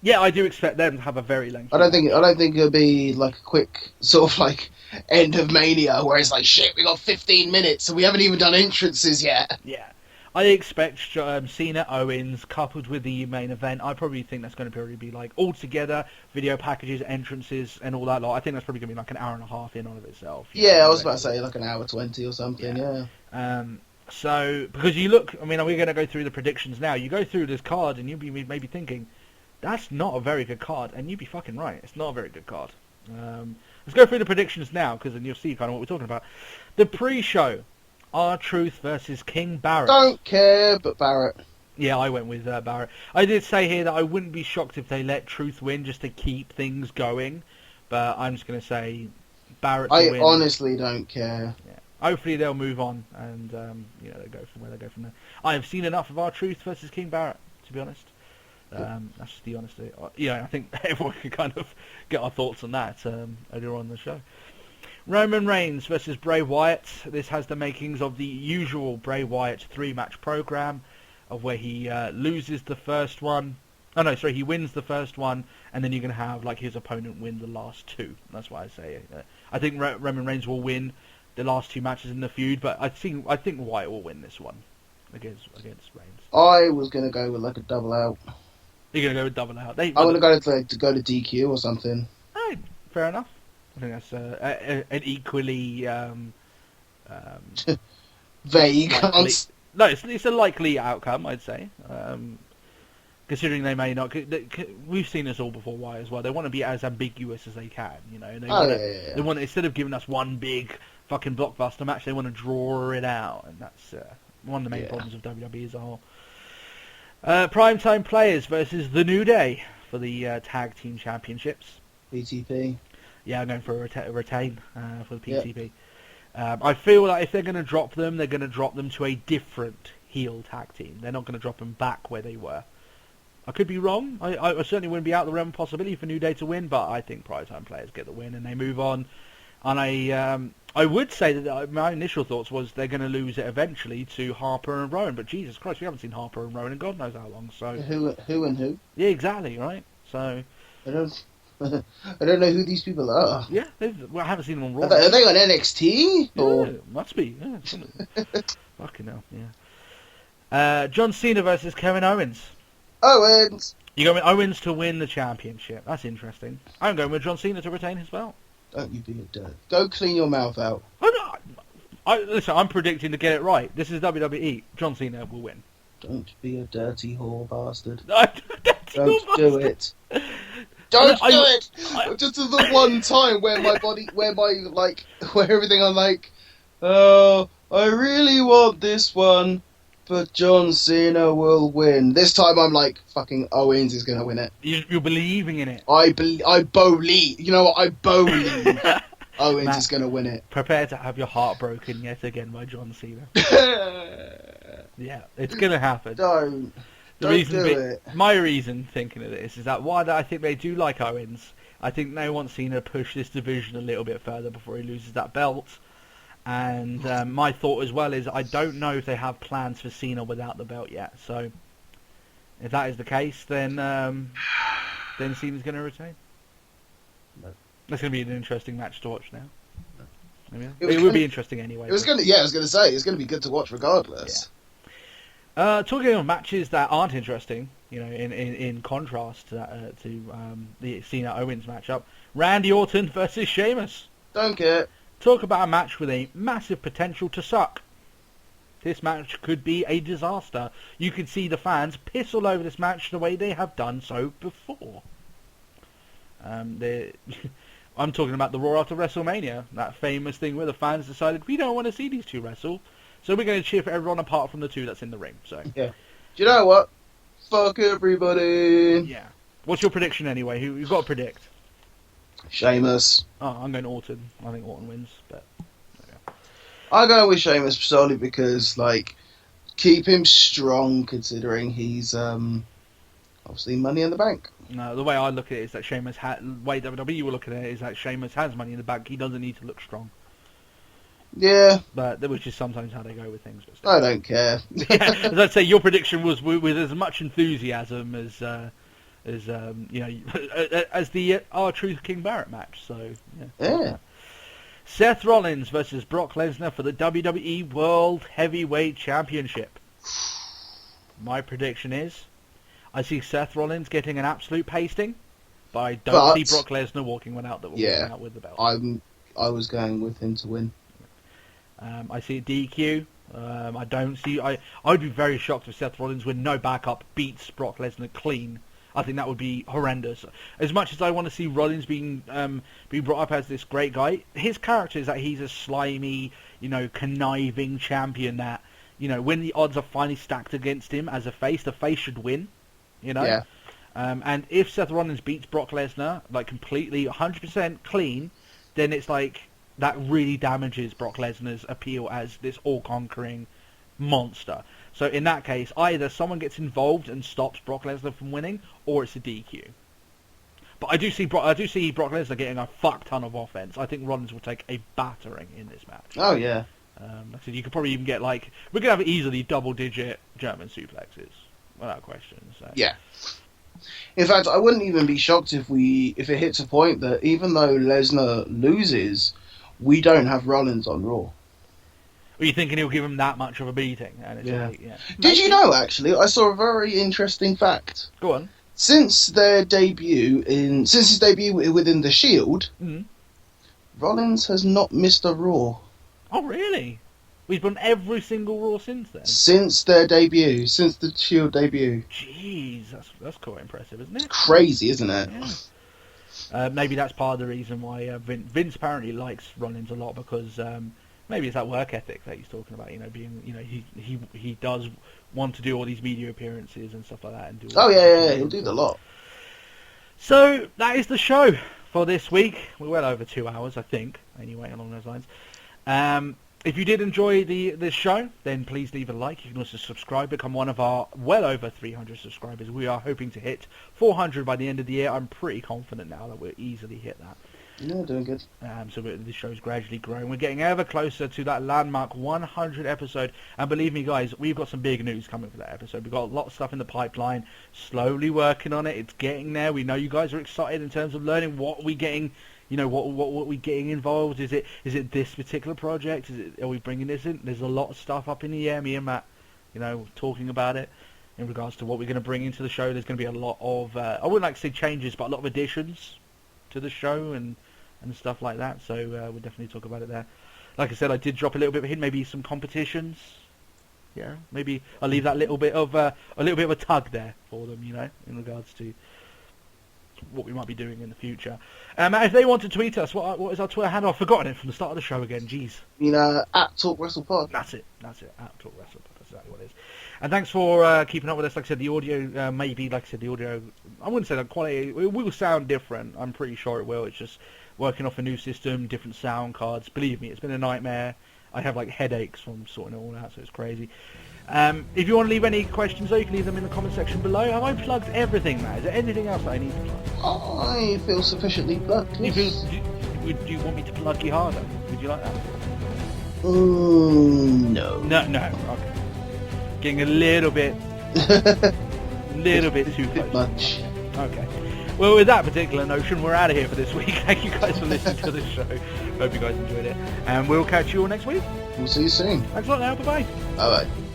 Yeah, I do expect them to have a very lengthy. I don't think it'll be like a quick sort of like end of Mania where it's like shit. We got 15 minutes and we haven't even done entrances yet. Yeah, I expect Cena Owens coupled with the main event. I probably think that's going to probably be like all together video packages, entrances, and all that lot. I think that's probably going to be like an hour and a half in on of itself. Yeah, I was about to say like an hour 20 or something. Yeah. So because you look, I mean, we're going to go through the predictions now. You go through this card and you'll be maybe thinking, that's not a very good card, and you'd be fucking right. It's not a very good card. Let's go through the predictions now, because then you'll see kind of what we're talking about. The pre-show, R-Truth versus King Barrett. Don't care, but Barrett. Yeah, I went with Barrett. I did say here that I wouldn't be shocked if they let Truth win just to keep things going, but I'm just going to say Barrett to win. I honestly don't care. Yeah. Hopefully they'll move on, and they'll go from where they go from there. I have seen enough of R-Truth versus King Barrett, to be honest. That's just the honesty. I think everyone can kind of get our thoughts on that earlier on in the show. Roman Reigns versus Bray Wyatt. This has the makings of the usual Bray Wyatt 3-match program, of where he loses the first one. Oh no, sorry, he wins the first one, and then you're going to have like his opponent win the last 2. That's why I say I think Roman Reigns will win the last 2 matches in the feud, but I think Wyatt will win this one against Reigns. I was going to go with like a double out. You're going to go with double out. I want to go to DQ or something. Oh, fair enough. I think that's an equally vague. No, it's a likely outcome, I'd say. Considering they may not, we've seen this all before. Why as well? They want to be as ambiguous as they can, They want instead of giving us one big fucking blockbuster match, they want to draw it out, and that's one of the main problems of WWE as a whole. Primetime Players versus The New Day for for the tag team championships. BTP. Yeah, I'm going for a retain for the PTP. I feel like if they're going to drop them, they're going to drop them to a different heel tag team. They're not going to drop them back where they were. I could be wrong. I certainly wouldn't be out of the realm of possibility for New Day to win, but I think Primetime players get the win and they move on. And I would say that my initial thoughts was they're going to lose it eventually to Harper and Rowan, but Jesus Christ, we haven't seen Harper and Rowan in God knows how long. So Who and who? Yeah, exactly, right? So I don't know who these people are. Yeah, I haven't seen them on Raw. Are they on NXT? Yeah, must be. Yeah, fucking hell, yeah. John Cena versus Kevin Owens. Owens! You going with Owens to win the championship. That's interesting. I'm going with John Cena to retain his belt. Don't you be a dirt. Go clean your mouth out. Listen, I'm predicting to get it right. This is WWE. John Cena will win. Don't be a dirty whore bastard. Don't do it. Don't do it! Just the one time where where everything I'm like, oh, I really want this one, but John Cena will win. This time I'm like, fucking Owens is going to win it. You're believing in it. I believe. You know what? I believe Owens Matt, is going to win it. Prepare to have your heart broken yet again by John Cena. Yeah, it's going to happen. Don't do it. My reason thinking of this is that while I think they do like Owens, I think they want Cena to push this division a little bit further before he loses that belt. And my thought as well is I don't know if they have plans for Cena without the belt yet. So if that is the case, then Cena's going to retain. No. That's going to be an interesting match to watch now. No. It will be interesting anyway. I was going to say it's going to be good to watch regardless. Yeah. Talking of matches that aren't interesting, in contrast to the Cena Owens matchup, Randy Orton versus Sheamus. Don't care. Talk about a match with a massive potential to suck. This match could be a disaster. You could see the fans piss all over this match the way they have done so before. I'm talking about the Raw after WrestleMania, that famous thing where the fans decided we don't want to see these two wrestle, so we're going to cheer for everyone apart from the two that's in the ring. So yeah. Do you know what? Fuck everybody. Yeah. What's your prediction anyway? Who you've got to predict? Sheamus. Oh, I'm going Orton. I think Orton wins, but I'm going with Sheamus solely because, keep him strong considering he's obviously Money in the Bank. No, the way I look at it is that Sheamus way WWE will look at it is that Sheamus has Money in the Bank. He doesn't need to look strong. Yeah, but which is sometimes how they go with things. But I don't care. Yeah, as I'd say, your prediction was with as much enthusiasm as the R-Truth King Barrett match. So yeah. Seth Rollins versus Brock Lesnar for the WWE World Heavyweight Championship. My prediction is, I see Seth Rollins getting an absolute pasting, but I don't see Brock Lesnar walking one out with the belt. I was going with him to win. I see a DQ. I don't see. I'd be very shocked if Seth Rollins with no backup beats Brock Lesnar clean. I think that would be horrendous. As much as I want to see Rollins being brought up as this great guy, his character is that he's a slimy, conniving champion that, when the odds are finally stacked against him as a face, the face should win. Yeah. And if Seth Rollins beats Brock Lesnar completely 100% clean, then it's that really damages Brock Lesnar's appeal as this all-conquering monster. So in that case, either someone gets involved and stops Brock Lesnar from winning, or it's a DQ. But I do see Brock Lesnar getting a fuck ton of offense. I think Rollins will take a battering in this match. Oh yeah. Like I said, you could probably even get we're gonna have easily double-digit German suplexes, without question. So. Yeah. In fact, I wouldn't even be shocked if it hits a point that even though Lesnar loses, we don't have Rollins on Raw. Are you thinking he'll give him that much of a beating? And it's yeah. Did you know, actually, I saw a very interesting fact. Go on. Since his debut within the Shield, Rollins has not missed a Raw. Oh, really? We've done every single Raw since then? Since their debut, since the Shield debut. Jeez, that's quite impressive, isn't it? Crazy, isn't it? Yeah. Maybe that's part of the reason why Vince apparently likes Rollins a lot, because maybe it's that work ethic that he's talking about. He does want to do all these media appearances and stuff like that. And do. Oh yeah, he'll do the lot. So that is the show for this week. We're well over 2 hours, I think. Anyway, along those lines. If you did enjoy this show, then please leave a like. You can also subscribe, become one of our well over 300 subscribers. We are hoping to hit 400 by the end of the year. I'm pretty confident now that we'll easily hit that. Yeah, doing good. So the show's gradually growing. We're getting ever closer to that landmark 100 episode. And believe me, guys, we've got some big news coming for that episode. We've got a lot of stuff in the pipeline, slowly working on it. It's getting there. We know you guys are excited in terms of learning what we're getting. You know, what we're getting involved. Is it this particular project? Are we bringing this in? There's a lot of stuff up in the air. Me and Matt, talking about it in regards to what we're going to bring into the show. There's going to be a lot of, I wouldn't like to say changes, but a lot of additions to the show and stuff like that. So we'll definitely talk about it there. Like I said, I did drop a little bit of a hint, maybe some competitions. Yeah, maybe I'll leave that little bit of a tug there for them, in regards to what we might be doing in the future. If they want to tweet us, what is our Twitter handle? I've forgotten it from the start of the show again. Jeez. At Talk Wrestle Pod. That's it. At Talk Wrestle Pod. That's exactly what it is. And thanks for keeping up with us. Like I said, the audio I wouldn't say that quality. It will sound different. I'm pretty sure it will. It's just working off a new system, different sound cards. Believe me, it's been a nightmare. I have headaches from sorting it all out, so it's crazy. If you want to leave any questions, though, you can leave them in the comment section below. Have I plugged everything, Matt? Is there anything else that I need to plug? I feel sufficiently plugged. Do you want me to plug you harder? Would you like that? No. No. Okay. Getting a little bit too close. Much. Okay. Well, with that particular notion, we're out of here for this week. Thank you guys for listening to the show. Hope you guys enjoyed it. And we'll catch you all next week. We'll see you soon. Thanks a lot now. Bye-bye. Bye-bye.